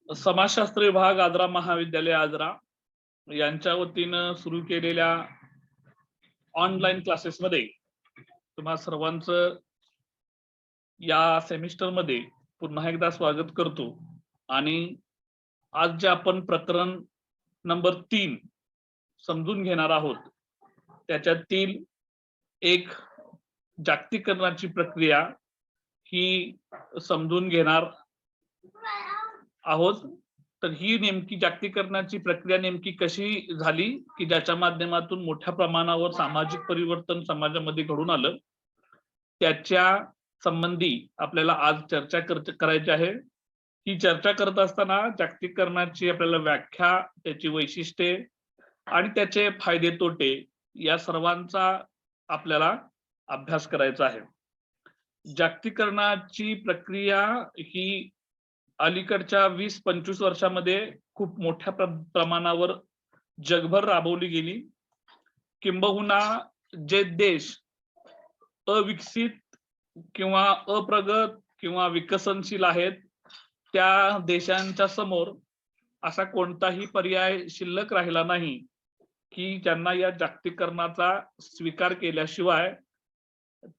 समाजशास्त्र विभाग आजरा महाविद्यालय आजरा यांच्या वतीनं सुरू केलेल्या ऑनलाईन क्लासेसमध्ये तुम्हा सर्वांचं या सेमिस्टर मध्ये पुन्हा एकदा स्वागत करतो। आणि आज जे आपण प्रकरण नंबर 3 समजून घेणार आहोत त्याच्यातील एक जागतिकीकरणाची प्रक्रिया ही समजून घेणार आहोत। तर ही नेमकी जागतिकीकरणाची प्रक्रिया नेमकी कशी झाली की ज्याच्या माध्यमातून मोठ्या प्रमाणावर सामाजिक परिवर्तन समाजामध्ये घडून आलं, त्याच्या संबंधी आपल्याला आज चर्चा करायची आहे। ही चर्चा करत असताना जागतिकीकरणाची आपल्याला व्याख्या, त्याची वैशिष्ट्ये आणि त्याचे फायदे तोटे या सर्वांचा आपल्याला अभ्यास करायचा आहे। जागतिकीकरणाची प्रक्रिया ही अलीकडच्या 20-25 वर्षामध्ये खूप मोठ्या प्रमाणावर जगभर राबवली गेली। किंबहुना जे देश अविकसित किंवा अप्रगत किंवा विकसनशील आहेत त्या देशांच्या समोर असा कोणताही पर्याय शिल्लक राहिला नाही की ज्यांना या जागतिकीकरणाचा स्वीकार केल्याशिवाय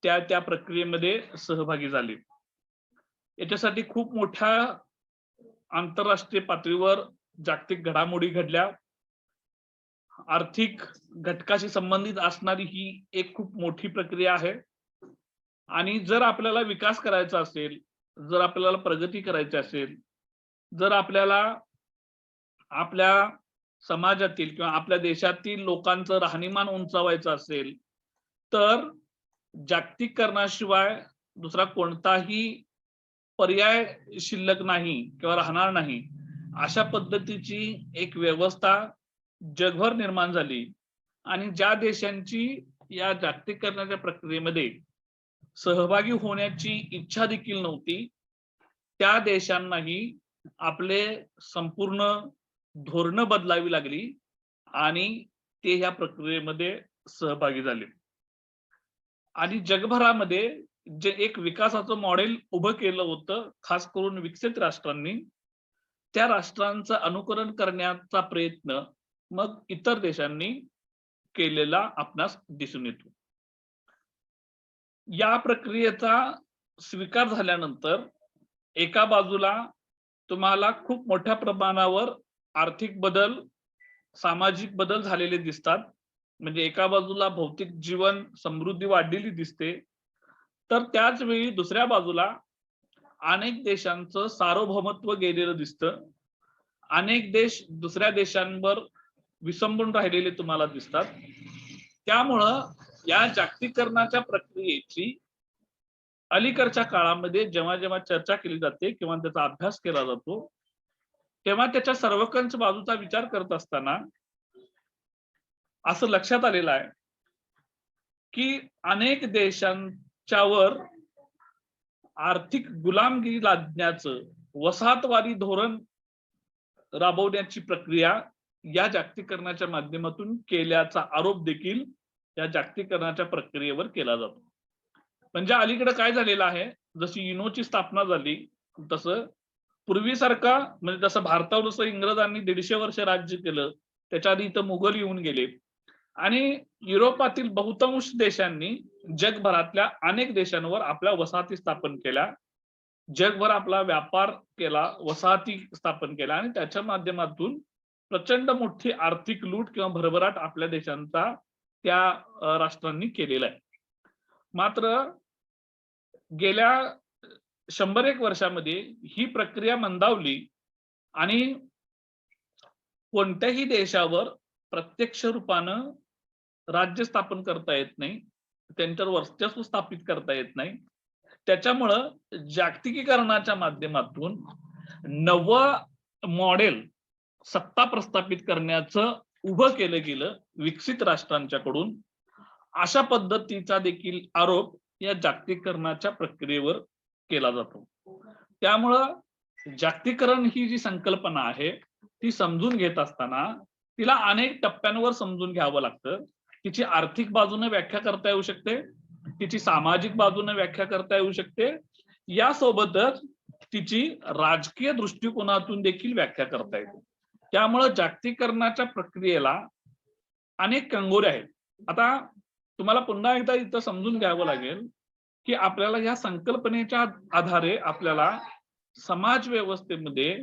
त्या प्रक्रियेमध्ये सहभागी झाले। याच्यासाठी खूप मोठ्या आंतरराष्ट्रीय पातळीवर जागतिक घडामोडी घडल्या। आर्थिक घटकाशी संबंधित असणारी ही एक खूप मोठी प्रक्रिया आहे। आणि जर आपल्याला विकास करायचा असेल, जर आपल्याला प्रगती करायची असेल, जर आपल्याला आपल्या समाजातील किंवा आपल्या देशातील लोकांचं राहणीमान उंचावायचं असेल तर जागतिकीकरणाशिवाय दुसरा कोणताही पर्याय शिल्लक नाही किंवा राहणार नाही। अशा पद्धतीची एक व्यवस्था जगभर निर्माण झाली आणि ज्या देशांची या जागतिकीकरणाच्या प्रक्रियेमध्ये सहभागी होण्याची इच्छा देखील नव्हती त्या देशांनाही आपले संपूर्ण धोरण बदलावी लागली आणि ते या प्रक्रियेमध्ये सहभागी झाले। आणि जगभरामध्ये जे एक विकासाचं मॉडेल उभं केलं होतं खास करून विकसित राष्ट्रांनी, त्या राष्ट्रांचं अनुकरण करण्याचा प्रयत्न मग इतर देशांनी केलेला आपणास दिसून येतो। या प्रक्रियेचा स्वीकार झाल्यानंतर एका बाजूला तुम्हाला खूप मोठ्या प्रमाणावर आर्थिक बदल, सामाजिक बदल झालेले दिसतात। म्हणजे एका बाजूला भौतिक जीवन समृद्धी वाढलेली दिसते, तर त्याच वेळी दुसऱ्या बाजूला अनेक देशांचं सार्वभौमत्व गेलेलं दिसतं। अनेक देश दुसऱ्या देशांवर विसंबून राहिलेले तुम्हाला दिसतात। त्यामुळं या जागतिकीकरणाच्या प्रक्रियेची अलीकडच्या काळामध्ये जेव्हा जेव्हा चर्चा केली जाते किंवा त्याचा अभ्यास केला जातो तेव्हा त्याच्या सर्वकष बाजूचा विचार करत असताना असं लक्षात आलेलं आहे की अनेक देशांच्यावर आर्थिक गुलामगिरी लादण्याचं, वसाहतवादी धोरण राबवण्याची प्रक्रिया या जागतिकीकरणाच्या माध्यमातून केल्याचा आरोप देखील या जागतिकीकरणाच्या प्रक्रियेवर केला जातो। म्हणजे अलीकडे काय झालेलं आहे, जशी युनोची स्थापना झाली तसं पूर्वीसारखा म्हणजे जसं भारतावर जसं इंग्रजांनी 150 वर्ष राज्य केलं, त्याच्या आधी इथं मुघल येऊन गेले आणि युरोपातील बहुतांश देशांनी जगभरातल्या अनेक देशांवर आपल्या वसाहती स्थापन केल्या, जगभर आपला व्यापार केला, वसाहती स्थापन केल्या आणि त्याच्या माध्यमातून प्रचंड मोठी आर्थिक लूट किंवा भरभराट आपल्या देशांचा त्या राष्ट्रांनी केलेला आहे। मात्र गेल्या 100-1 वर्षामध्ये ही प्रक्रिया मंदावली आणि कोणत्याही देशावर प्रत्यक्ष रूपानं राज्य स्थापन करता येत नाही, त्यांच्यावर वर्चस्व स्थापित करता येत नाही। त्याच्यामुळं जागतिकीकरणाच्या माध्यमातून नवं मॉडेल सत्ता प्रस्थापित करण्याचं उभं केलं गेलं विकसित राष्ट्रांच्याकडून। अशा पद्धतीचा देखील आरोप या जागतिकीकरणाच्या प्रक्रियेवर केला जातो। त्यामुळं जागतिकीकरण ही जी संकल्पना आहे ती समजून घेत असताना तिला अनेक टप्प्यांवर समजून घ्यावं लागतं। तिची आर्थिक बाजूने व्याख्या करता येऊ शकते, तिची सामाजिक बाजूने व्याख्या करता येऊ शकते, यासोबतच तिची राजकीय दृष्टिकोनातून देखील व्याख्या करता येते. त्यामुळे जागतिकीकरणाच्या प्रक्रियेला अनेक कंगोरे आहेत. आता तुम्हाला पुन्हा एकदा इथं समजून घ्यावं लागेल की आपल्याला या संकल्पनेच्या आधारे आपल्याला समाज व्यवस्थेमध्ये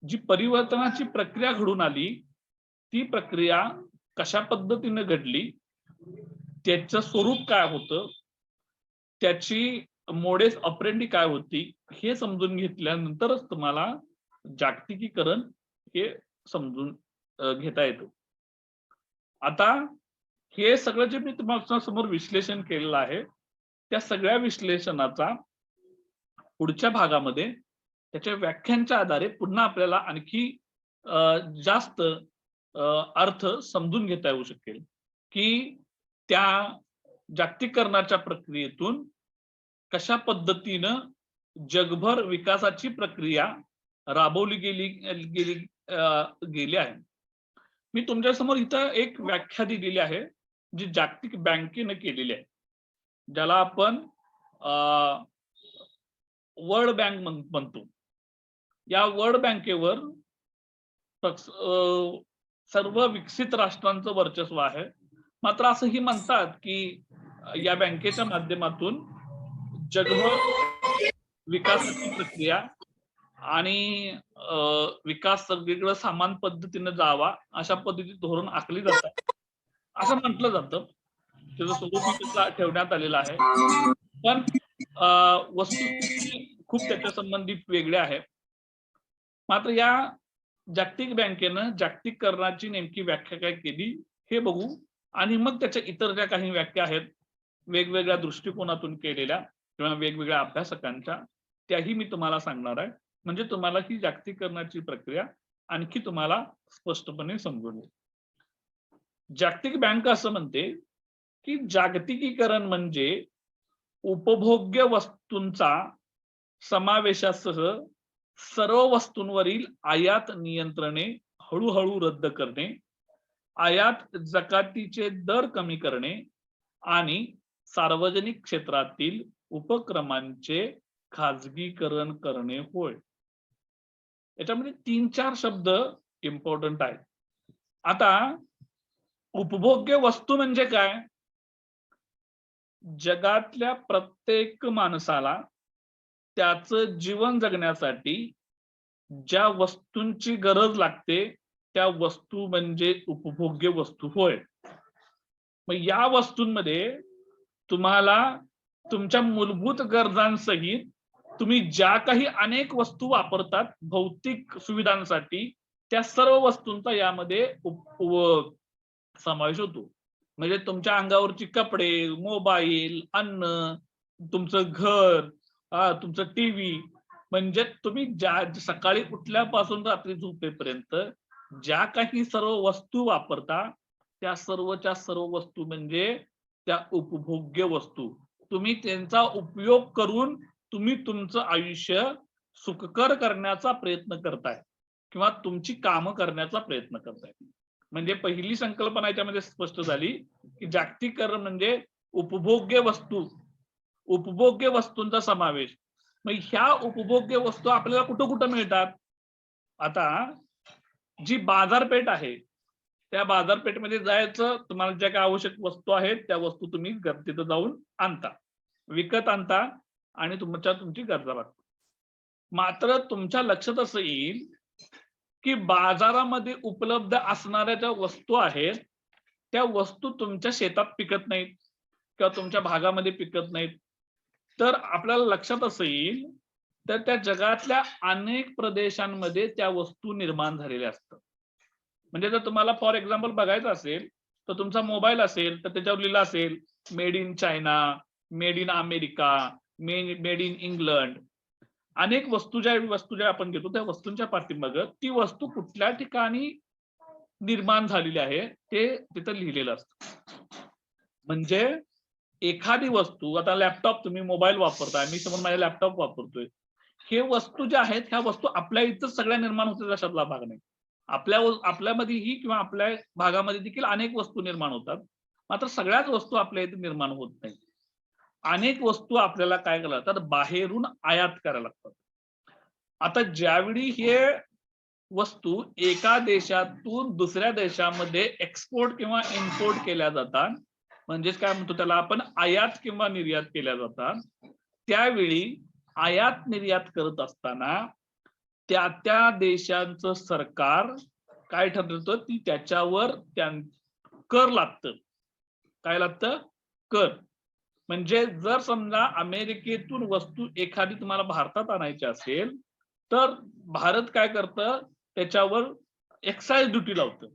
जी परिवर्तनाची प्रक्रिया घडून आली ती प्रक्रिया कशा पद्धतीने घडली, त्याचं स्वरूप काय होतं, त्याची मोडेस ऑपरेंडी काय होती, हे समजून घेतल्यानंतरच तुम्हाला जागतिकीकरण हे समजून घेता येतं. आता हे सगळं जे मी तुम्हाला समोर विश्लेषण केलेलं आहे त्या सगळ्या विश्लेषणाचा पुढच्या भागामध्ये त्याच्या व्याख्यांच्या आधारे पुन्हा आपल्याला आणखी जास्त अर्थ समजून घेता येऊ शकेल की त्या जागतिकीकरणाच्या प्रक्रियेतून कशा पद्धतीनं जगभर विकासाची प्रक्रिया राबवली गेली आहे. मी तुमच्या समोर इथं एक व्याख्या दिलेली आहे जी जागतिक बँकेने केलेली आहे, ज्याला आपण वर्ल्ड बँक म्हणतो. या वर्ल्ड बँकेवर सर्व विकसित राष्ट्रांचं वर्चस्व आहे. मात्र असंही म्हणतात की या बँकेच्या माध्यमातून जगभर विकासाची प्रक्रिया आणि विकास सगळीकडे समान पद्धतीने जावा अशा पद्धतीचे धोरण आखली जातात असं म्हटलं जातं. त्याचं स्वरूप ठेवण्यात आलेलं आहे, पण वस्तुस्थिती खूप त्याच्या संबंधित वेगळे आहे. मात्र या जागतिक बँकेनं जागतिकीकरणाची नेमकी व्याख्या काय केली हे बघू आणि मग त्याच्या इतर ज्या काही व्याख्या आहेत वेगवेगळ्या दृष्टिकोनातून केलेल्या किंवा वेगवेगळ्या अभ्यासकांच्या त्याही मी तुम्हाला सांगणार आहे. म्हणजे तुम्हाला ही जागतिकीकरणाची प्रक्रिया आणखी तुम्हाला स्पष्टपणे समजून येईल. जागतिक बँक असं म्हणते की जागतिकीकरण म्हणजे उपभोग्य वस्तूंचा समावेशासह सर्व वस्तूंवरील आयात नियंत्रणे हळूहळू रद्द करणे, आयात जकातीचे दर कमी करणे आणि सार्वजनिक क्षेत्रातील उपक्रमांचे खाजगीकरण करणे होय. याच्यामध्ये 3-4 शब्द इम्पॉर्टंट आहेत. आता उपभोग्य वस्तू म्हणजे काय? जगातल्या प्रत्येक माणसाला त्याचं जीवन जगण्यासाठी ज्या वस्तूंची गरज लागते त्या वस्तू म्हणजे उपभोग्य वस्तू होय. मग या वस्तूंमध्ये तुम्हाला तुमच्या मूलभूत गरजांसहित तुम्ही ज्या काही अनेक वस्तू वापरतात भौतिक सुविधांसाठी त्या सर्व वस्तूंचा यामध्ये समावेश होतो. म्हणजे तुमच्या अंगावरची कपडे, मोबाईल, अन्न, तुमचं घर, तुमचं टीव्ही, म्हणजे तुम्ही ज्या सकाळी उठल्यापासून रात्री झोपेपर्यंत ज्या काही सर्व वस्तू वापरता त्या सर्वच्या सर्व वस्तू म्हणजे त्या उपभोग्य वस्तू. तुम्ही त्यांचा उपयोग करून तुम्ही तुमचं आयुष्य सुखकर करण्याचा प्रयत्न करताय किंवा तुमची कामं करण्याचा प्रयत्न करताय. म्हणजे पहिली संकल्पना याच्यामध्ये स्पष्ट झाली की जागतिकीकरण म्हणजे उपभोग्य वस्तूंचा समावेश. मग ह्या उपभोग्य वस्तू आपल्याला कुठं कुठं मिळतात? आता जी बाजारपेठ आहे त्या बाजारपेठेमध्ये जायचं, तुम्हाला ज्या काही आवश्यक वस्तू आहेत त्या वस्तू तुम्ही तिथं जाऊन आणता, विकत आणता आणि तुमची गरजा भागतात. मात्र तुमच्या लक्षात असं येईल की बाजारामध्ये उपलब्ध असणाऱ्या ज्या वस्तू आहेत त्या वस्तू तुमच्या शेतात पिकत नाहीत किंवा तुमच्या भागामध्ये पिकत नाहीत. तर आपल्याला लक्षात असं येईल तर त्या जगातल्या अनेक प्रदेशांमध्ये त्या वस्तू निर्माण झालेल्या असतात. म्हणजे जर तुम्हाला फॉर एक्झाम्पल बघायचं असेल तर तुमचा मोबाईल असेल तर त्याच्यावर लिहिलं असेल made in China, made in America, made in England. अनेक वस्तू ज्या आपण घेतो त्या वस्तूंच्या पाठीमागे ती वस्तू कुठल्या ठिकाणी निर्माण झालेली आहे ते तिथं लिहिलेलं असतं. म्हणजे एखादी वस्तू, आता लॅपटॉप तुम्ही मोबाईल वापरताय, मी समोर माझा लॅपटॉप वापरतोय, हे वस्तू ज्या आहेत ह्या वस्तू आपल्या इथं सगळ्या निर्माण होतात अशातला भाग नाही. आपल्यामध्येही किंवा आपल्या भागामध्ये देखील अनेक वस्तू निर्माण होतात. मात्र सगळ्याच वस्तू आपल्या इथे निर्माण होत नाही. अनेक वस्तू आपल्याला काय करायला लागतात, बाहेरून आयात करायला लागतात. आता ज्यावेळी हे वस्तू एका देशातून दुसऱ्या देशामध्ये एक्सपोर्ट किंवा इम्पोर्ट केल्या जातात, म्हणजेच काय म्हणतो त्याला आपण आयात किंवा निर्यात केल्या जातात, त्यावेळी आयात निर्यात करत असताना त्या त्या देशांचं सरकार काय ठरवतं ती त्याच्यावर कर लागतं. काय लागतं? कर. म्हणजे जर समजा अमेरिकेतून वस्तू एखादी तुम्हाला भारतात आणायची असेल तर भारत काय करतं त्याच्यावर एक्साइज ड्युटी लावतं,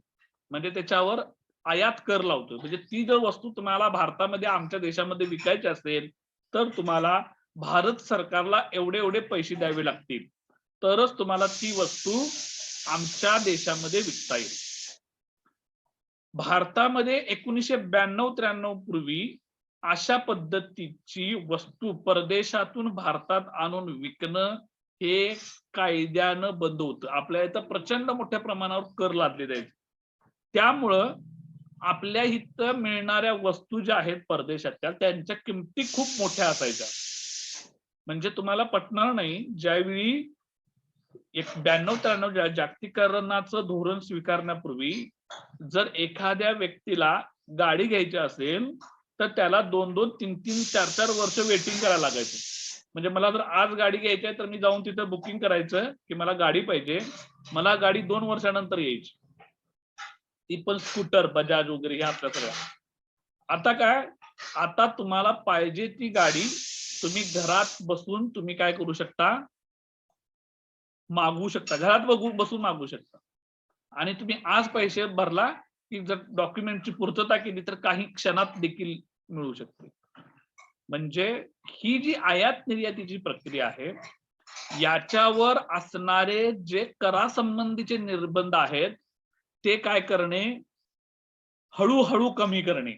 म्हणजे त्याच्यावर आयात कर लावतो. म्हणजे ती जर वस्तू तुम्हाला भारतामध्ये आमच्या देशामध्ये विकायची असेल तर तुम्हाला भारत सरकारला एवढे एवढे पैसे द्यावे लागतील, तरच तुम्हाला ती वस्तू आमच्या देशामध्ये विकता येईल. भारतामध्ये 1992-93 पूर्वी अशा पद्धतीची वस्तू परदेशातून भारतात आणून विकणं हे कायद्यानं बंद होतं. आपल्या इथं प्रचंड मोठ्या प्रमाणावर कर लादले जायचे. त्यामुळं आपल्या इथं मिळणाऱ्या वस्तू ज्या आहेत परदेशातल्या त्यांच्या किमती खूप मोठ्या असायच्या. म्हणजे तुम्हाला पटणार नाही, ज्यावेळी 92-93 जागतिकीकरणाचं धोरण स्वीकारण्यापूर्वी जर एखाद्या व्यक्तीला गाडी घ्यायची असेल तर त्याला 2-2, 3-3, 4-4 वर्ष वेटिंग करायला लागायचं. म्हणजे मला जर आज गाडी घ्यायची आहे तर मी जाऊन तिथं बुकिंग करायचं की मला गाडी पाहिजे, मला गाडी 2 वर्षानंतर यायची. ती पण स्कूटर, बजाज वगैरे हे आपल्या सगळ्या. आता काय, आता तुम्हाला पाहिजे ती गाडी तुम्ही घरात बसून तुम्ही काय करू शकता, मागवू शकता. घरात बसून मागवू शकता. आणि तुम्ही आज पैसे भरला की जर डॉक्युमेंटची पूर्तता केली तर काही क्षणात देखील मिळू शकते. म्हणजे ही जी आयात निर्यातीची प्रक्रिया आहे याच्यावर असणारे जे करासंबंधीचे निर्बंध आहेत ते काय करणे, हळूहळू कमी करणे.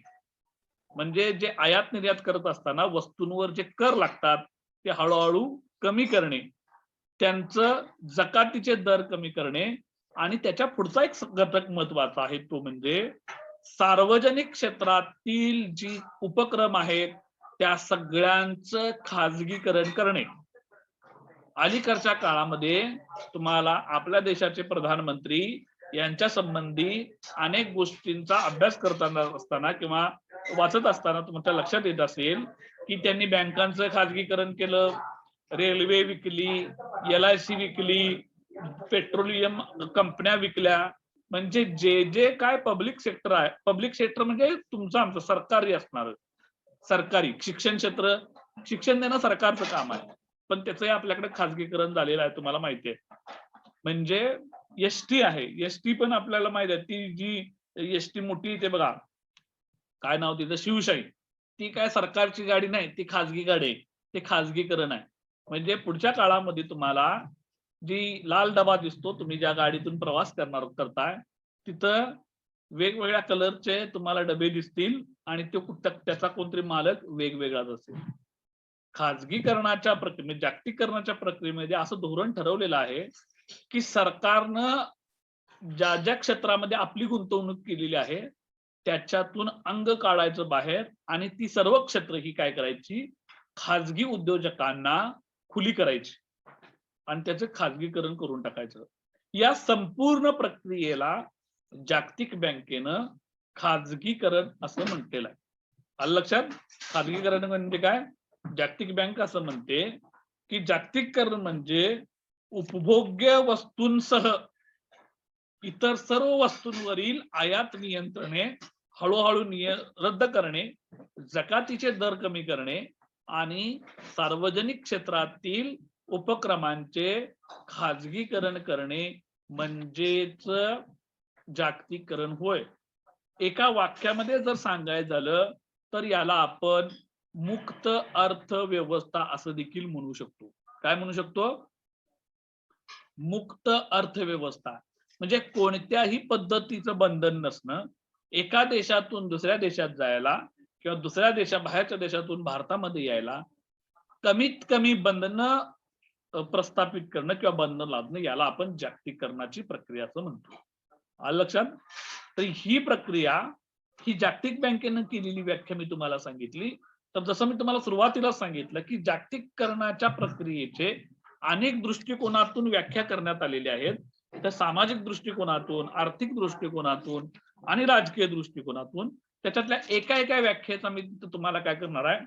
म्हणजे जे आयात निर्यात करत असताना वस्तूंवर जे कर लागतात ते हळूहळू कमी करणे, त्यांचं जकातीचे दर कमी करणे, आणि त्याच्या पुढचा एक घटक महत्वाचा आहे तो म्हणजे सार्वजनिक क्षेत्रातील जी उपक्रम आहेत त्या सगळ्यांचं खाजगीकरण करणे. अलीकडच्या काळामध्ये तुम्हाला आपल्या देशाचे प्रधानमंत्री यांच्या संबंधी अनेक गोष्टींचा अभ्यास करताना असताना किंवा वाचत असताना तुमच्या लक्षात येत असेल की त्यांनी बँकांचं खाजगीकरण केलं, रेल्वे विकली, LIC विकली, पेट्रोलियम कंपन्या विकल्या. म्हणजे जे जे काय पब्लिक सेक्टर आहे, पब्लिक सेक्टर म्हणजे तुमचं आमचं सरकारी असणार, सरकारी शिक्षण क्षेत्र, शिक्षण देणं सरकारचं काम आहे, पण त्याचंही आपल्याकडे खाजगीकरण झालेलं आहे तुम्हाला माहिती आहे. म्हणजे एसटी आहे, एसटी पण आपल्याला माहिती आहे, ती जी एसटी मोठी ते बघा काय नाव तिचं, शिवशाही, ती काय सरकारची गाडी नाही, ती खाजगी गाडी आहे, ते खाजगीकरण आहे. म्हणजे पुढच्या काळामध्ये तुम्हाला जी लाल डबा दिसतो, तुम्ही ज्या गाडीतून प्रवास करताय तिथं वेगवेगळ्या कलरचे तुम्हाला डबे दिसतील आणि त्याचा कोणतरी मालक वेगवेगळाच असेल. खाजगीकरणाच्या प्रक्रियेमध्ये, जागतिकीकरणाच्या प्रक्रियेमध्ये असं धोरण ठरवलेलं आहे की सरकारनं ज्या ज्या क्षेत्रामध्ये आपली गुंतवणूक केलेली आहे त्याच्यातून अंग काढायचं बाहेर आणि ती सर्व क्षेत्र ही काय करायची, खाजगी उद्योजकांना खुली करायची आणि त्याचं खाजगीकरण करून टाकायचं. या संपूर्ण प्रक्रियेला जागतिक बँकेनं खाजगीकरण असं म्हटलेलं आहे. आलं लक्षात? खाजगीकरण म्हणजे काय? जागतिक बँक असं म्हणते की जागतिकीकरण म्हणजे उपभोग्य वस्तूंसह इतर सर्व वस्तूंवरील आयात नियंत्रणे हळूहळू रद्द करणे, जकातीचे दर कमी करणे आणि सार्वजनिक क्षेत्रातील उपक्रमांचे खाजगीकरण करणे म्हणजेच जागतिकीकरण होय. एका वाक्यामध्ये जर सांगायचं झालं तर याला आपण मुक्त अर्थव्यवस्था असं देखील म्हणू शकतो. काय म्हणू शकतो? मुक्त अर्थव्यवस्था. म्हणजे कोणत्याही पद्धतीचं बंधन नसणं, एका देशातून दुसऱ्या देशात जायला किंवा दुसऱ्या बाहेरच्या देशातून भारतामध्ये यायला कमीत कमी बंधनं प्रस्थापित करणं किंवा बंधन लादणं, याला आपण जागतिकीकरणाची प्रक्रिया असं म्हणतो. आलं लक्षात? तर ही प्रक्रिया ही जागतिक बँकेनं केलेली व्याख्या मी तुम्हाला सांगितली. तर जसं मी तुम्हाला सुरुवातीला सांगितलं की जागतिकीकरणाच्या प्रक्रियेचे अनेक दृष्टिकोनातून व्याख्या करण्यात आलेल्या आहेत. त्या सामाजिक दृष्टिकोनातून, आर्थिक दृष्टिकोनातून आणि राजकीय दृष्टिकोनातून त्याच्यातल्या एका व्याख्येचा मी तुम्हाला काय करणार आहे,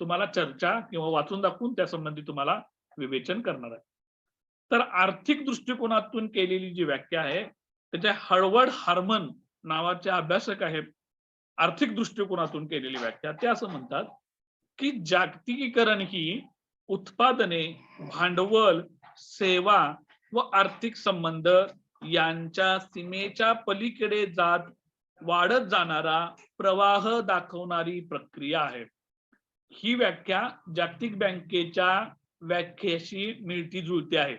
तुम्हाला चर्चा किंवा वाचून दाखवून त्या संबंधी तुम्हाला विवेचन करणार आहे. तर आर्थिक दृष्टिकोनातून केलेली जी व्याख्या आहे त्याच्या हळवड हार्मन नावाचे अभ्यासक आहेत, आर्थिक दृष्टिकोनातून केलेली व्याख्या. ते असं म्हणतात की जागतिकीकरण ही उत्पादने, भांडवल, सेवा व आर्थिक संबंध यांच्या सीमेच्या पलीकडे जात वाढत जाणारा प्रवाह दाखवणारी प्रक्रिया आहे. ही व्याख्या जागतिक बँकेच्या व्याख्येशी मिळती जुळती आहे.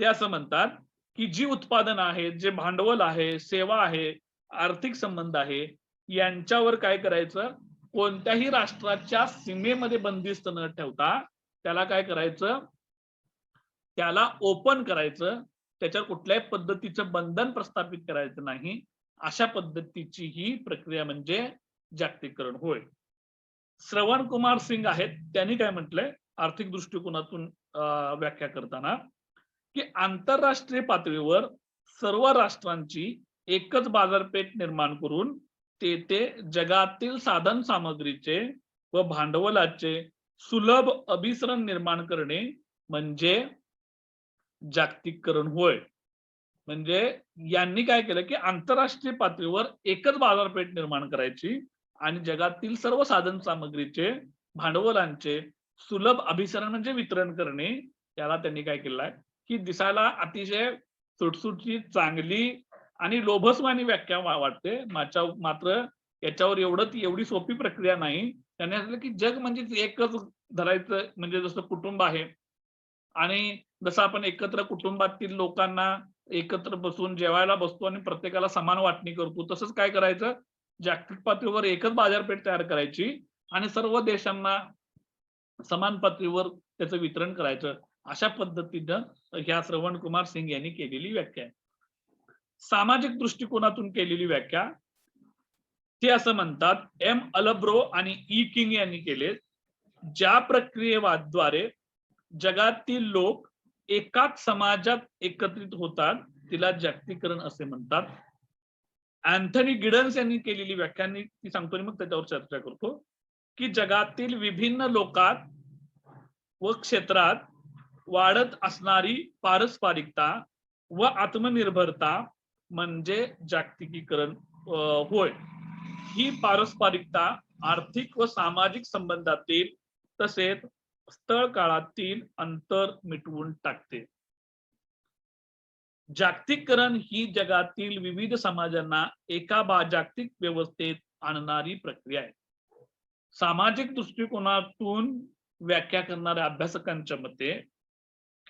ते असं म्हणतात की जी उत्पादन आहेत, जे भांडवल आहे, सेवा आहे, आर्थिक संबंध आहे, यांच्यावर काय करायचं, कोणत्याही राष्ट्राच्या सीमेमध्ये बंदिस्त न ठेवता त्याला काय करायचं, त्याला ओपन करायचं, त्याच्यावर कुठल्याही पद्धतीचं बंधन प्रस्थापित करायचं नाही. अशा पद्धतीची ही प्रक्रिया म्हणजे जागतिकीकरण होय. श्रवण कुमार सिंग आहेत, त्यांनी काय म्हटलंय आर्थिक दृष्टिकोनातून व्याख्या करताना की आंतरराष्ट्रीय पातळीवर सर्व राष्ट्रांची एकच बाजारपेठ निर्माण करून तेथे जगातील साधन सामग्रीचे व भांडवलाचे सुलभ अभिसरण निर्माण करणे म्हणजे जागतिकीकरण होय. म्हणजे यांनी काय केलं की आंतरराष्ट्रीय पातळीवर एकच बाजारपेठ निर्माण करायची आणि जगातील सर्व साधन सामग्रीचे, भांडवलांचे सुलभ अभिसरण म्हणजे वितरण करणे. याला त्यांनी काय केलं आहे की दिसायला अतिशय सुटसुटीत, चांगली आणि लोभसवाणी व्याख्या वाटते. मात्र याच्यावर एवढी सोपी प्रक्रिया नाही. त्यांनी सांगितलं की जग म्हणजे एकच धरायचं, म्हणजे जसं कुटुंब आहे आणि जसं आपण एकत्र कुटुंबातील लोकांना एकत्र बसून जेवायला बसतो आणि प्रत्येकाला समान वाटणी करतो, तसंच काय करायचं, जागतिक पातळीवर एकच बाजारपेठ तयार करायची आणि सर्व देशांना समान पातळीवर त्याचं वितरण करायचं. अशा पद्धतीनं ह्या श्रवण कुमार सिंग यांनी केलेली व्याख्या आहे. सामाजिक दृष्टिकोनातून केलेली व्याख्या ते असं म्हणतात, एम अलब्रो आणि ई किंग यांनी केले, ज्या प्रक्रियेद्वारे जगातील लोक एकाच समाजात एकत्रित होतात तिला जागतिकीकरण असे म्हणतात. अँथनी गिडन्स यांनी केलेली व्याख्या ती सांगतो आणि मग त्याच्यावर चर्चा करतो की जगातील विभिन्न लोकात व क्षेत्रात वाढत असणारी पारस्परिकता व आत्मनिर्भरता म्हणजे जागतिकीकरण होय. ही पारस्परिकता आर्थिक व सामाजिक संबंधातील तसेच स्थळ काळातील अंतर मिटवून टाकते. जागतिकीकरण ही जगातील विविध समाजांना एका जागतिक व्यवस्थेत आणणारी प्रक्रिया आहे. सामाजिक दृष्टिकोनातून व्याख्या करणाऱ्या अभ्यासकांच्या मते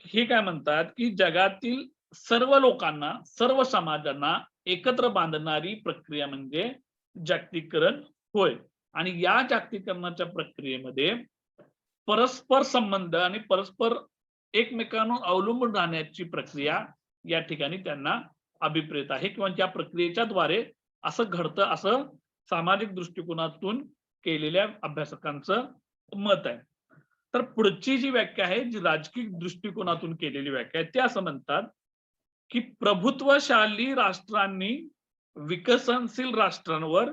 हे काय म्हणतात की जगातील सर्व लोकांना, सर्व समाजांना एकत्र बांधणारी प्रक्रिया म्हणजे जागतिकीकरण होय. आणि या जागतिकीकरणाच्या प्रक्रियेमध्ये परस्पर संबंध आणि परस्पर एकमेकांवर अवलंबून राहण्याची प्रक्रिया या ठिकाणी त्यांना अभिप्रेत आहे किंवा त्या प्रक्रियेच्या द्वारे असं घडतं, असं सामाजिक दृष्टिकोनातून केलेल्या अभ्यासकांचं मत आहे. तर पुढची जी व्याख्या आहे, जी राजकीय दृष्टिकोनातून केलेली व्याख्या आहे, ते असं म्हणतात की प्रभुत्वशाली राष्ट्रांनी विकसनशील राष्ट्रांवर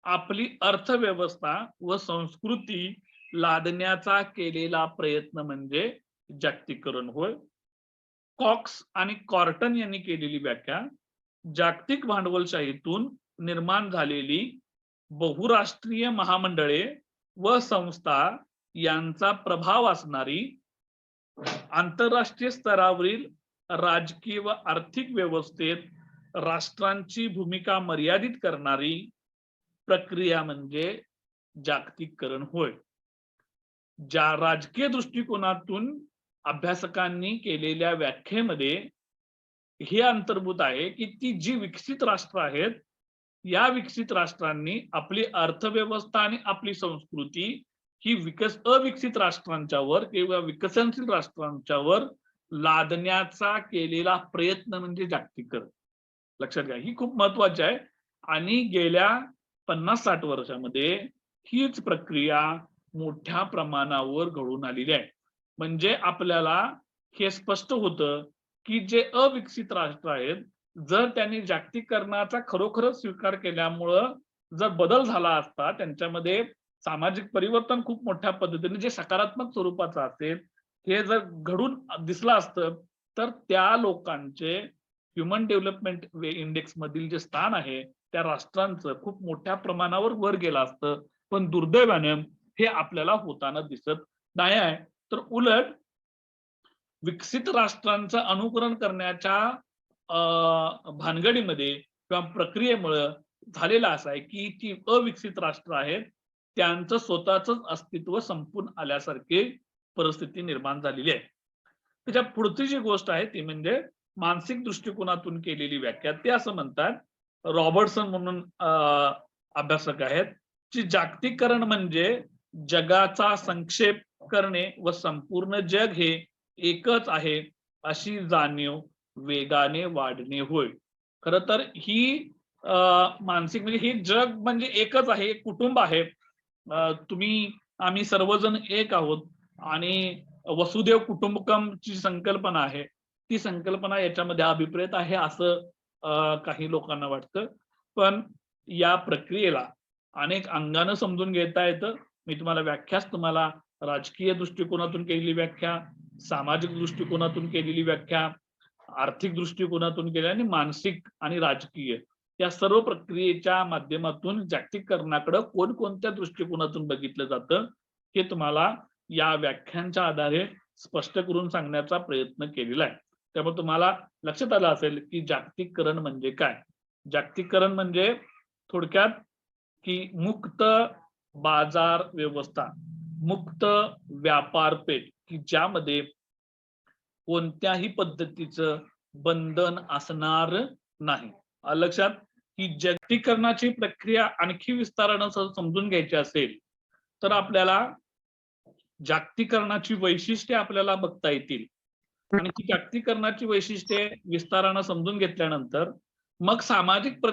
आपली अर्थव्यवस्था व संस्कृती लादण्याचा केलेला प्रयत्न म्हणजे जागतिकीकरण होय. कॉक्स आणि कॉर्टन यांनी केलेली व्याख्या, जागतिक भांडवलशाहीतून निर्माण झालेली बहुराष्ट्रीय महामंडळे व संस्था यांचा प्रभाव असणारी आंतरराष्ट्रीय स्तरावरील राजकीय व आर्थिक व्यवस्थेत राष्ट्रांची भूमिका मर्यादित करणारी प्रक्रिया म्हणजे जागतिकीकरण होय. ज्या राजकीय दृष्टिकोनातून अभ्यासकांनी केलेल्या व्याख्येमध्ये हे अंतर्भूत आहे की ती जी विकसित राष्ट्र आहेत, या विकसित राष्ट्रांनी आपली अर्थव्यवस्था आणि आपली संस्कृती ही अविकसित राष्ट्रांच्यावर किंवा विकसनशील राष्ट्रांच्यावर लादण्याचा केलेला प्रयत्न म्हणजे जागतिकीकरण. लक्षात घ्या, ही खूप महत्वाची आहे. आणि गेल्या 50-60 वर्षामध्ये हीच प्रक्रिया मोठ्या प्रमाणावर घडून आलेली आहे. म्हणजे आपल्याला हे स्पष्ट होतं की जे अविकसित राष्ट्र आहेत, जर त्यांनी जागतिकीकरणाचा खरोखरच स्वीकार केल्यामुळं जर बदल झाला असता, त्यांच्यामध्ये सामाजिक परिवर्तन खूप मोठ्या पद्धतीने जे सकारात्मक स्वरूपाचं असेल, हे जर घडून दिसलं असतं, तर त्या लोकांचे ह्युमन डेव्हलपमेंट इंडेक्स मधील जे स्थान आहे, त्या राष्ट्रांचं खूप मोठ्या प्रमाणावर वर गेलं असतं. पण दुर्दैवाने हे आपल्याला होताना दिसत नाही आहे. तर उलट विकसित राष्ट्रांचं अनुकरण करण्याच्या भानगडीमध्ये किंवा प्रक्रियेमुळे झालेलं असं आहे की जी अविकसित राष्ट्र आहेत, त्यांचं स्वतःच अस्तित्व संपून आल्यासारखी परिस्थिती निर्माण झालेली आहे. त्याच्या पुढची जी गोष्ट आहे ती म्हणजे मानसिक दृष्टिकोनातून केलेली व्याख्या. ते असं म्हणतात, रॉबर्टसन म्हणून अभ्यासक आहेत, की जागतिकीकरण म्हणजे जगाचा संक्षेप करणे व संपूर्ण जग हे एकच आहे अशी जाणीव वेगाने वाढणे होय. खरं तर ही मानसिक म्हणजे हे जग म्हणजे एकच आहे, एक कुटुंब आहे. तुम्ही आम्ही सर्वजण एक आहोत आणि वसुदैव कुटुंबकम ची संकल्पना आहे. ती संकल्पना याच्यामध्ये अभिप्रेत आहे असं काही लोकांना वाटतं. पण या प्रक्रियेला अनेक अंगानं समजून घेता येतं. मी तुम्हाला राजकीय दृष्टिकोनातून केलेली व्याख्या, सामाजिक दृष्टिकोनातून केलेली व्याख्या, आर्थिक दृष्टिकोनातून केली आणि मानसिक आणि राजकीय या सर्व प्रक्रियेच्या माध्यमातून जागतिकीकरणाकडे कोणकोणत्या दृष्टिकोनातून बघितलं जातं हे तुम्हाला या व्याख्यांच्या आधारे स्पष्ट करून सांगण्याचा प्रयत्न केलेला आहे. त्यामुळे तुम्हाला लक्षात आलं असेल की जागतिकीकरण म्हणजे काय. जागतिकीकरण म्हणजे थोडक्यात की मुक्त बाजार व्यवस्था, मुक्त व्यापारपेठ की ज्यामध्ये कोणत्याही पद्धतीचं बंधन असणार नाही. लक्षात, ही जागतिकीकरणाची प्रक्रिया आणखी विस्तारानं समजून घ्यायची असेल तर आपल्याला जागतिकीकरणाची वैशिष्ट्ये आपल्याला बघता येतील आणि ती जागतिकीकरणाची वैशिष्ट्ये विस्तारानं समजून घेतल्यानंतर मग सामाजिक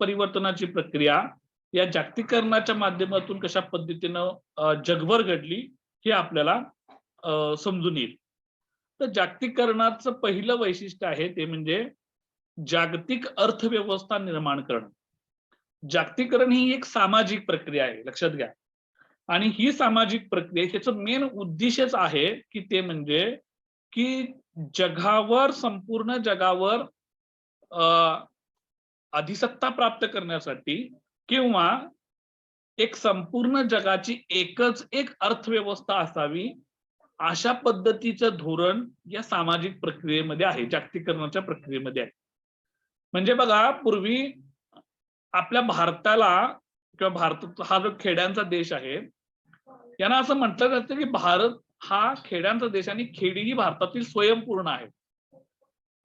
परिवर्तनाची प्रक्रिया या जागतिकीकरणाच्या माध्यमातून कशा पद्धतीनं जगभर घडली हे आपल्याला समजून येईल. तर जागतिकीकरणाचं पहिलं वैशिष्ट्य आहे ते म्हणजे जागतिक अर्थव्यवस्था निर्माण करणं. जागतिकीकरण ही एक सामाजिक प्रक्रिया आहे, लक्षात घ्या. आणि ही सामाजिक प्रक्रिया त्याचं मेन उद्देशच आहे की ते म्हणजे की जगावर, संपूर्ण जगावर अधिसत्ता प्राप्त करण्यासाठी किंवा एक संपूर्ण जगाची एकच एक अर्थव्यवस्था असावी अशा पद्धतीचं धोरण या सामाजिक प्रक्रियेमध्ये आहे, जागतिकीकरणाच्या प्रक्रियेमध्ये आहे. म्हणजे बघा, पूर्वी आपल्या भारताला किंवा भारत हा जो खेड्यांचा देश आहे, यांना असं म्हटलं जातं की भारत हा खेड्यांचा देश आणि खेडी ही भारतातील स्वयंपूर्ण आहे.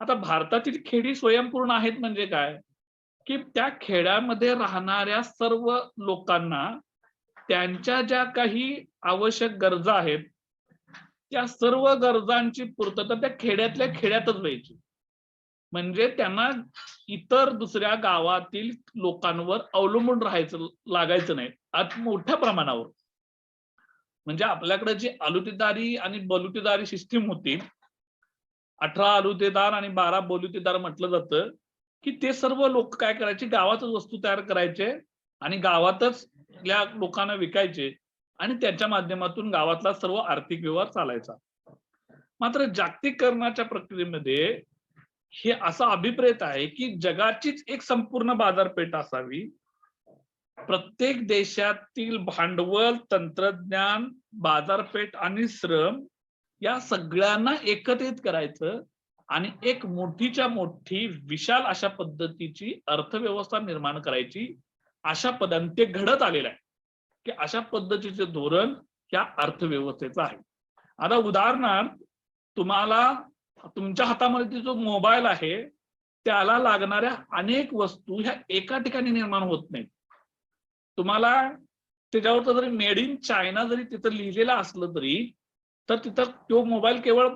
आता भारतातील खेडी स्वयंपूर्ण आहेत म्हणजे काय, की त्या खेड्यामध्ये राहणाऱ्या सर्व लोकांना त्यांच्या ज्या काही आवश्यक गरजा आहेत त्या सर्व गरजांची पूर्तता त्या खेड्यातल्या खेड्यातच व्हायची. म्हणजे त्यांना इतर दुसऱ्या गावातील लोकांवर अवलंबून राहायचं लागायचं नाही आज मोठ्या प्रमाणावर. म्हणजे आपल्याकडे जी आलुतेदारी आणि बलुतेदारी सिस्टीम होती, 18 आलुतेदार आणि 12 बलुतेदार म्हटलं जातं, की ते सर्व लोक काय करायचे, गावातच वस्तू तयार करायचे आणि गावातच या लोकांना विकायचे आणि त्याच्या माध्यमातून गावातला सर्व आर्थिक व्यवहार चालायचा. मात्र जागतिकीकरणाच्या प्रक्रियेमध्ये हे असं अभिप्रेत आहे की जगाचीच एक संपूर्ण बाजारपेठ असावी. प्रत्येक देशातील भांडवल, तंत्रज्ञान, बाजारपेठ आणि श्रम या सगळ्यांना एकत्रित करायचं आणि एक मोठीच्या मोठी विशाल अशा पद्धतीची अर्थव्यवस्था निर्माण करायची, अशा पद्धतीने ते घडत आलेलं आहे की अशा पद्धतीचे धोरण या अर्थव्यवस्थेचं आहे. आता उदाहरणार्थ, तुम्हाला तुमच्या हातामध्ये जो मोबाईल आहे त्याला लागणाऱ्या अनेक वस्तू ह्या एका ठिकाणी निर्माण होत नाहीत. तुम्हाला त्याच्यावर जरी मेड इन चायना जरी तिथं लिहिलेलं असलं तरी तर तिथं तो मोबाईल केवळ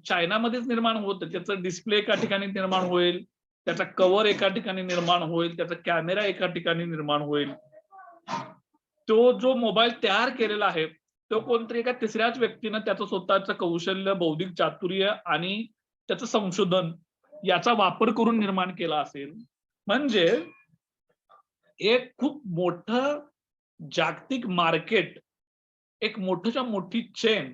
चायनामध्येच निर्माण होतं. त्याचं डिस्प्ले एका ठिकाणी निर्माण होईल, त्याचा कव्हर एका ठिकाणी निर्माण होईल, त्याचा कॅमेरा एका ठिकाणी निर्माण होईल. तो जो मोबाईल तयार केलेला आहे तो कोणतरी एका तिसऱ्याच व्यक्तीनं त्याचं स्वतःचं कौशल्य, बौद्धिक चातुर्य आणि त्याचं संशोधन याचा वापर करून निर्माण केला असेल. म्हणजे एक खूप मोठं जागतिक मार्केट, एक मोठीच्या मोठी चेन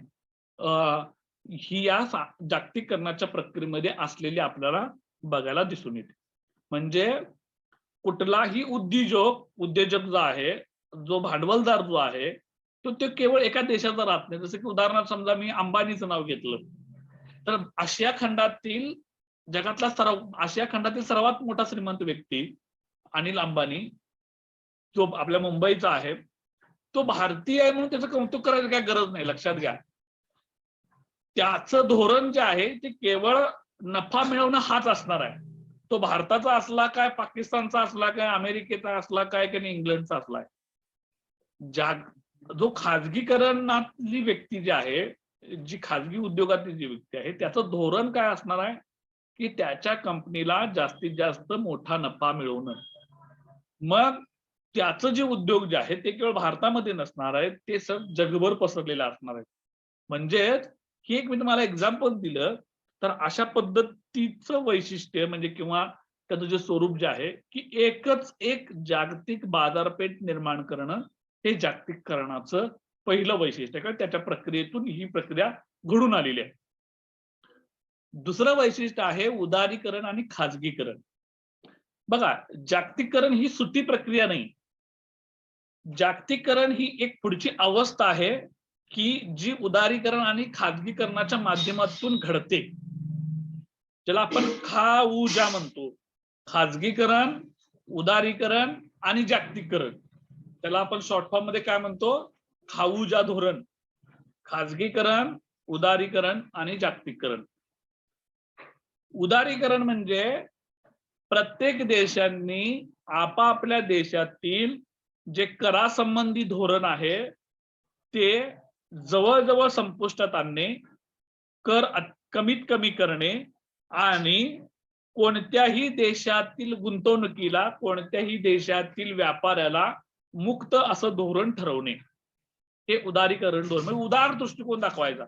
ही या जागतिकीकरणाच्या प्रक्रियेमध्ये असलेली आपल्याला बघायला दिसून येते. म्हणजे कुठलाही उद्योजक जो आहे, जो भांडवलदार जो आहे, तो केवळ एका देशाचा राहत नाही. जसं की उदाहरणार्थ समजा मी अंबानीचं नाव घेतलं, तर आशिया खंडातील सर्वात मोठा श्रीमंत व्यक्ती अनिल अंबानी, जो आपल्या मुंबईचा आहे, तो भारतीय आहे म्हणून त्याचं कौतुक करायची काय गरज नाही. लक्षात घ्या, त्याचं धोरण जे आहे ते केवळ नफा मिळवणं हाच असणार आहे. तो भारताचा असला काय, पाकिस्तानचा असला काय, अमेरिकेचा असला काय, की इंग्लंडचा असला. जो खाजगीकरणातली व्यक्ती जी आहे, जी खाजगी उद्योगातली जी व्यक्ती आहे, त्याचं धोरण काय असणार आहे की त्याच्या कंपनीला जास्तीत जास्त मोठा नफा मिळवणं. मग त्याचं जे उद्योग जे आहे ते केवळ भारतामध्ये नसणार आहे, ते जगभर पसरलेलं असणार आहे. म्हणजे ही एक मी तुम्हाला एक्झाम्पल दिलं, तर अशा पद्धतीचं वैशिष्ट्य म्हणजे किंवा त्याचं जे स्वरूप जे आहे की एकच एक जागतिक बाजारपेठ निर्माण करणं, हे जागतिकीकरणाचं पहिलं वैशिष्ट्य आहे. त्याच्या प्रक्रियेतून ही प्रक्रिया घडून आलेली आहे. दुसरं वैशिष्ट्य आहे उदारीकरण आणि खाजगीकरण. बघा, जागतिकीकरण ही सुटी प्रक्रिया नाही. जागतिकीकरण ही एक पुढची अवस्था आहे की जी उदारीकरण आणि खाजगीकरणाच्या माध्यमातून घडते, ज्याला आपण खाऊजा म्हणतो. खाजगीकरण, उदारीकरण आणि जागतिकीकरण, त्याला आपण शॉर्ट फॉर्म मध्ये काय म्हणतो, खाऊजा धोरण. खाजगीकरण, उदारीकरण आणि जागतिकीकरण. उदारीकरण म्हणजे प्रत्येक देशांनी आपापल्या देशातील जे करासंबंधी धोरण आहे ते जवळजवळ संपुष्टात आणणे, कर कमीत कमी करणे आणि कोणत्याही देशातील गुंतवणुकीला, कोणत्याही देशातील व्यापाऱ्याला मुक्त असं धोरण ठरवणे, हे उदारीकरण धोरण. म्हणजे उदार दृष्टिकोन दाखवायचा.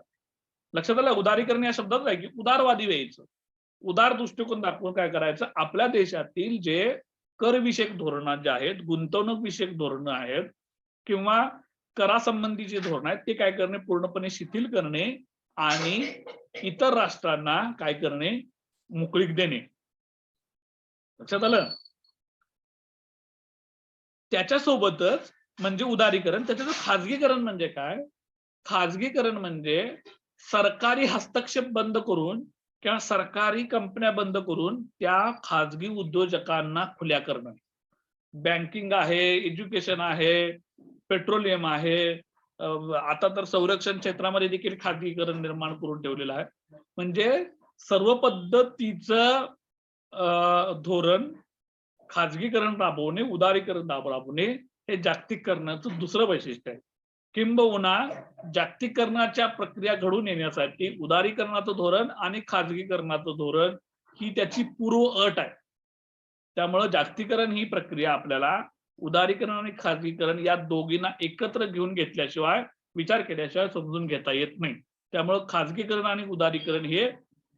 लक्षात आलं, उदारीकरण या शब्दात आहे की उदारवादी व्हायचं. उदार दृष्टिकोन दाखवून काय करायचं, आपल्या देशातील जे करविषयक धोरणं जे आहेत, गुंतवणूक विषयक धोरणं आहेत किंवा करासंबंधीचे धोरण आहेत, ते काय करणे, पूर्णपणे शिथिल करणे आणि इतर राष्ट्रांना काय करणे, मोकळीक देणे. लक्षात आलं. त्याच्यासोबतच म्हणजे उदारीकरण, त्याच्यात खाजगीकरण म्हणजे काय, खाजगीकरण म्हणजे सरकारी हस्तक्षेप बंद करून किंवा सरकारी कंपन्या बंद करून त्या खाजगी उद्योजकांना खुल्या करणं. बँकिंग आहे, एज्युकेशन आहे, पेट्रोलियम आहे, आता तर संरक्षण क्षेत्रामध्ये देखील खाजगीकरण निर्माण करून ठेवलेलं आहे. म्हणजे सर्व पद्धतीचं धोरण खाजगीकरण राबवणे, उदारीकरण राबवणे, हे जागतिकीकरणाचं दुसरं वैशिष्ट्य आहे. किंबहुना जागतिकीकरणाच्या प्रक्रिया घडून येण्यासाठी उदारीकरणाचं धोरण आणि खाजगीकरणाचं धोरण ही त्याची पूर्व अट आहे. त्यामुळे जागतिकीकरण ही प्रक्रिया आपल्याला उदारीकरण आणि खाजगीकरण या दोघींना एकत्र घेऊन घेतल्याशिवाय, विचार केल्याशिवाय समजून घेता येत नाही. त्यामुळे खाजगीकरण आणि उदारीकरण हे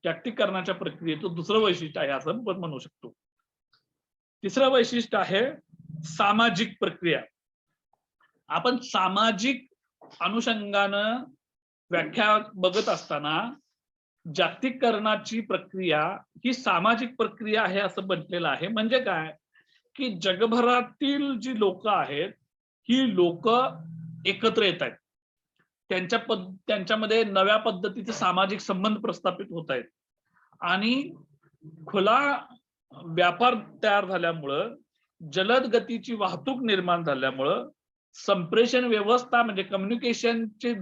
जागतिकीकरणाच्या प्रक्रियेचं दुसरं वैशिष्ट्य आहे असं आपण म्हणू शकतो. तिसरं वैशिष्ट्य आहे सामाजिक प्रक्रिया. आपण सामाजिक अनुषंगानं व्याख्या बघत असताना जागतिकीकरणाची प्रक्रिया ही सामाजिक प्रक्रिया आहे असं म्हटलेलं आहे. म्हणजे काय की जगभरातील जी लोक आहेत, ही लोक एकत्र येत आहेत, त्यांच्यामध्ये नव्या पद्धतीचे सामाजिक संबंध प्रस्थापित होत आहेत आणि खुला व्यापार तयार झाल्यामुळं, जलद गतीची वाहतूक निर्माण झाल्यामुळं, संप्रेषण व्यवस्था म्हणजे कम्युनिकेशनचे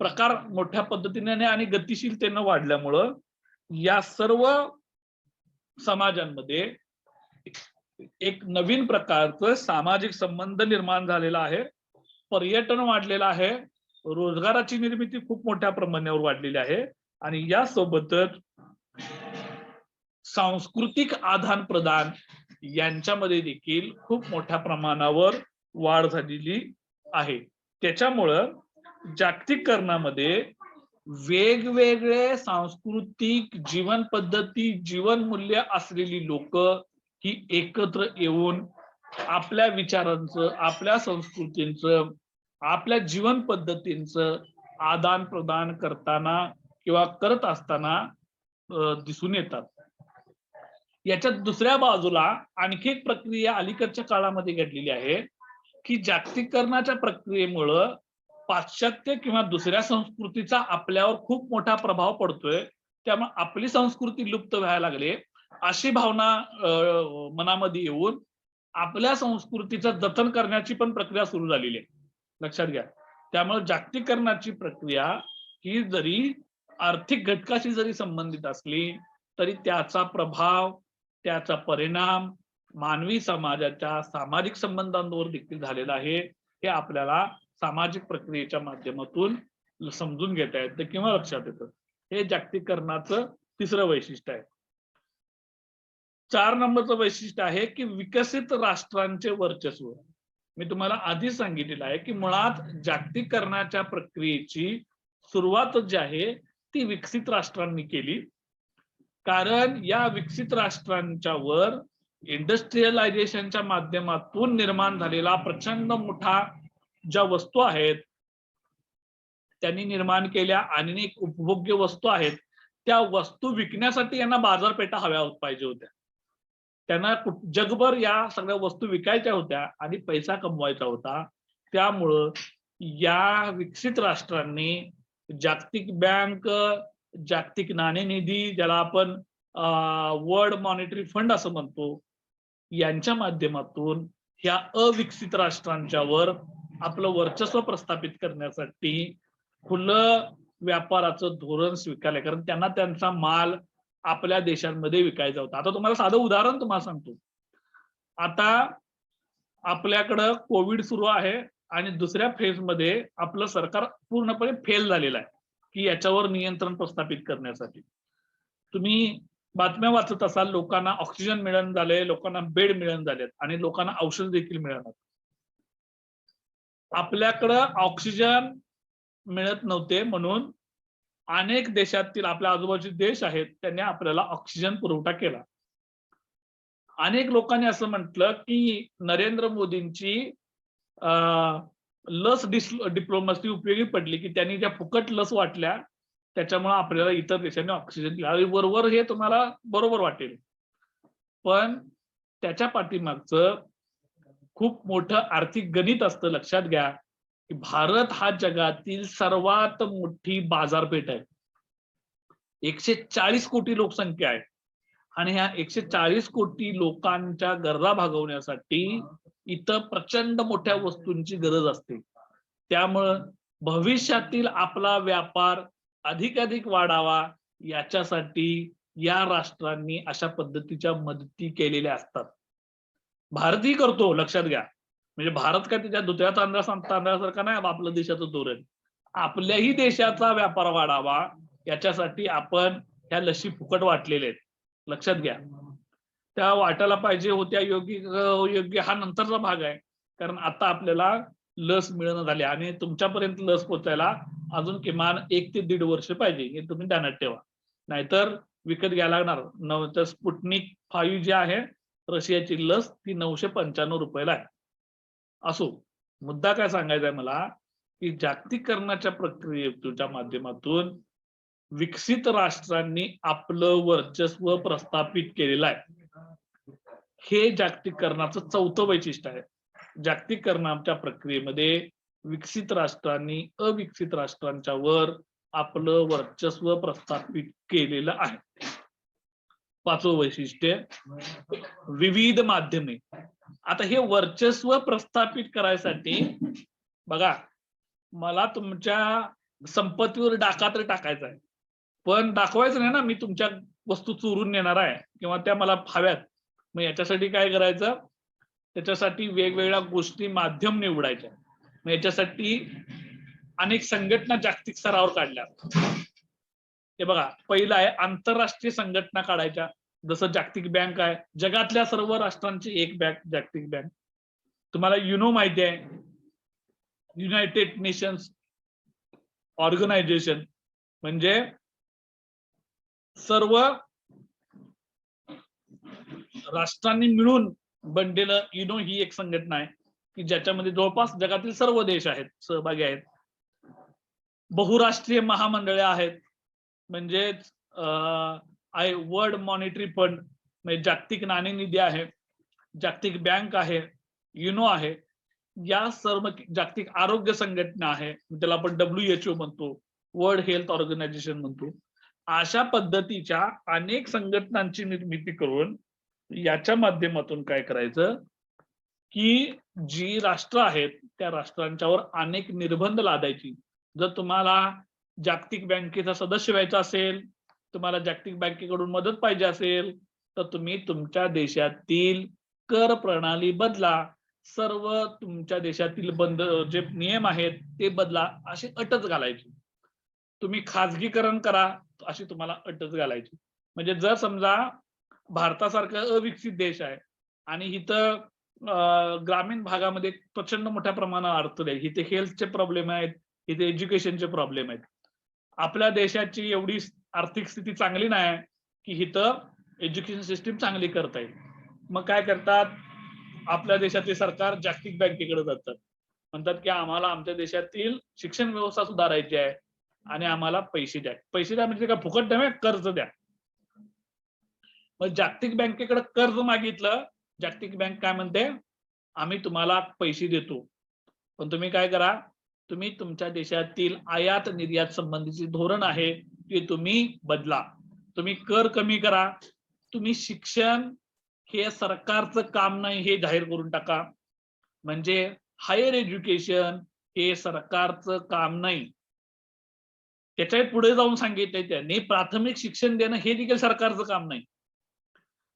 प्रकार मोठ्या पद्धतीने आणि गतिशीलतेने वाढल्यामुळं या सर्व समाजांमध्ये एक नवीन प्रकारचं सामाजिक संबंध निर्माण झालेला आहे. पर्यटन वाढलेलं आहे, रोजगाराची निर्मिती खूप मोठ्या प्रमाणावर वाढलेली आहे आणि यासोबतच सांस्कृतिक आदान प्रदान यांच्यामध्ये देखील खूप मोठ्या प्रमाणावर वाढ झालेली आहे. त्याच्यामुळं जागतिकीकरणामध्ये वेगवेगळे सांस्कृतिक जीवन पद्धती, जीवन मूल्य असलेली लोक ही एकत्र येऊन आपल्या विचारांचं, आपल्या संस्कृतींचं, आपल्या जीवन पद्धतींचं आदान प्रदान करताना किंवा करत असताना दिसून येतात. याच्या दुसऱ्या बाजूला आणखी एक प्रक्रिया अलीकडच्या काळामध्ये घडलेली आहे की जागतिकीकरणाच्या प्रक्रियेमुळं पाश्चात्य किंवा दुसऱ्या संस्कृतीचा आपल्यावर खूप मोठा प्रभाव पडतोय, त्यामुळे आपली संस्कृती लुप्त व्हायला लागली अशी भावना मनामध्ये येऊन आपल्या संस्कृतीचं जतन करण्याची पण प्रक्रिया सुरू झालेली आहे, लक्षात घ्या. त्यामुळे जागतिकीकरणाची प्रक्रिया ही जरी आर्थिक घटकाशी जरी संबंधित असली तरी त्याचा प्रभाव, त्याचा परिणाम मानवी समाजाच्या सामाजिक संबंधांवर देखील झालेला आहे. हे आपल्याला सामाजिक प्रक्रियेच्या माध्यमातून समजून घेता येतं किंवा लक्षात येतं. हे जागतिकीकरणाचं तिसरं वैशिष्ट्य आहे. 4 नंबरचं वैशिष्ट्य आहे की विकसित राष्ट्रांचे वर्चस्व. मी तुम्हाला आधी सांगितलेलं आहे की मुळात जागतिकीकरणाच्या प्रक्रियेची सुरुवात जी आहे ती विकसित राष्ट्रांनी केली, कारण या विकसित राष्ट्रांच्या वर इंडस्ट्रियलायझेशनच्या माध्यमातून निर्माण झालेला प्रचंड मोठा ज्या वस्तू आहेत, त्यांनी निर्माण केल्या अनेक उपभोग्य वस्तू आहेत, त्या वस्तू विकण्यासाठी यांना बाजारपेठा हव्या पाहिजे होत्या. त्यांना जगभर या सगळ्या वस्तू विकायच्या होत्या आणि पैसा कमवायचा होता. त्यामुळं या विकसित राष्ट्रांनी जागतिक बँक, जागतिक नाणेनिधी, ज्याला आपण वर्ल्ड मॉनिटरी फंड असं म्हणतो, यांच्या माध्यमातून ह्या अविकसित राष्ट्रांच्या वर आपलं वर्चस्व प्रस्थापित करण्यासाठी खुलं व्यापाराचं धोरण स्वीकारलं, कारण त्यांना त्यांचा माल आपल्या देशांमध्ये विकायचा होता. आता तुम्हाला साधं उदाहरण तुम्हाला सांगतो. आता आपल्याकडं कोविड सुरू आहे आणि दुसऱ्या फेजमध्ये आपलं सरकार पूर्णपणे फेल झालेलं आहे की याच्यावर नियंत्रण प्रस्थापित करण्यासाठी. तुम्ही बातम्या वाचत असाल, लोकांना ऑक्सिजन मिळणं झाले, लोकांना बेड मिळणं झालेत आणि लोकांना औषध देखील मिळणार. आपल्याकडं ऑक्सिजन मिळत नव्हते म्हणून अनेक देशातील आपल्या आजूबाजूचे देश आहेत त्यांनी आपल्याला ऑक्सिजन पुरवठा केला. अनेक लोकांनी असं म्हटलं की नरेंद्र मोदींची लस डिप्लोमसी उपयोगी पडली की त्यांनी ज्या फुकट लस वाटल्या त्याच्यामुळे आपल्याला इतर देशांनी ऑक्सिजन दिला. बरोबर, हे तुम्हाला बरोबर वाटेल, पण त्याच्या पाठीमागचं खूप मोठं आर्थिक गणित असतं. लक्षात घ्या की भारत हा जगातील सर्वात मोठी बाजारपेठ आहे. 140 कोटी लोकसंख्या आहे आणि ह्या 140 कोटी लोकांच्या गरजा भागवण्यासाठी इथं प्रचंड मोठ्या वस्तूंची गरज असते. त्यामुळं भविष्यातील आपला व्यापार अधिकाधिक वाढावा याच्यासाठी या राष्ट्रांनी अशा पद्धतीच्या मदती केलेल्या असतात. भारतही करतो, लक्षात घ्या. म्हणजे भारत काय त्याच्या दुसऱ्या तांदळासारखा नाही आपल्या देशाचं धोरण. आपल्याही देशाचा व्यापार वाढावा याच्यासाठी आपण ह्या लशी फुकट वाटलेल्या आहेत, लक्षात घ्या. त्या वाटायला पाहिजे होत्या योग्य हा नंतरचा भाग आहे, कारण आता आपल्याला लस मिळणं झाली आणि तुमच्यापर्यंत लस पोहोचायला अजून किमान 1 ते 1.5 वर्ष पाहिजे, हे तुम्ही ध्यानात ठेवा. नाहीतर विकत घ्यायला लागणार. तर स्पुटनिक 5 जी आहे रशियाची लस ती 995 रुपयाला आहे. असो, मुद्दा काय सांगायचा आहे मला की जागतिकीकरणाच्या प्रक्रियेच्या माध्यमातून विकसित राष्ट्रांनी आपलं वर्चस्व प्रस्थापित केलेलं आहे. हे जागतिकीकरणाचं 4थं वैशिष्ट्य आहे. जागतिकीकरणाच्या प्रक्रियेमध्ये विकसित राष्ट्रांनी अविकसित राष्ट्रांच्या वर आपलं वर्चस्व प्रस्थापित केलेलं आहे. 5वं वैशिष्ट्य विविध माध्यमे. आता हे वर्चस्व प्रस्थापित करायसाठी बघा, मला तुमच्या संपत्तीवर डाका तर टाकायचा आहे, पण दाखवायचं नाही ना मी तुमच्या वस्तू चोरून नेणार आहे किंवा त्या मला हव्यात. मग याच्यासाठी काय करायचं, त्याच्यासाठी वेगवेगळ्या गोष्टी माध्यम निवडायच्या. मग याच्यासाठी अनेक संघटना जागतिक स्तरावर काढल्या. हे बघा, पहिला आहे आंतरराष्ट्रीय संघटना काढायच्या, जसं जागतिक बँक आहे. जगातल्या सर्व राष्ट्रांची एक बँक, जागतिक बँक. तुम्हाला युनो माहिती आहे, युनायटेड नेशन्स ऑर्गनायझेशन म्हणजे सर्व राष्ट्रांनी मिळून बनलेलं युनो ही एक संघटना आहे की ज्याच्यामध्ये जवळपास जगातील सर्व देश आहेत, सहभागी आहेत. बहुराष्ट्रीय महामंडळे आहेत, म्हणजेच वर्ल्ड मॉनिटरी फंड म्हणजे जागतिक नाणेनिधी आहे, जागतिक बँक आहे, युनो आहे, या सर्व जागतिक आरोग्य संघटना आहे, त्याला आपण WHO म्हणतो, वर्ल्ड हेल्थ ऑर्गनायझेशन म्हणतो. अशा पद्धतीच्या अनेक संघटनांची निर्मिती करून याच्या माध्यमातून काय करायचं की जी राष्ट्र आहेत त्या राष्ट्रांच्यावर अनेक निर्बंध लादायची. जर तुम्हाला जागतिक बँकेचा सदस्य व्हायचा असेल, तुम्हाला जागतिक बँकेकडून मदत पाहिजे असेल, तर तुम्ही तुमच्या देशातील कर प्रणाली बदला, सर्व तुमच्या देशातील बंद जे नियम आहेत ते बदला, अशी अटच घालायची. तुम्ही खाजगीकरण करा, अशी तुम्हाला अटच घालायची. म्हणजे जर समजा भारतासारखा अविकसित देश आहे आणि इथं ग्रामीण भागामध्ये प्रचंड मोठ्या प्रमाणात अडथळे आहेत, इथे हेल्थचे प्रॉब्लेम आहेत, इथे एज्युकेशनचे प्रॉब्लेम आहेत. आपल्या देशाची एवढी आर्थिक स्थिती चांगली नाही की इथं एज्युकेशन सिस्टीम चांगली करता येईल. मग काय करतात, आपल्या देशाचे सरकार जागतिक बँकेकडे जातात, म्हणतात की आम्हाला आमच्या देशातील शिक्षण व्यवस्था सुधारायची आहे आणि आम्हाला पैसे द्या. पैसे द्या म्हणजे काय फुकट द्या, कर्ज द्या. मग जागतिक बँकेकडे कर्ज मागितलं, जागतिक बँक काय म्हणते, आम्ही तुम्हाला पैसे देतो, पण तुम्ही काय करा, तुम्ही तुमच्या देशातील आयात निर्यात संबंधीचे धोरण आहे ते तुम्ही बदला, तुम्ही कर कमी करा, तुम्ही शिक्षण हे सरकारचं काम नाही हे जाहीर करून टाका. म्हणजे हायर एज्युकेशन हे सरकारचं काम नाही. त्याच्या पुढे जाऊन सांगितलंय त्यांनी, प्राथमिक शिक्षण देणं हे देखील सरकारचं काम नाही,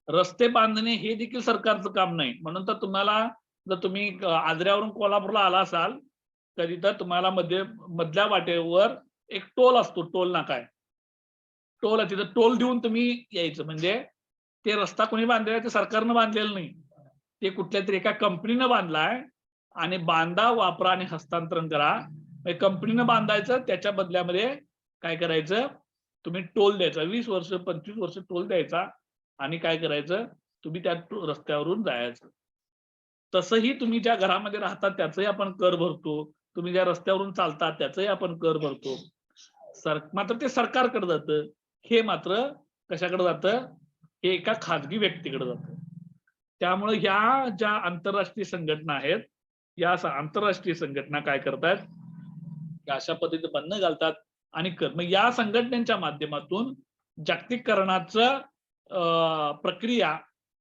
रस्ते बांधणे हे देखील सरकारचं काम नाही. म्हणून तर तुम्हाला जर तुम्ही आजऱ्यावरून कोल्हापूरला आला असाल तरी तर तुम्हाला मधल्या वाटेवर एक टोल असतो, टोल नाका आहे, टोल आहे, तिथं टोल देऊन तुम्ही यायचं. म्हणजे ते रस्ता कोणी बांधलेला ते सरकारनं बांधलेलं नाही, ते कुठल्या तरी एका कंपनीनं बांधलाय आणि बांधा, वापरा आणि हस्तांतरण करा. कंपनीनं बांधायचं, त्याच्या बदल्यामध्ये काय करायचं, तुम्ही टोल द्यायचा, 20 वर्ष 25 वर्ष टोल द्यायचा आणि काय करायचं, तुम्ही त्या रस्त्यावरून जायचं. तसंही तुम्ही ज्या घरामध्ये राहतात त्याचंही आपण कर भरतो, तुम्ही ज्या रस्त्यावरून चालतात त्याचंही आपण कर भरतो. मात्र ते सरकारकडे जातं, हे मात्र कशाकडे जातं, हे एका खाजगी व्यक्तीकडे जातं. त्यामुळे ह्या ज्या आंतरराष्ट्रीय संघटना आहेत, या आंतरराष्ट्रीय संघटना काय करतात, अशा पद्धतीने बंधनं घालतात आणि मग या संघटनेच्या माध्यमातून जागतिकीकरणाचं प्रक्रिया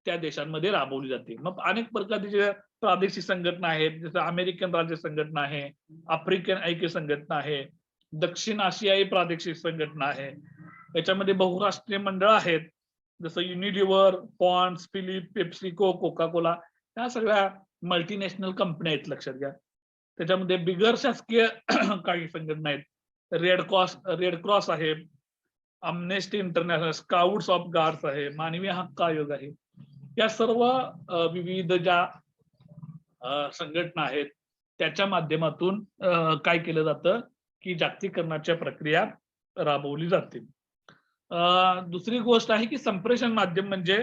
त्या देशांमध्ये राबवली जाते. मग अनेक प्रकारचे प्रादेशिक संघटना आहेत, जसं अमेरिकन राज्य संघटना आहे, आफ्रिकन ऐक्य संघटना आहे, दक्षिण आशियाई प्रादेशिक संघटना आहे, याच्यामध्ये बहुराष्ट्रीय मंडळ आहेत, जसं Unilever, Pond's, Philip, PepsiCo, Coca Cola, या सगळ्या मल्टीनॅशनल कंपन्या आहेत, लक्षात घ्या. त्याच्यामध्ये बिगर शासकीय काही संघटना आहेत, रेड क्रॉस आहे, Amnesty international, scouts of guards आहे, मानवी हक्क आयोग आहे. या सर्व विविध ज्या संघटना आहेत त्याच्या माध्यमातून काय केलं जातं की जागतिकीकरणाच्या प्रक्रिया राबवली जाते. दुसरी गोष्ट आहे की संप्रेषण माध्यम म्हणजे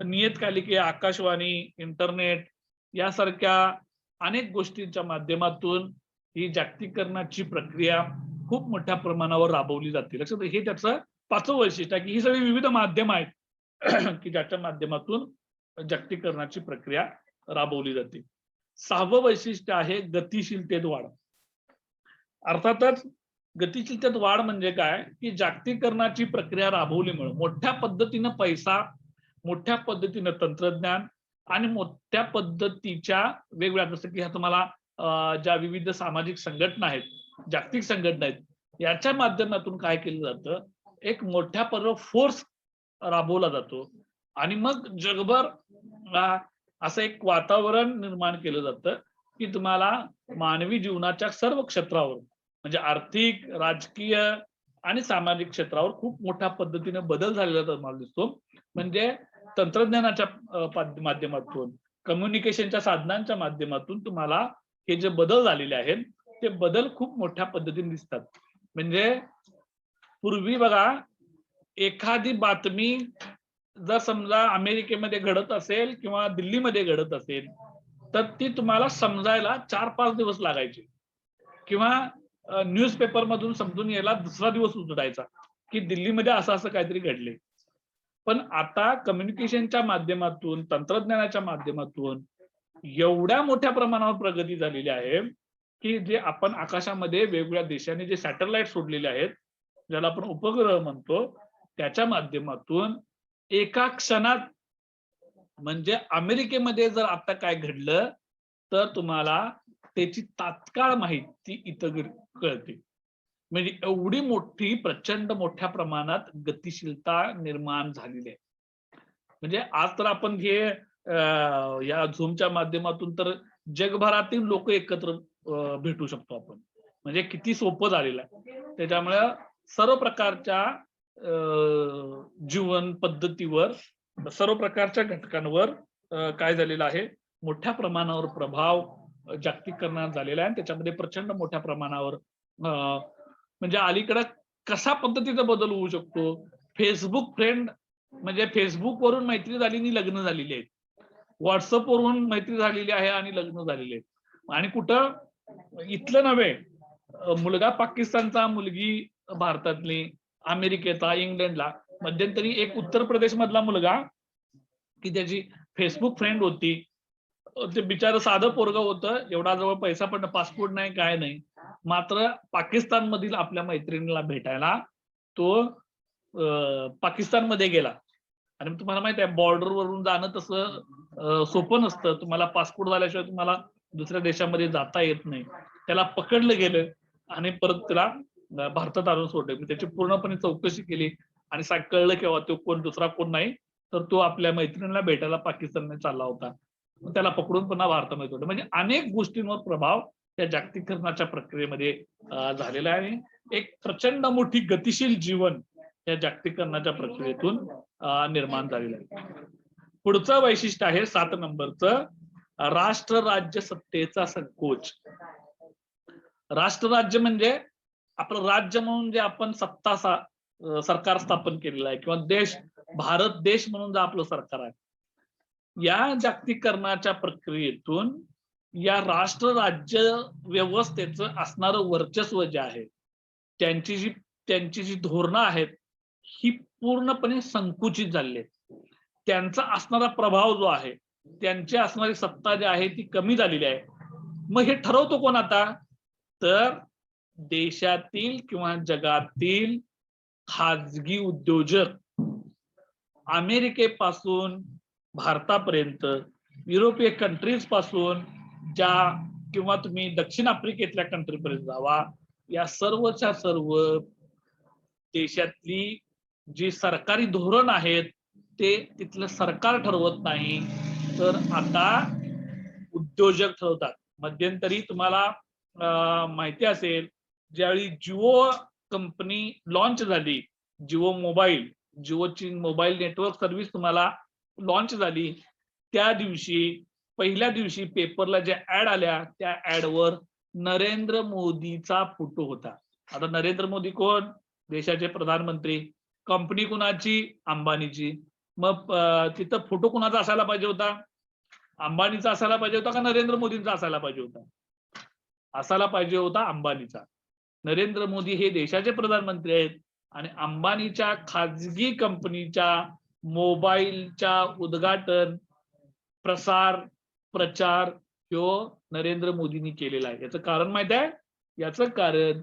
नियतकालिके, आकाशवाणी, इंटरनेट यासारख्या अनेक गोष्टींच्या माध्यमातून ही जागतिकीकरणाची प्रक्रिया खूप मोठ्या प्रमाणावर राबवली जाते. लक्षात, हे त्याचं 5वं वैशिष्ट्य आहे की ही सगळी विविध माध्यम आहेत की ज्याच्या माध्यमातून जागतिकीकरणाची प्रक्रिया राबवली जाते. 6वं वैशिष्ट्य आहे गतिशीलतेत वाढ. अर्थातच गतिशीलतेत वाढ म्हणजे काय की जागतिकीकरणाची प्रक्रिया राबवल्यामुळे मोठ्या पद्धतीनं पैसा, मोठ्या पद्धतीनं तंत्रज्ञान आणि मोठ्या पद्धतीच्या वेगवेगळ्या, जसं की तुम्हाला ज्या विविध सामाजिक संघटना आहेत, जागतिक संघटना आहेत, याच्या माध्यमातून काय केलं जातं, एक मोठ्या फोर्स राबवला जातो आणि मग जगभर असं एक वातावरण निर्माण केलं जातं की तुम्हाला मानवी जीवनाच्या सर्व क्षेत्रावर म्हणजे आर्थिक, राजकीय आणि सामाजिक क्षेत्रावर खूप मोठ्या पद्धतीने बदल झालेला मला दिसतो. म्हणजे तंत्रज्ञानाच्या माध्यमातून, कम्युनिकेशनच्या साधनांच्या माध्यमातून तुम्हाला हे जे बदल झालेले आहेत ते बदल खूप मोठ्या पद्धतीने दिसतात. म्हणजे पूर्वी बघा, एखादी बातमी जर समजा अमेरिकेमध्ये घडत असेल किंवा दिल्लीमध्ये घडत असेल, तर ती तुम्हाला समजायला 4-5 दिवस लागायचे किंवा न्यूजपेपर मधून समजून यायला दुसरा दिवस उजडायचा की दिल्लीमध्ये असं असं काहीतरी घडले. पण आता कम्युनिकेशनच्या माध्यमातून, तंत्रज्ञानाच्या माध्यमातून एवढ्या मोठ्या प्रमाणावर प्रगती झालेली आहे की जे आपण आकाशामध्ये वेगवेगळ्या देशांनी जे सॅटेलाइट सोडलेले आहेत, ज्याला आपण उपग्रह म्हणतो, त्याच्या माध्यमातून एका क्षणात, म्हणजे अमेरिकेमध्ये जर आता काय घडलं तर तुम्हाला त्याची तात्काळ माहिती इथं कळते. म्हणजे एवढी मोठी, प्रचंड मोठ्या प्रमाणात गतिशीलता निर्माण झालेली आहे. म्हणजे आज तर आपण हे या झूमच्या माध्यमातून तर जगभरातील लोक एकत्र भेटू शकतो आपण. म्हणजे किती सोपं झालेलं आहे. त्याच्यामुळे सर्व प्रकारच्या जीवन पद्धतीवर, सर्व प्रकारच्या घटकांवर काय झालेलं आहे, मोठ्या प्रमाणावर प्रभाव जागतिकीकरणात झालेला आहे. त्याच्यामध्ये प्रचंड मोठ्या प्रमाणावर म्हणजे अलीकडे कशा पद्धतीचा बदल होऊ शकतो. फेसबुक फ्रेंड म्हणजे फेसबुक वरून मैत्री झाली आणि लग्न झालेली आहेत. व्हॉट्सअप वरून मैत्री झालेली आहे आणि लग्न झालेले आहेत. आणि कुठं इथलं नव्हे, मुलगा पाकिस्तानचा, मुलगी भारतातली, अमेरिकेचा, इंग्लंडला. मध्यंतरी एक उत्तर प्रदेश मधला मुलगा की त्याची फेसबुक फ्रेंड होती, ते बिचार साधं पोरग होतं, एवढा जवळ पैसा पण पासपोर्ट नाही, काय नाही, मात्र पाकिस्तान मधील आपल्या मैत्रिणीला भेटायला तो पाकिस्तान मध्ये गेला. आणि तुम्हाला माहिती आहे बॉर्डर वरून जाणं तसं सोपं नसतं. तुम्हाला पासपोर्ट झाल्याशिवाय तुम्हाला दुसऱ्या देशामध्ये जाता येत नाही. त्याला पकडलं गेलं आणि परत त्याला भारतात आणून सोडलं. त्याची पूर्णपणे चौकशी केली आणि कळलं केव्हा तो कोण, दुसरा कोण नाही, तर तो आपल्या मैत्रिणीला भेटायला पाकिस्तानमध्ये चालला होता. त्याला पकडून पुन्हा भारतामध्ये सोडलं. म्हणजे अनेक गोष्टींवर प्रभाव त्या जागतिकीकरणाच्या प्रक्रियेमध्ये झालेला आहे. एक प्रचंड मोठी गतिशील जीवन या जागतिकीकरणाच्या प्रक्रियेतून निर्माण झालेलं आहे. पुढचं वैशिष्ट्य आहे 7 नंबरचं, राष्ट्र राज्य सत्तेचा संकोच. राष्ट्रराज्य म्हणजे आपलं राज्य म्हणून जे आपण सत्ता सरकार स्थापन केलेलं आहे किंवा देश, भारत देश म्हणून जे आपलं सरकार आहे, या जागतिकीकरणाच्या प्रक्रियेतून या राष्ट्र राज्य व्यवस्थेचं असणारं वर्चस्व जे आहे, त्यांची जी धोरणं आहेत ही पूर्णपणे संकुचित झालेली आहेत. त्यांचा असणारा प्रभाव जो आहे, त्यांची असणारी सत्ता जी आहे ती कमी झालेली आहे. मग हे ठरवतो कोण आता, तर देशातील किंवा जगातील खाजगी उद्योजक, अमेरिकेपासून भारतापर्यंत, युरोपीय कंट्रीज पासून ज्या किंवा तुम्ही दक्षिण आफ्रिकेतल्या कंट्रीपर्यंत जावा, या सर्वच्या सर्व देशातली जी सरकारी धोरण आहेत ते तिथलं सरकार ठरवत नाही, तर आता उद्योजक ठरवतात. मध्यंतरी तुम्हाला माहिती असेल, ज्यावेळी जिओ कंपनी लॉन्च झाली, जिओ मोबाईल, जिओची मोबाईल नेटवर्क सर्व्हिस तुम्हाला लॉन्च झाली, त्या दिवशी पहिल्या दिवशी पेपरला ज्या ऍड आल्या त्या ऍडवर नरेंद्र मोदीचा फोटो होता. आता नरेंद्र मोदी कोण, देशाचे प्रधानमंत्री. कंपनी कुणाची, अंबानीची. मग तिथं फोटो कुणाचा असायला पाहिजे होता, अंबानीचा असायला पाहिजे होता का नरेंद्र मोदींचा असायला पाहिजे होता? असायला पाहिजे होता अंबानीचा. नरेंद्र मोदी हे देशाचे प्रधानमंत्री आहेत आणि अंबानीच्या खाजगी कंपनीच्या मोबाईलच्या उद्घाटन, प्रसार, प्रचार ह्यो नरेंद्र मोदींनी केलेला आहे. याचं कारण माहित आहे? याचं कारण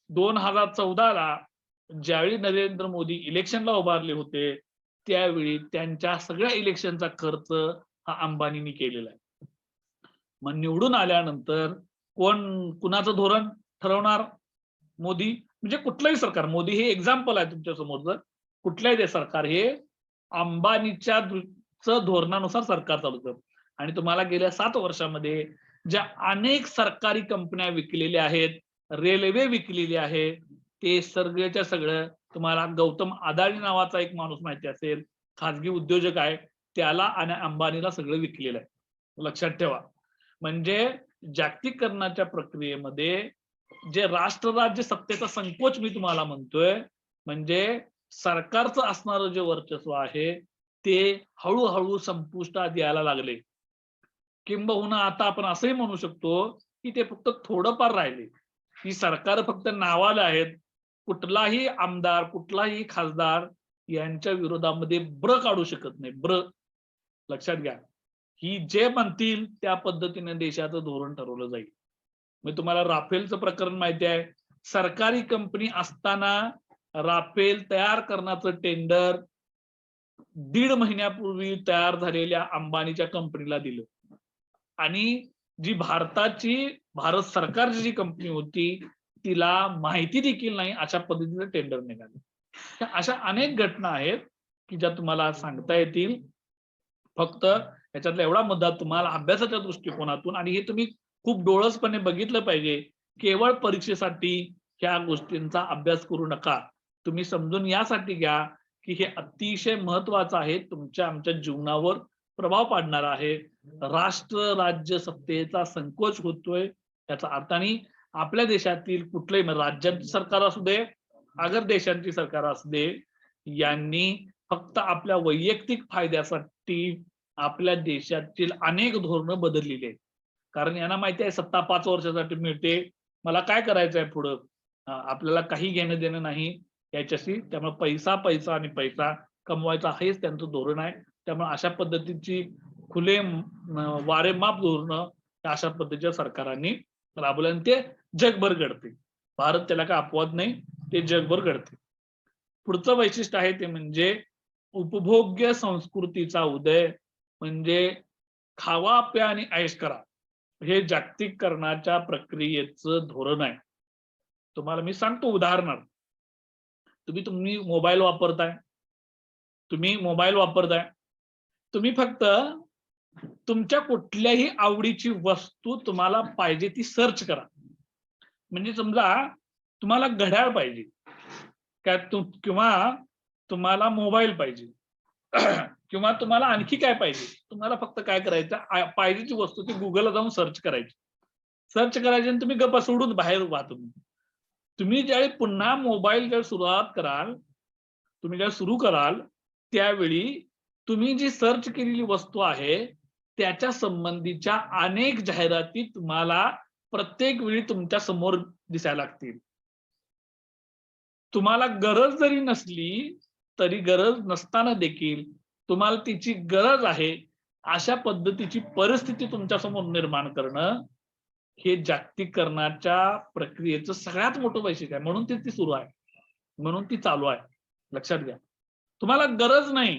2014ला ज्यावेळी नरेंद्र मोदी इलेक्शनला उभारले होते, त्यावेळी त्यांच्या सगळ्या इलेक्शनचा खर्च हा अंबानींनी केलेला आहे. मग निवडून आल्यानंतर कोण कुणाचं धोरण ठरवणार? मोदी. म्हणजे कुठलंही सरकार, मोदी हे एक्झाम्पल आहे तुमच्या समोरचं, कुठल्याही सरकार हे अंबानीच्या धोरणानुसार सरकार चालवतं. आणि तुम्हाला गेल्या 7 वर्षामध्ये ज्या अनेक सरकारी कंपन्या विकलेल्या आहेत, रेल्वे विकलेली आहे, ते सगळ्याच्या सगळं तुम्हाला गौतम अदानी नावाचा एक माणूस माहिती असेल, खाजगी उद्योजक आहे, त्याला आणि अंबानीला सगळं विकलेलं आहे. लक्षात ठेवा. म्हणजे जागतिकीकरणाच्या प्रक्रियेमध्ये जे राष्ट्र-राज्य सत्तेचा संकोच मी तुम्हाला म्हणतोय, म्हणजे सरकारचं असणारं जे वर्चस्व आहे ते हळूहळू संपुष्टात यायला लागले. किंबहुना आता आपण असंही म्हणू शकतो की ते फक्त थोडंफार राहिले. ही सरकार फक्त नावाला आहेत. कुठलाही आमदार, कुठलाही खासदार यांच्या विरोधामध्ये ब्र काढू शकत नाही. ब्र लक्षात घ्या. ही जे म्हणतील त्या पद्धतीने देशाचं धोरण ठरवलं जाईल. मी तुम्हाला राफेलचं प्रकरण माहिती आहे. सरकारी कंपनी असताना राफेल तयार करण्याचं टेंडर 1.5 महिन्यापूर्वी तयार झालेल्या अंबानीच्या कंपनीला दिलं आणि जी भारत सरकारची जी कंपनी होती तिला माहिती देखील नाही अशा पद्धतीचं टेंडर निघालं. अशा अनेक घटना आहेत की ज्या तुम्हाला सांगता येतील. फक्त याच्यातला एवढा मुद्दा तुम्हाला अभ्यासाच्या दृष्टिकोनातून आणि हे तुम्ही खूप डोळसपणे बघितलं पाहिजे. केवळ परीक्षेसाठी ह्या गोष्टींचा अभ्यास करू नका. तुम्ही समजून यासाठी घ्या की हे अतिशय महत्वाचं आहे. तुमच्या आमच्या जीवनावर प्रभाव पाडणार आहे. राष्ट्र राज्य सत्तेचा संकोच होतोय याचा अर्थ. आणि आपल्या देशातील कुठलंही राज्याची सरकार असू दे अगर देशांची सरकार असू दे यांनी फक्त आपल्या वैयक्तिक फायद्यासाठी आपल्या देशातील अनेक धोरणं बदललेली आहेत. कारण यांना माहिती आहे सत्ता 5 वर्षासाठी मिळते, मला काय करायचं आहे पुढं, आपल्याला काही घेणं देणं नाही याच्याशी. त्यामुळे पैसा पैसा आणि पैसा कमवायचा हेच त्यांचं धोरण आहे. त्यामुळे अशा पद्धतीची खुले वारेमाप धोरणं अशा पद्धतीच्या सरकारांनी राबवलं आणि ते जगभर घडते. भारत त्याला काय अपवाद नाही, ते जगभर घडते. पुढचं वैशिष्ट्य आहे ते म्हणजे उपभोग्य संस्कृतीचा उदय. म्हणजे खावा प्या आणि ऐश करा हे जागतिकीकरणाच्या प्रक्रियेचं धोरण आहे. तुम्हाला मी सांगतो उदाहरणार्थ. तुम्ही मोबाईल वापरताय. तुम्ही फक्त तुमच्या कुठल्याही आवडीची वस्तू तुम्हाला पाहिजे ती सर्च करा. म्हणजे समजा तुम्हाला घड्याळ पाहिजे किंवा तुम्हाला मोबाईल पाहिजे किंवा तुम्हाला आणखी काय पाहिजे, तुम्हाला फक्त काय करायचं, पाहिजेची वस्तू ती गुगलला जाऊन सर्च करायची आणि तुम्ही गप्पा सोडून बाहेर व्हा. तुम्ही ज्यावेळी पुन्हा मोबाईल ज्यावेळी सुरू कराल त्यावेळी तुम्ही जी सर्च केलेली वस्तू आहे त्याच्या संबंधीच्या अनेक जाहिराती तुम्हाला प्रत्येक वेळी तुमच्या समोर दिसायला लागतील. तुम्हाला गरज जरी नसली तरी गरज नसताना देखील तुम्हाला तिची गरज आहे अशा पद्धतीची परिस्थिती तुमच्या समोर निर्माण करणं हे जागतिकीकरणाच्या प्रक्रियेचं सगळ्यात मोठं वैशिष्ट्य आहे. म्हणून ती सुरू आहे, म्हणून ती चालू आहे. लक्षात घ्या. तुम्हाला गरज नाही,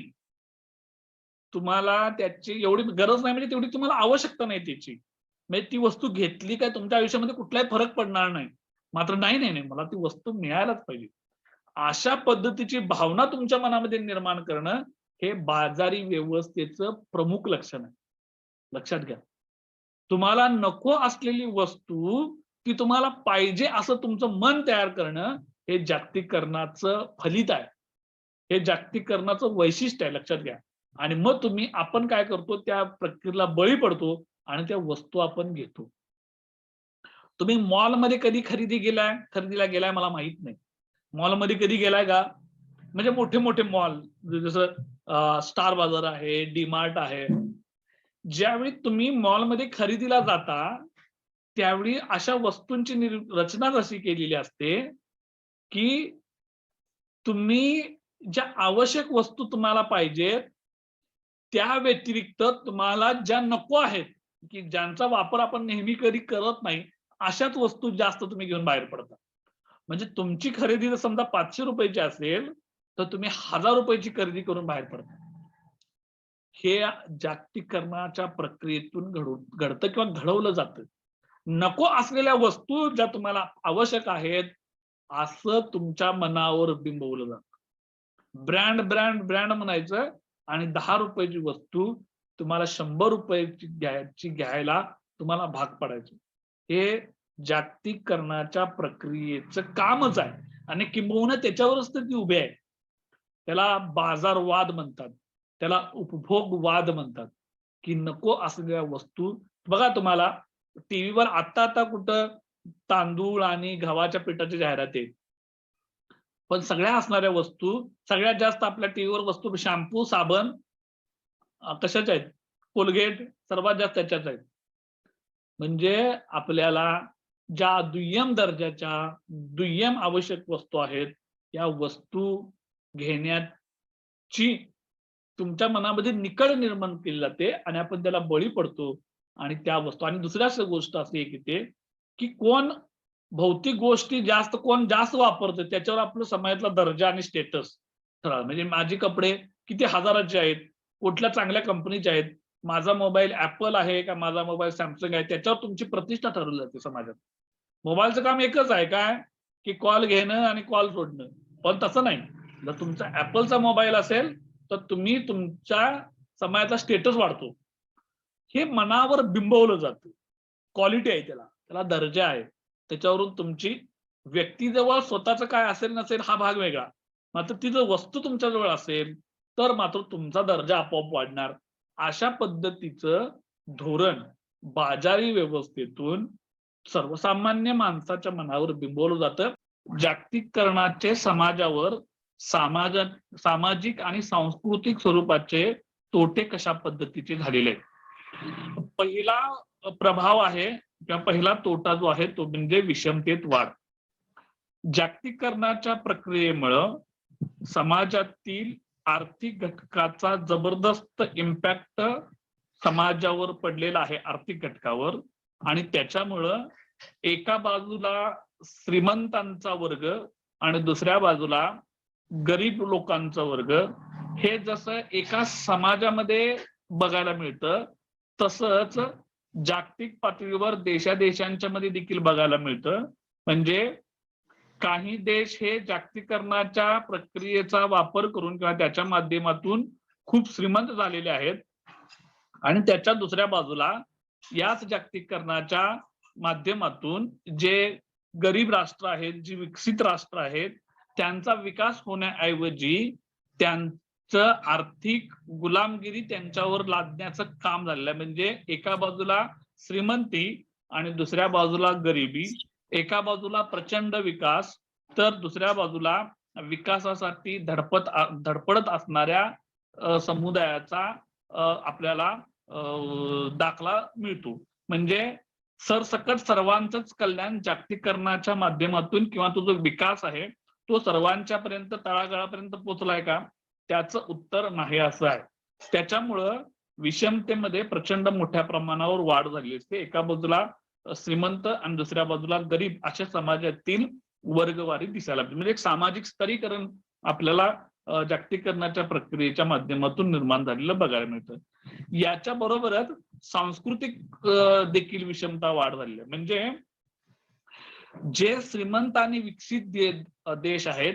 तुम्हाला त्याची एवढी गरज नाही म्हणजे तेवढी तुम्हाला आवश्यकता नाही त्याची. म्हणजे ती वस्तू घेतली काय तुमच्या आयुष्यामध्ये कुठलाही फरक पडणार नाही. मात्र नाही मला ती वस्तू मिळायलाच पाहिजे अशा पद्धतीची भावना तुमच्या मनामध्ये निर्माण करणं हे बाजारी व्यवस्थेचं प्रमुख लक्षण आहे. लक्षात घ्या. तुम्हाला नको असलेली वस्तू ती तुम्हाला पाहिजे असं तुमचं मन तयार करणं हे जागतिकीकरणाचं फलित आहे. हे जागतिकीकरणाचं वैशिष्ट्य आहे. लक्षात घ्या. आणि मग आपण काय करतो त्या प्रक्रियेला बळी पडतो आणि त्या वस्तू आपण घेतो. तुम्ही मॉलमध्ये कधी खरेदीला गेलाय मला माहित नाही. मॉलमध्ये कधी गेलाय का? म्हणजे मोठे मोठे मॉल जसं स्टार बाजार आहे, डीमार्ट आहे. ज्यावेळी तुम्ही मॉलमध्ये खरेदीला जाता त्यावेळी अशा वस्तूंची रचना अशी केलेली असते की तुम्ही ज्या आवश्यक वस्तू तुम्हाला पाहिजेत त्या व्यतिरिक्त तुम्हाला ज्या नको आहेत की ज्यांचा वापर आपण नेहमी कधी करत नाही अशाच वस्तू जास्त तुम्ही घेऊन बाहेर पडता. म्हणजे तुमची खरेदी जर समजा 500 रुपयाची असेल तर तुम्ही 1000 रुपयाची खरेदी करून बाहेर पडता. हे जागतिकीकरणाच्या प्रक्रियेतून घडतं किंवा घडवलं जातं. नको असलेल्या वस्तू ज्या तुम्हाला आवश्यक आहेत असं तुमच्या मनावर बिंबवलं जातं. ब्रँड म्हणायचं आणि 10 रुपयाची वस्तू तुम्हाला 100 रुपयाची घ्यायला तुम्हाला भाग पडायचं. हे जागतिकीकरणाच्या प्रक्रियेचं कामच आहे आणि किंबहुना त्याच्यावरच तर ती उभी आहे. त्याला बाजारवाद म्हणतात, त्याला उपभोगवाद म्हणतात की नको असलेल्या वस्तू. बघा तुम्हाला टीव्हीवर आता कुठं तांदूळ आणि गव्हाच्या पिठाच्या जाहिराती आहेत. पण सगळ्या असणाऱ्या वस्तू सगळ्यात जास्त आपल्या टीव्हीवर वस्तू शॅम्पू, साबण कशाच्या आहेत? कोलगेट सर्वात जास्त त्याच्याच आहेत. म्हणजे आपल्याला ज्या दुय्यम दर्जाच्या, दुय्यम आवश्यक वस्तू आहेत, या वस्तू घेण्याची तुमच्या मनामध्ये निकड निर्माण केली जाते आणि आपण त्याला बळी पडतो आणि त्या वस्तू आणि दुसऱ्याच गोष्ट अशी आहे की ते की कोण भौतिक गोष्टी कोण जास्त वापरतो त्याच्यावर आपलं समाजातला दर्जा आणि स्टेटस ठरवलं. म्हणजे माझे कपडे किती हजाराचे आहेत, कुठल्या चांगल्या कंपनीचे आहेत, माझा मोबाईल ऍपल आहे का माझा मोबाईल सॅमसंग आहे, त्याच्यावर तुमची प्रतिष्ठा ठरवली जाते समाजात. मोबाईलचं काम एकच आहे काय की कॉल घेणं आणि कॉल सोडणं. पण तसं नाही. जर तुमचा ऍपलचा मोबाईल असेल तर तुम्ही तुमच्या समाजाचा स्टेटस वाढतो. हे मनावर बिंबवलं जातं. क्वालिटी आहे त्याला दर्जा आहे. त्याच्यावरून तुमची व्यक्तीजवळ स्वतःचं काय असेल नसेल हा भाग वेगळा. मात्र ती जर वस्तू तुमच्याजवळ असेल तर मात्र तुमचा दर्जा आपोआप वाढणार. अशा पद्धतीचं धोरण बाजारी व्यवस्थेतून सर्वसामान्य माणसाच्या मनावर बिंबवलं जातं. जागतिकीकरणाचे समाजावर सामाजिक आणि सांस्कृतिक स्वरूपाचे तोटे कशा पद्धतीचे झालेले आहेत. पहिला प्रभाव आहे किंवा पहिला तोटा जो आहे तो म्हणजे विषमतेत वाढ. जागतिकीकरणाच्या प्रक्रियेमुळं समाजातील आर्थिक घटकाचा जबरदस्त इम्पॅक्ट समाजावर पडलेला आहे, आर्थिक घटकावर. आणि त्याच्यामुळं एका बाजूला श्रीमंतांचा वर्ग आणि दुसऱ्या बाजूला गरीब लोकांचा वर्ग हे जसं एका समाजामध्ये बघायला मिळतं तसंच जागतिक पातळीवर देशांच्या मध्ये देखील बघायला मिळतं. म्हणजे काही देश हे जागतिकीकरणाच्या प्रक्रियेचा वापर करून किंवा त्याच्या माध्यमातून खूप श्रीमंत झालेले आहेत आणि त्याच्या दुसऱ्या बाजूला याच जागतिकीकरणाच्या माध्यमातून जे गरीब राष्ट्र आहेत, जी विकसित राष्ट्र आहेत, त्यांचा विकास होण्याऐवजी त्यांचं आर्थिक गुलामगिरी त्यांच्यावर लादण्याचं काम झालेलं आहे. म्हणजे एका बाजूला श्रीमंती आणि दुसऱ्या बाजूला गरिबी, एका बाजूला प्रचंड विकास तर दुसऱ्या बाजूला विकासासाठी धडपडत असणाऱ्या समुदायाचा आपल्याला दाखला मिळतो. म्हणजे सरसकट सर्वांचंच कल्याण जागतिकीकरणाच्या माध्यमातून किंवा तो जो विकास आहे तो सर्वांच्या पर्यंत तळागाळापर्यंत पोहोचलाय का? त्याचं उत्तर नाही असं आहे. त्याच्यामुळं विषमतेमध्ये प्रचंड मोठ्या प्रमाणावर वाढ झाली असते. एका बाजूला श्रीमंत आणि दुसऱ्या बाजूला गरीब अशा समाजातील वर्गवारी दिसायला लागते. म्हणजे एक सामाजिक स्तरीकरण आपल्याला जागतिकीकरणाच्या प्रक्रियेच्या माध्यमातून निर्माण झालेलं बघायला मिळतं. याच्या बरोबरच सांस्कृतिक देखील विषमता वाढ झालेली आहे. म्हणजे जे श्रीमंत आणि विकसित देश आहेत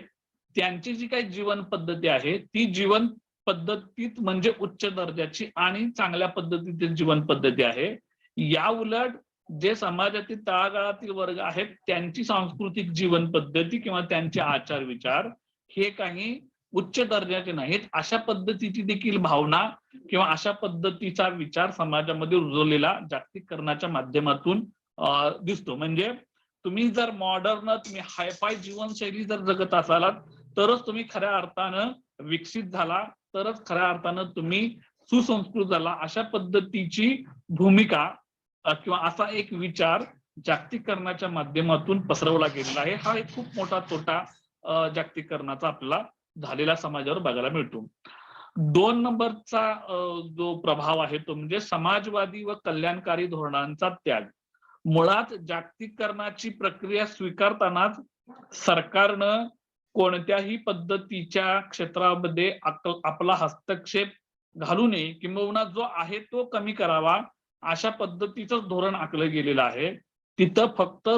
त्यांची जी काही जीवन पद्धती आहे ती जीवन पद्धतीत म्हणजे उच्च दर्जाची आणि चांगल्या पद्धतीतील जीवन पद्धती आहे. या उलट जे समाजातील तळागाळातील वर्ग आहेत त्यांची सांस्कृतिक जीवन पद्धती किंवा त्यांचे आचार विचार हे काही उच्च दर्जाचे नाहीत. अशा पद्धतीची देखील भावना किंवा अशा पद्धतीचा विचार समाजामध्ये रुजवलेला जागतिकीकरणाच्या माध्यमातून दिसतो. म्हणजे तुम्ही जर मॉडर्न तुम्ही हायफाय जीवनशैली जर जगत असालात तरच तुम्ही खऱ्या अर्थानं विकसित झाला, तरच खऱ्या अर्थानं तुम्ही सुसंस्कृत झाला. अशा पद्धतीची भूमिका किंवा असा एक विचार जागतिकीकरणाच्या माध्यमातून पसरवला गेलेला आहे. हा एक खूप मोठा तोटा जागतिकीकरणाचा आपल्याला झालेला समाजावर बघायला मिळतो. 2 नंबरचा जो प्रभाव आहे तो म्हणजे समाजवादी व कल्याणकारी धोरणांचा त्याग. मुळात जागतिकीकरणाची प्रक्रिया स्वीकारतानाच सरकारनं कोणत्याही पद्धतीच्या क्षेत्रामध्ये आपला हस्तक्षेप घालू नये किंबहुना जो आहे तो कमी करावा अशा पद्धतीचं धोरण आखलं गेलेलं आहे. तिथं फक्त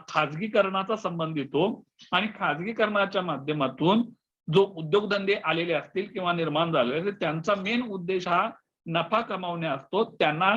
खाजगीकरणाचा संबंध येतो आणि खाजगीकरणाच्या माध्यमातून जो उद्योगधंदे आलेले असतील किंवा निर्माण झालेले त्यांचा मेन उद्देश हा नफा कमावणे असतो. त्यांना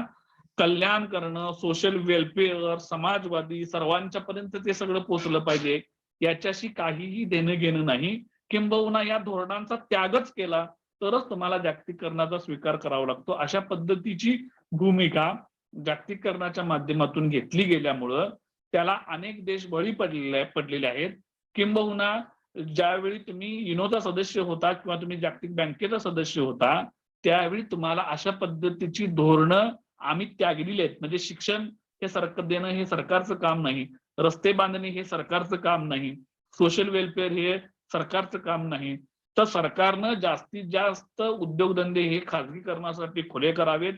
कल्याण करणं, सोशल वेलफेअर, समाजवादी सर्वांच्या पर्यंत ते सगळं पोहोचलं पाहिजे याच्याशी काहीही देणं घेणं नाही. किंबहुना या धोरणांचा त्यागच केला तरच तुम्हाला जागतिकीकरणाचा स्वीकार करावा लागतो. अशा पद्धतीची भूमिका जागतिकीकरणाच्या माध्यमातून घेतली गेल्यामुळं त्याला अनेक देश बळी पडलेले आहेत. किंबहुना ज्यावेळी तुम्ही युनोचा सदस्य होता किंवा तुम्ही जागतिक बँकेचा सदस्य होता, त्यावेळी तुम्हाला अशा पद्धतीची धोरणं आम्ही त्यागलेली आहेत. म्हणजे शिक्षण हे सरकार देणं हे सरकारचं काम नाही, रस्ते बांधणे हे सरकारचं काम नाही, सोशल वेलफेअर हे सरकारचं काम नाही. तर सरकारनं जास्तीत जास्त उद्योगधंदे हे खाजगीकरणासाठी खुले करावेत.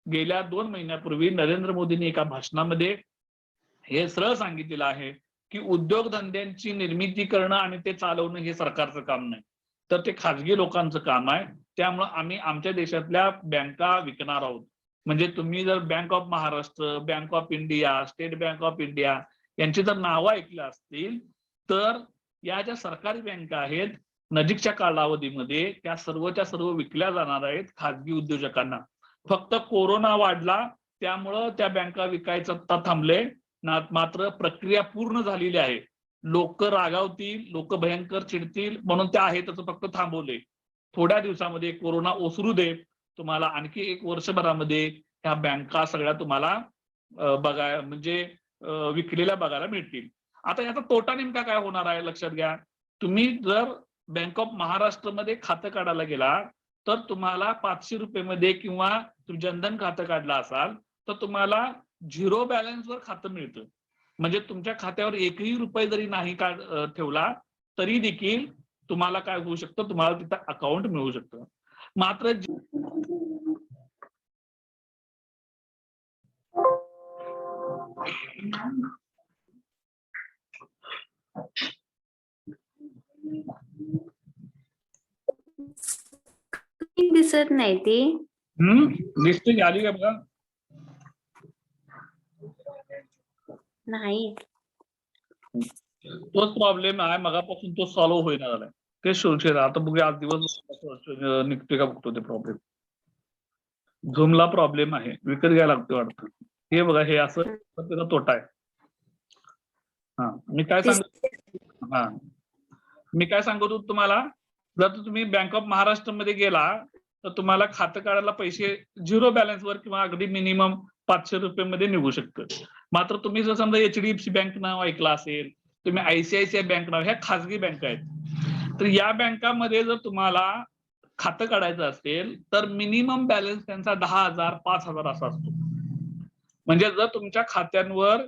गेल्या 2 महिन्यापूर्वी नरेंद्र मोदींनी एका भाषणामध्ये हे सरळ सांगितलेलं आहे की उद्योगधंद्यांची निर्मिती करणं आणि ते चालवणं हे सरकारचं काम नाही, तर ते खाजगी लोकांचं काम आहे. त्यामुळे आम्ही आमच्या देशातल्या बँका विकणार आहोत. म्हणजे तुम्ही जर bank of Maharashtra, bank of India, state bank of India यांची जर नावं ऐकली असतील, तर या ज्या सरकारी बँका आहेत नजीकच्या कालावधीमध्ये त्या सर्वच्या सर्व विकल्या जाणार आहेत खाजगी उद्योजकांना. फक्त कोरोना वाढला त्यामुळं त्या बँका विकायचं थांबले. मात्र प्रक्रिया पूर्ण झालेली आहे. लोक रागावतील, लोक भयंकर चिडतील म्हणून त्या आहे तसं फक्त थांबवले. थोड्या दिवसामध्ये कोरोना ओसरू दे, तुम्हाला आणखी 1 वर्षभरामध्ये ह्या बँका सगळ्या तुम्हाला म्हणजे विकलेल्या बघायला मिळतील. आता याचा तोटा नेमका काय होणार आहे लक्षात घ्या. तुम्ही जर बँक ऑफ महाराष्ट्रमध्ये खातं काढायला गेला तर तुम्हाला 500 रुपये किंवा तुम्ही जनधन खातं काढलं असाल तर तुम्हाला 0 बॅलन्सवर खातं मिळतं. म्हणजे तुमच्या खात्यावर 1ही रुपये जरी नाही ठेवला तरी देखील तुम्हाला काय होऊ शकतं, तुम्हाला तिथं अकाउंट मिळू शकतं. मात्र दिसत नाही ती. लिस्टिंग आली का बघा. नाही, तोच प्रॉब्लेम आहे, मगापासून तो सॉल्व्ह होईना झालाय. ते शोधशील आता बघूया आज दिवस निघतोय का बघतो ते प्रॉब्लेम. झूमला प्रॉब्लेम आहे, विकत घ्यायला लागते वाटतं. हे बघा हे असं त्याचा तोटा आहे. मी काय सांगतो तुम्हाला, जर तुम्ही बँक ऑफ महाराष्ट्र मध्ये गेला तर तुम्हाला खातं काढायला पैसे 0 बॅलन्सवर किंवा अगदी मिनिमम 500 रुपये मध्ये निघू शकतं. मात्र तुम्ही जर समजा HDFC बँक नाव ऐकलं असेल, तुम्ही ICICI बँक नाव, ह्या खाजगी बँका आहेत. तर या बँकामध्ये जर तुम्हाला खातं काढायचं असेल तर मिनिमम बॅलन्स त्यांचा 10,000 5,000 असा असतो. म्हणजे जर तुमच्या खात्यांवर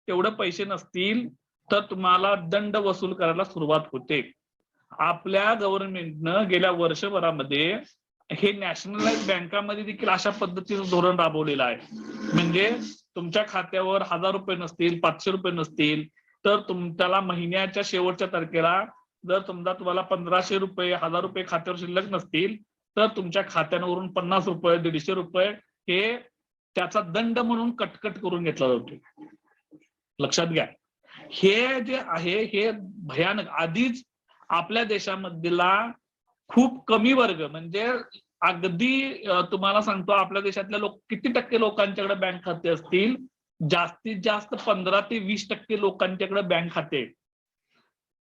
तेवढे पैसे नसतील तर तुम्हाला दंड वसूल करायला सुरुवात होते. आपल्या गव्हर्नमेंटनं गेल्या वर्षभरामध्ये हे नॅशनलाइज बँकामध्ये देखील अशा पद्धतीचं धोरण राबवलेलं आहे. म्हणजे तुमच्या खात्यावर 1000 रुपये नसतील, 500 रुपये नसतील तर त्याला महिन्याच्या शेवटच्या तारखेला जर समजा तुम्हाला 1500 रुपये 1000 रुपये खात्यावर शिल्लक नसतील तर तुमच्या खात्यांवरून 50 रुपये 150 रुपये हे त्याचा दंड म्हणून कटकट करून घेतला जातो. लक्षात घ्या, हे जे आहे हे भयानक. आधीच आपल्या देशामधला खूप कमी वर्ग, म्हणजे अगदी तुम्हाला सांगतो आपल्या देशातल्या किती टक्के लोकांच्याकडे बँक खाते असतील, जास्तीत जास्त 15 ते 20% लोकांच्याकडे बँक खाते.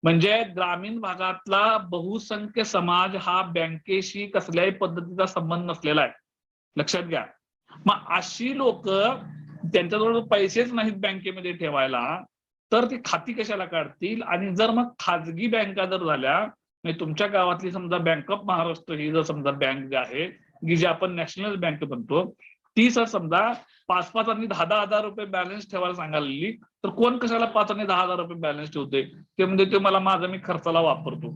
म्हणजे ग्रामीण भागातला बहुसंख्य समाज हा बँकेशी कसल्याही पद्धतीचा संबंध नसलेला आहे. लक्षात घ्या. मग अशी लोक त्यांच्याजवळ पैसेच नाहीत बँकेमध्ये ठेवायला तर ती खाती कशाला काढतील. आणि जर मग खाजगी बँका जर झाल्या, म्हणजे तुमच्या गावातली समजा बँक ऑफ महाराष्ट्र ही जर समजा बँक जी आहे की जी आपण नॅशनल बँक म्हणतो, ती जर समजा 5-5 आणि 10,000 रुपये बॅलन्स ठेवायला सांगायला तर कोण कशाला 5 आणि 10,000 रुपये बॅलन्स ठेवते. ते म्हणजे ते मला मी खर्चाला वापरतो.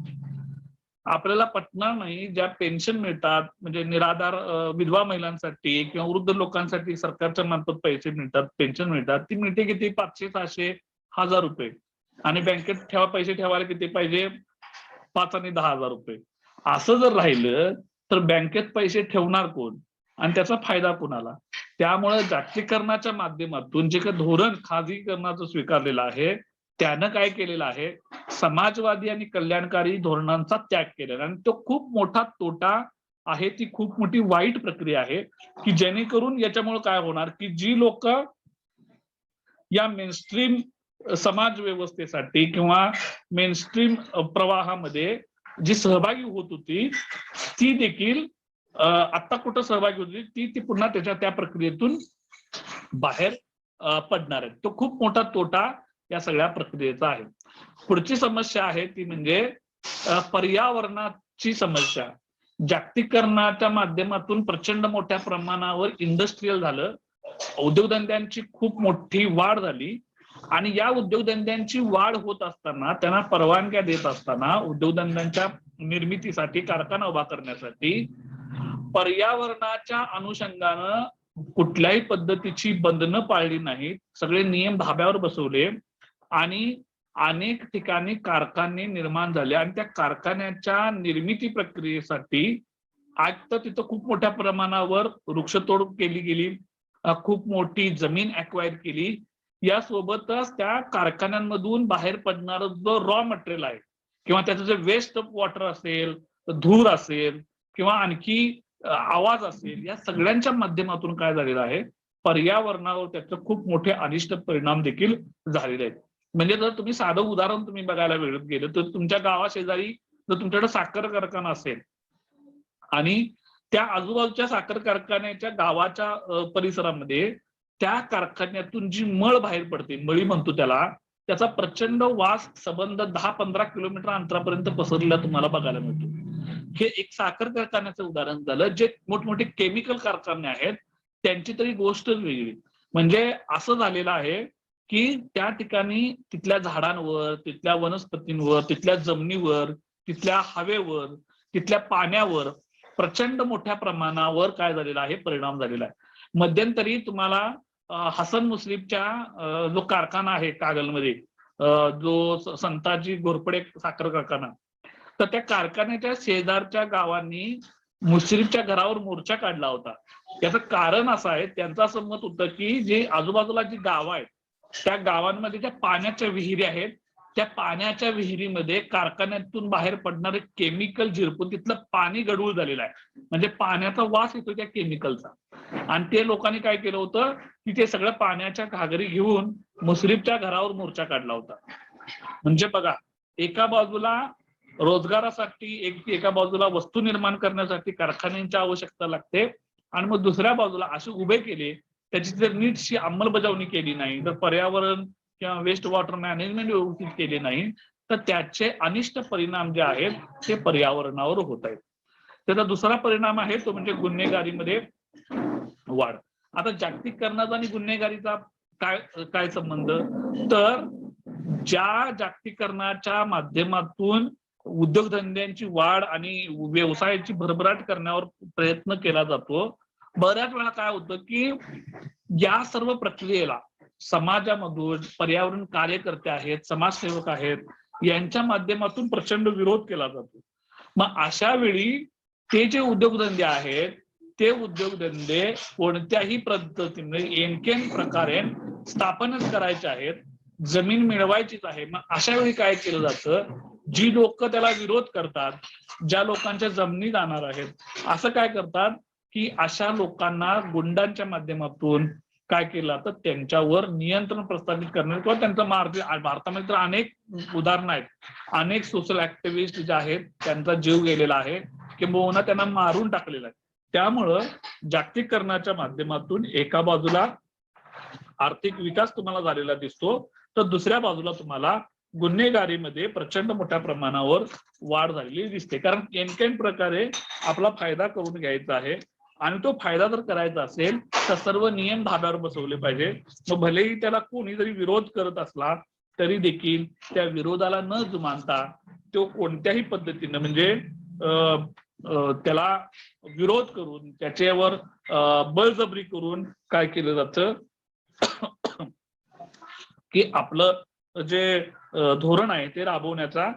आपल्याला पटणार नाही. ज्या पेन्शन मिळतात म्हणजे निराधार विधवा महिलांसाठी किंवा वृद्ध लोकांसाठी सरकारच्या मार्फत पैसे मिळतात, पेन्शन मिळतात, ती मिळते किती 500-600 1000 रुपये. आणि बँकेत पैसे ठेवायला किती पाहिजे 5 आणि 10,000 रुपये. असं जर राहिलं तर बँकेत पैसे ठेवणार कोण आणि त्याचा फायदा कोणाला. त्यामुळे जागतिकीकरणाच्या माध्यमातून जे काही धोरण खाजगीकरणाचं स्वीकारलेलं आहे त्यानं काय केलेलं आहे, समाजवादी आणि कल्याणकारी धोरणांचा त्याग केलेला. आणि तो खूप मोठा तोटा आहे, ती खूप मोठी वाईट प्रक्रिया आहे की जेणेकरून याच्यामुळे काय होणार की जी लोक या मेनस्ट्रीम समाज व्यवस्थेसाठी किंवा मेनस्ट्रीम प्रवाहामध्ये जी सहभागी होत होती ती देखील आता कुठं सहभागी होती ती पुन्हा त्या प्रक्रियेतून बाहेर पडणार आहे. तो खूप मोठा तोटा या सगळ्या प्रक्रियेचा आहे. पुढची समस्या आहे ती म्हणजे पर्यावरणाची समस्या. जागतिकीकरणाच्या माध्यमातून प्रचंड मोठ्या प्रमाणावर इंडस्ट्रीयल झालं, उद्योगधंद्यांची खूप मोठी वाढ झाली आणि या उद्योगधंद्यांची वाढ होत असताना, त्यांना परवानग्या देत असताना, उद्योगधंद्यांच्या निर्मितीसाठी कारखाना उभा करण्यासाठी पर्यावरणाच्या अनुषंगानं कुठल्याही पद्धतीची बंधनं पाळली नाहीत, सगळे नियम धाब्यावर बसवले आणि अनेक ठिकाणी कारखाने निर्माण झाले आणि त्या कारखान्याच्या निर्मिती प्रक्रियेसाठी आज तर तिथं खूप मोठ्या प्रमाणावर वृक्षतोड केली गेली, खूप मोठी जमीन अक्वायर केली. यासोबतच त्या कारखान्यांमधून बाहेर पडणारं जो रॉ मटेरियल आहे किंवा त्याचं जे वेस्ट वॉटर असेल, धूर असेल किंवा आणखी आवाज असेल, या सगळ्यांच्या माध्यमातून काय झालेलं आहे, पर्यावरणावर त्याचे खूप मोठे अनिष्ट परिणाम देखील झालेले आहेत. म्हणजे जर तुम्ही साधं उदाहरण तुम्ही बघायला गेलं तर तुमच्या गावाशेजारी जर तुमच्याकडे साखर कारखाना असेल आणि त्या आजूबाजूच्या साखर कारखान्याच्या गावाच्या परिसरामध्ये त्या कारखान्यातून जी मळ बाहेर पडते, मळी म्हणतो त्याला, त्याचा प्रचंड वास संबंध 10-15 किलोमीटर अंतरापर्यंत पसरलेला तुम्हाला बघायला मिळतो. हे एक साखर कारखान्याचं उदाहरण झालं. जे मोठमोठे केमिकल कारखाने आहेत त्यांची तरी गोष्ट वेगळी. म्हणजे असं झालेलं आहे की त्या ठिकाणी तिथल्या झाडांवर, तिथल्या वनस्पतींवर, तिथल्या जमिनीवर, तिथल्या हवेवर, तिथल्या पाण्यावर प्रचंड मोठ्या प्रमाणावर काय झालेला आहे, परिणाम झालेला आहे. मध्यंतरी तुम्हाला हसन मुस्लिमच्या जो कारखाना आहे कागलमध्ये, जो संताजी घोरपडे साखर कारखाना, तर त्या कारखान्याच्या शेजारच्या गावांनी मुश्रीफच्या घरावर मोर्चा काढला होता. याचं कारण असं आहे, त्यांचं असं मत होतं की जे आजूबाजूला जी गावं आहेत त्या गावांमध्ये ज्या पाण्याच्या विहिरी आहेत, त्या पाण्याच्या विहिरीमध्ये कारखान्यातून बाहेर पडणारे केमिकल झिरपून तिथलं पाणी गढूळ झालेलं आहे. म्हणजे पाण्याचा वास येतो त्या केमिकलचा. आणि ते लोकांनी काय केलं होतं की ते सगळं पाण्याच्या घागरी घेऊन मुश्रीफच्या घरावर मोर्चा काढला होता. म्हणजे बघा, एका बाजूला रोजगारासाठी, एका बाजूला वस्तू निर्माण करण्यासाठी कारखान्यांची आवश्यकता लागते आणि मग दुसऱ्या बाजूला असे उभे केले, त्याची जर नीटशी अंमलबजावणी केली नाही, तर पर्यावरण किंवा वेस्ट वॉटर मॅनेजमेंट व्यवस्थित केले नाही, तर त्याचे अनिष्ट परिणाम जे आहेत ते पर्यावरणावर होत आहेत. त्याचा दुसरा परिणाम आहे तो म्हणजे गुन्हेगारीमध्ये वाढ. आता जागतिकीकरणाचा आणि गुन्हेगारीचा काय संबंध, तर ज्या जागतिकीकरणाच्या माध्यमातून उद्योगधंद्यांची वाढ आणि व्यवसायाची भरभराट करण्यावर प्रयत्न केला जातो, बऱ्याच वेळा काय होतं की या सर्व प्रक्रियेला समाजामधून पर्यावरण कार्यकर्ते आहेत, समाजसेवक आहेत, यांच्या माध्यमातून प्रचंड विरोध केला जातो. मग अशा वेळी ते जे उद्योगधंदे आहेत ते उद्योगधंदे कोणत्याही पद्धतीने एनकेन प्रकारे स्थापनच करायचे आहेत, जमीन मिळवायचीच आहे. मग अशा वेळी काय केलं जातं, जी लोक त्याला विरोध करतात, ज्या लोकांच्या जमिनी जाणार आहेत, असं काय करतात की अशा लोकांना गुंडांच्या माध्यमातून काय केलं जातं, त्यांच्यावर नियंत्रण प्रस्थापित करणे किंवा त्यांचं भारतामध्ये तर अनेक उदाहरणं आहेत, अनेक सोशल ऍक्टिव्हिस्ट जे आहेत त्यांचा जीव गेलेला आहे किंबहुना त्यांना मारून टाकलेला आहे. त्यामुळं जागतिकीकरणाच्या माध्यमातून एका बाजूला आर्थिक विकास तुम्हाला झालेला दिसतो, तर दुसऱ्या बाजूला तुम्हाला गुन्हेगारीमध्ये प्रचंड मोठ्या प्रमाणावर वाढ झालेली दिसते. कारण एनकेन प्रकारे आपला फायदा करून घ्यायचा आहे आणि तो फायदा जर करायचा असेल तर सर्व नियम धाब्यावर बसवले पाहिजे. मग भलेही त्याला कोणी जरी विरोध करत असला तरी देखील त्या विरोधाला न जुमानता तो कोणत्याही पद्धतीने म्हणजे त्याला विरोध करून त्याच्यावर बळजबरी करून काय केलं जातं की आपलं जे धोरण आहे ते राबवण्याचा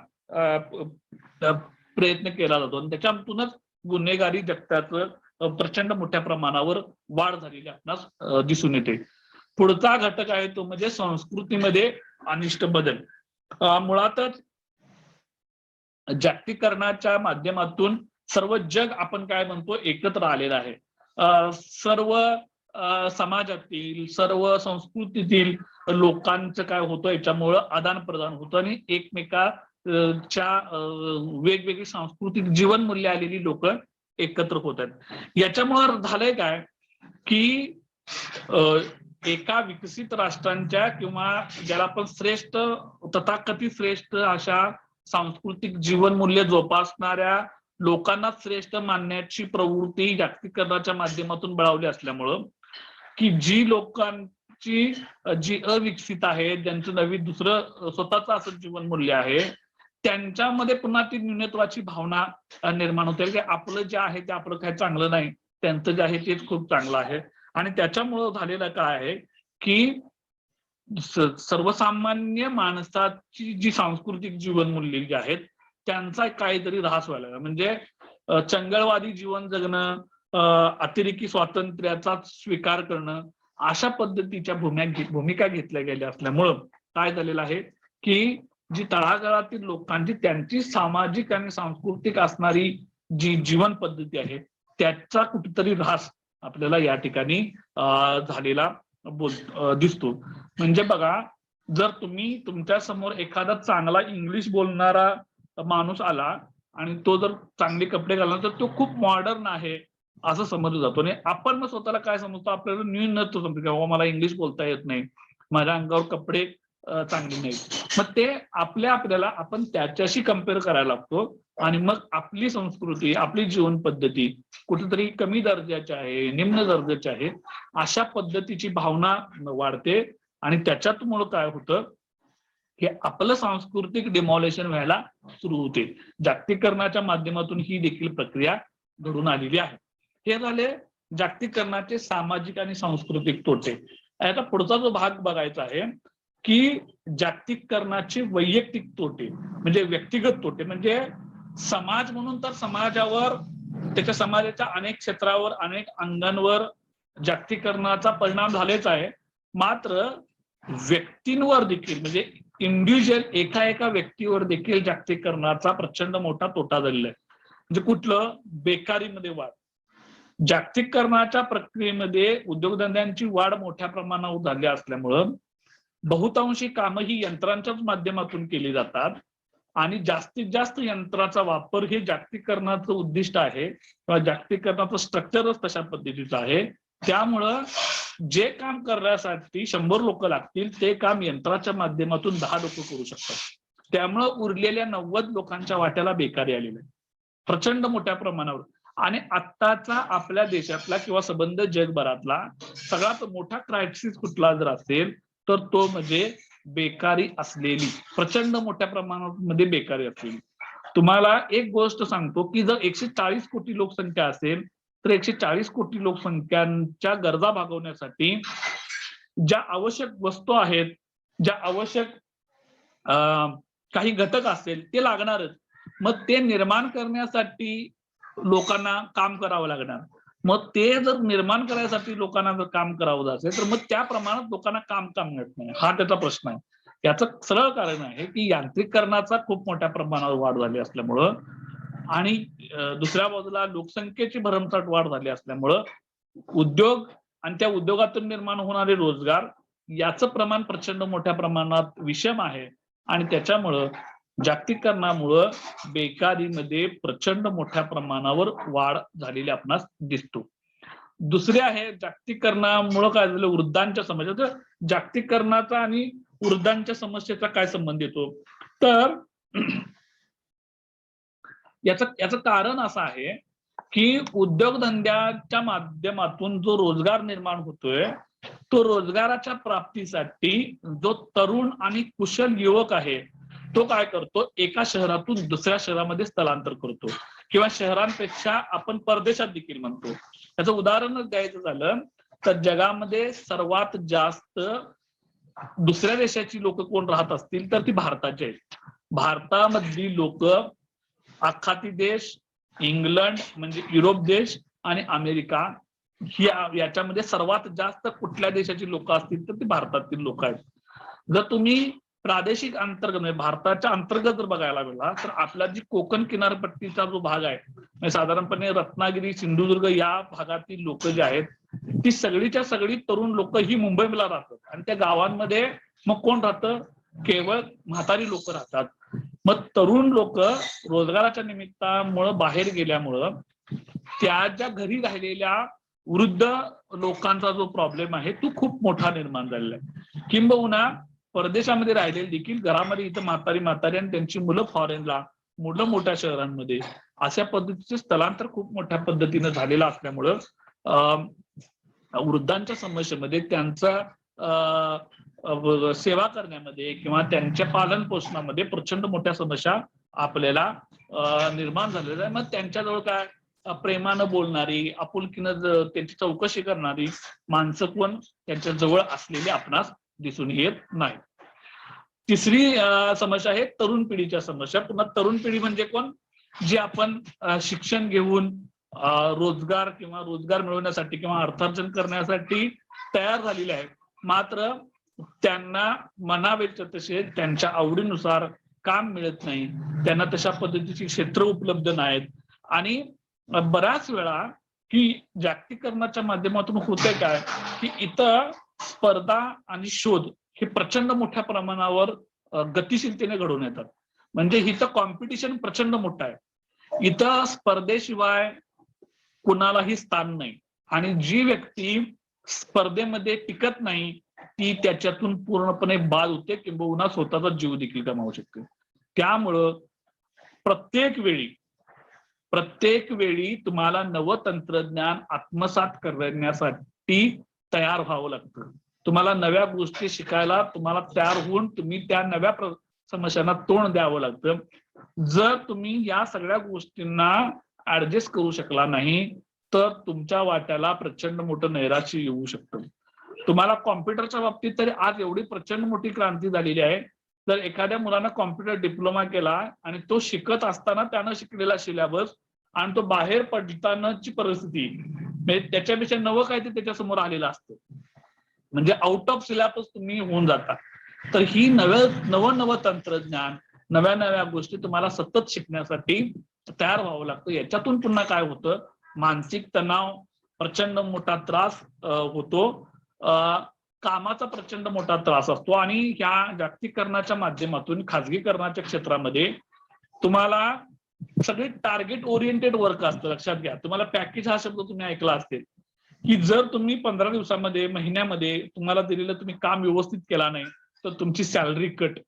प्रयत्न केला जातो आणि त्याच्यातूनच गुन्हेगारी जगताचं प्रचंड मोठ्या प्रमाणावर वाढ झालेली आपणास दिसून येते. पुढचा घटक आहे तो म्हणजे संस्कृतीमध्ये अनिष्ट बदल. मुळातच जागतिकीकरणाच्या माध्यमातून सर्व जग आपण काय म्हणतो एकत्र आलेलं आहे. सर्व समाजातील, सर्व संस्कृतीतील लोकांचं काय होतं, याच्यामुळं आदान प्रदान होतं आणि एकमेकाच्या वेगवेगळी सांस्कृतिक जीवनमूल्य आलेली लोक एकत्र होत आहेत. याच्यामुळे झालंय काय की एका विकसित राष्ट्रांच्या किंवा ज्याला आपण श्रेष्ठ तथाकथित श्रेष्ठ अशा सांस्कृतिक जीवनमूल्य जोपासणाऱ्या लोकांना श्रेष्ठ मानण्याची प्रवृत्ती जागतिकीकरणाच्या माध्यमातून बळावली असल्यामुळं की जी लोकांची जी अविकसित आहे, ज्यांचं नवी दुसरं स्वतःच असं जीवनमूल्य आहे, त्यांच्यामध्ये पुन्हा ती न्यूनत्वाची भावना निर्माण होते की आपलं जे आहे ते आपलं काही चांगलं नाही, त्यांचं जे आहे तेच खूप चांगलं आहे. आणि त्याच्यामुळं झालेलं काय आहे की सर्वसामान्य माणसाची जी सांस्कृतिक जीवनमूल्य जी आहेत त्यांचा काहीतरी ऱ्हास व्हायला लागला. म्हणजे चंगळवादी जीवन जगणं, अतिरेकी स्वातंत्र्याचा स्वीकार करणं, अशा पद्धतीच्या भूमिका घेतल्या गेल्या असल्यामुळं काय झालेलं आहे की जी तळागाळातील लोकांची त्यांची सामाजिक आणि सांस्कृतिक असणारी जी जीवन पद्धती आहे त्याचा कुठेतरी ऱ्हास आपल्याला या ठिकाणी झालेला दिसतो. म्हणजे बघा, जर तुम्ही तुमच्या समोर एखादा चांगला इंग्लिश बोलणारा माणूस आला आणि तो जर चांगले कपडे घालला तर तो खूप मॉडर्न आहे असं समजलं जातो. आणि आपण मग स्वतःला काय समजतो, आपल्याला न्यूनत्व समजतो की मला इंग्लिश बोलता येत नाही, माझ्या अंगावर कपडे चांगले नाहीत. मग ते आपल्याला आपण त्याच्याशी कम्पेअर करायला लागतो आणि मग आपली संस्कृती, आपली जीवन पद्धती कुठेतरी कमी दर्जाची आहे, निम्न दर्जाची आहे, अशा पद्धतीची भावना वाढते. आणि त्याच्यामुळे काय होतं की आपलं सांस्कृतिक डिमॉलेशन व्हायला सुरू होते. जागतिकीकरणाच्या माध्यमातून ही देखील प्रक्रिया घडून आलेली आहे. हे झाले जागतिकीकरणाचे सामाजिक आणि सांस्कृतिक तोटे. आता पुढचा जो भाग बघायचा आहे की जागतिकीकरणाचे वैयक्तिक तोटे, म्हणजे व्यक्तिगत तोटे. म्हणजे समाज म्हणून तर समाजावर, त्याच्या समाजाच्या अनेक क्षेत्रावर, अनेक अंगांवर जागतिकीकरणाचा परिणाम झालेच आहे. मात्र व्यक्तींवर देखील, म्हणजे इंडिव्हिज्युअल एका व्यक्तीवर देखील जागतिकीकरणाचा प्रचंड मोठा तोटा झालेला आहे. म्हणजे कुठलं? बेकारीमध्ये वाढ. जागतिकीकरणाच्या प्रक्रियेमध्ये उद्योगधंद्यांची वाढ मोठ्या प्रमाणावर झाली असल्यामुळं बहुतांशी कामं ही यंत्रांच्याच माध्यमातून केली जातात आणि जास्तीत जास्त यंत्राचा वापर हे जागतिकीकरणाचं उद्दिष्ट आहे किंवा जागतिकीकरणाचं स्ट्रक्चरच तशा पद्धतीचं आहे. त्यामुळं जे काम करण्यासाठी 100 लोक लागतील ते काम यंत्राच्या माध्यमातून 10 लोक करू शकतात. त्यामुळं उरलेल्या 90 लोकांच्या वाट्याला बेकारी आलेली आहे प्रचंड मोठ्या प्रमाणावर. आणि आत्ताचा आपल्या देशातला किंवा संबंध जगभरातला सगळ्यात मोठा क्रायसिस कुठला जर असेल तर तो म्हणजे बेकारी असलेली, प्रचंड मोठ्या प्रमाणामध्ये बेकारी असलेली. तुम्हाला एक गोष्ट सांगतो की जर 140 कोटी लोकसंख्या असेल तर 140 कोटी लोकसंख्यांच्या गरजा भागवण्यासाठी ज्या आवश्यक वस्तू आहेत, ज्या आवश्यक काही घटक असेल ते लागणारच. मग ते निर्माण करण्यासाठी लोकांना काम करावं लागणार. मग ते जर निर्माण करायसाठी लोकांना जर काम करावं असेल तर मग त्या प्रमाणात लोकांना काम मिळत नाही, हा त्याचा प्रश्न आहे. याचं सरळ कारण आहे की यांत्रिकीकरणाचा खूप मोठ्या प्रमाणावर वाढ झाली असल्यामुळं आणि दुसऱ्या बाजूला लोकसंख्येची भरमसाठ वाढ झाली असल्यामुळं उद्योग आणि त्या उद्योगातून निर्माण होणारे रोजगार याचं प्रमाण प्रचंड मोठ्या प्रमाणात विषम आहे. आणि त्याच्यामुळं जागतिकीकरणामुळं बेकारीमध्ये प्रचंड मोठ्या प्रमाणावर वाढ झालेली आपणास दिसतो. दुसरे आहे जागतिकीकरणामुळं काय झालं, वृद्धांच्या समस्या. जागतिकीकरणाचा आणि वृद्धांच्या समस्येचा काय संबंध येतो तर याचं कारण असं आहे की उद्योगधंद्याच्या माध्यमातून जो रोजगार निर्माण होतोय तो रोजगाराच्या प्राप्तीसाठी जो तरुण आणि कुशल युवक आहे तो काय करतो, एका शहरातून दुसऱ्या शहरामध्ये स्थलांतर करतो किंवा शहरांपेक्षा आपण परदेशात देखील म्हणतो. याचं उदाहरण द्यायचं झालं तर जगामध्ये सर्वात जास्त दुसऱ्या देशाची लोक कोण राहत असतील तर ती भारताची आहेत. भारतामधली लोक आखाती देश, इंग्लंड म्हणजे युरोप देश आणि अमेरिका याच्यामध्ये सर्वात जास्त कुठल्या देशाची लोक असतील तर ती भारतातील लोक आहेत. जर तुम्ही प्रादेशिक अंतर्गत म्हणजे भारताच्या अंतर्गत जर बघायला गेला तर आपला जी कोकण किनारपट्टीचा जो भाग आहे म्हणजे साधारणपणे रत्नागिरी, सिंधुदुर्ग या भागातील लोक जे आहेत ती सगळीच्या सगळी तरुण लोक ही मुंबईला राहतात. आणि त्या गावांमध्ये मग कोण राहतं, केवळ म्हातारी लोक राहतात. मग तरुण लोक रोजगाराच्या निमित्तामुळं बाहेर गेल्यामुळं त्या ज्या घरी राहिलेल्या वृद्ध लोकांचा जो प्रॉब्लेम आहे तो खूप मोठा निर्माण झालेला आहे. किंबहुना परदेशामध्ये राहिलेले देखील घरामध्ये इथं म्हातारी आणि त्यांची मुलं फॉरेनला, मुलं मोठ्या शहरांमध्ये, अशा पद्धतीचे स्थलांतर खूप मोठ्या पद्धतीनं झालेलं असल्यामुळं वृद्धांच्या समस्येमध्ये त्यांचा सेवा करण्यामध्ये किंवा त्यांच्या पालन पोषणामध्ये प्रचंड मोठ्या समस्या आपल्याला निर्माण झालेल्या आहे. मग त्यांच्याजवळ काय प्रेमानं बोलणारी, आपुलकीनं त्यांची चौकशी करणारी माणसं कोण त्यांच्या जवळ असलेली आपणास दिसून येत नाही. तिसरी समस्या आहे तरुण पिढीच्या समस्या. पुन्हा तरुण पिढी म्हणजे कोण, जे आपण शिक्षण घेऊन रोजगार मिळवण्यासाठी किंवा अर्थार्जन करण्यासाठी तयार झालेले आहे, मात्र त्यांना म्हणावे तसे त्यांच्या आवडीनुसार काम मिळत नाही, त्यांना तशा पद्धतीची क्षेत्र उपलब्ध नाहीत. आणि बऱ्याच वेळा की जागतिकीकरणाच्या माध्यमातून होतंय काय की इथं स्पर्धा आणि शोध हे प्रचंड मोठ्या प्रमाणावर गतिशीलतेने घडून येतात. म्हणजे इथं कॉम्पिटिशन प्रचंड मोठं आहे. इथं स्पर्धेशिवाय कुणालाही स्थान नाही आणि जी व्यक्ती स्पर्धेमध्ये टिकत नाही ती त्याच्यातून पूर्णपणे बाद होते किंबहुना स्वतःचा जीव देखील गमावू शकते. त्यामुळं प्रत्येक वेळी तुम्हाला नवं तंत्रज्ञान आत्मसात करण्यासाठी तयार व्हावं लागतं. तुम्हाला नव्या गोष्टी शिकायला तुम्हाला तयार होऊन तुम्ही त्या नव्या समस्यांना तोंड द्यावं लागतं. जर तुम्ही या सगळ्या गोष्टींना ऍडजस्ट करू शकला नाही तर तुमच्या वाट्याला प्रचंड मोठं नैराश्य येऊ शकतं. तुम्हाला कॉम्प्युटरच्या बाबतीत तरी आज एवढी प्रचंड मोठी क्रांती झालेली आहे. जर एखाद्या मुलानं कॉम्प्युटर डिप्लोमा केला आणि तो शिकत असताना त्यानं शिकलेला सिलेबस आणि तो बाहेर पडतानाची परिस्थिती म्हणजे त्याच्यापेक्षा नवं काय ते त्याच्यासमोर आलेलं असतं, म्हणजे आउट ऑफ सिलेबस तुम्ही होऊन जाता. तर ही नवं तंत्रज्ञान, नव्या गोष्टी तुम्हाला सतत शिकण्यासाठी तयार व्हावं लागतं. याच्यातून पुन्हा काय होतं, मानसिक तणाव, प्रचंड मोठा त्रास होतो, कामाचा प्रचंड मोठा त्रास असतो. आणि ह्या जागतिकीकरणाच्या माध्यमातून खाजगीकरणाच्या क्षेत्रामध्ये तुम्हाला सगळे टार्गेट ओरिएंटेड वर्क असतं. लक्षात घ्या, तुम्हाला पॅकेज हा शब्द तुम्ही ऐकला असेल की जर तुम्ही 15 दिवसामध्ये, महिन्यामध्ये तुम्हाला दिलेलं तुम्ही काम व्यवस्थित केला नाही तर तुमची सॅलरी कट.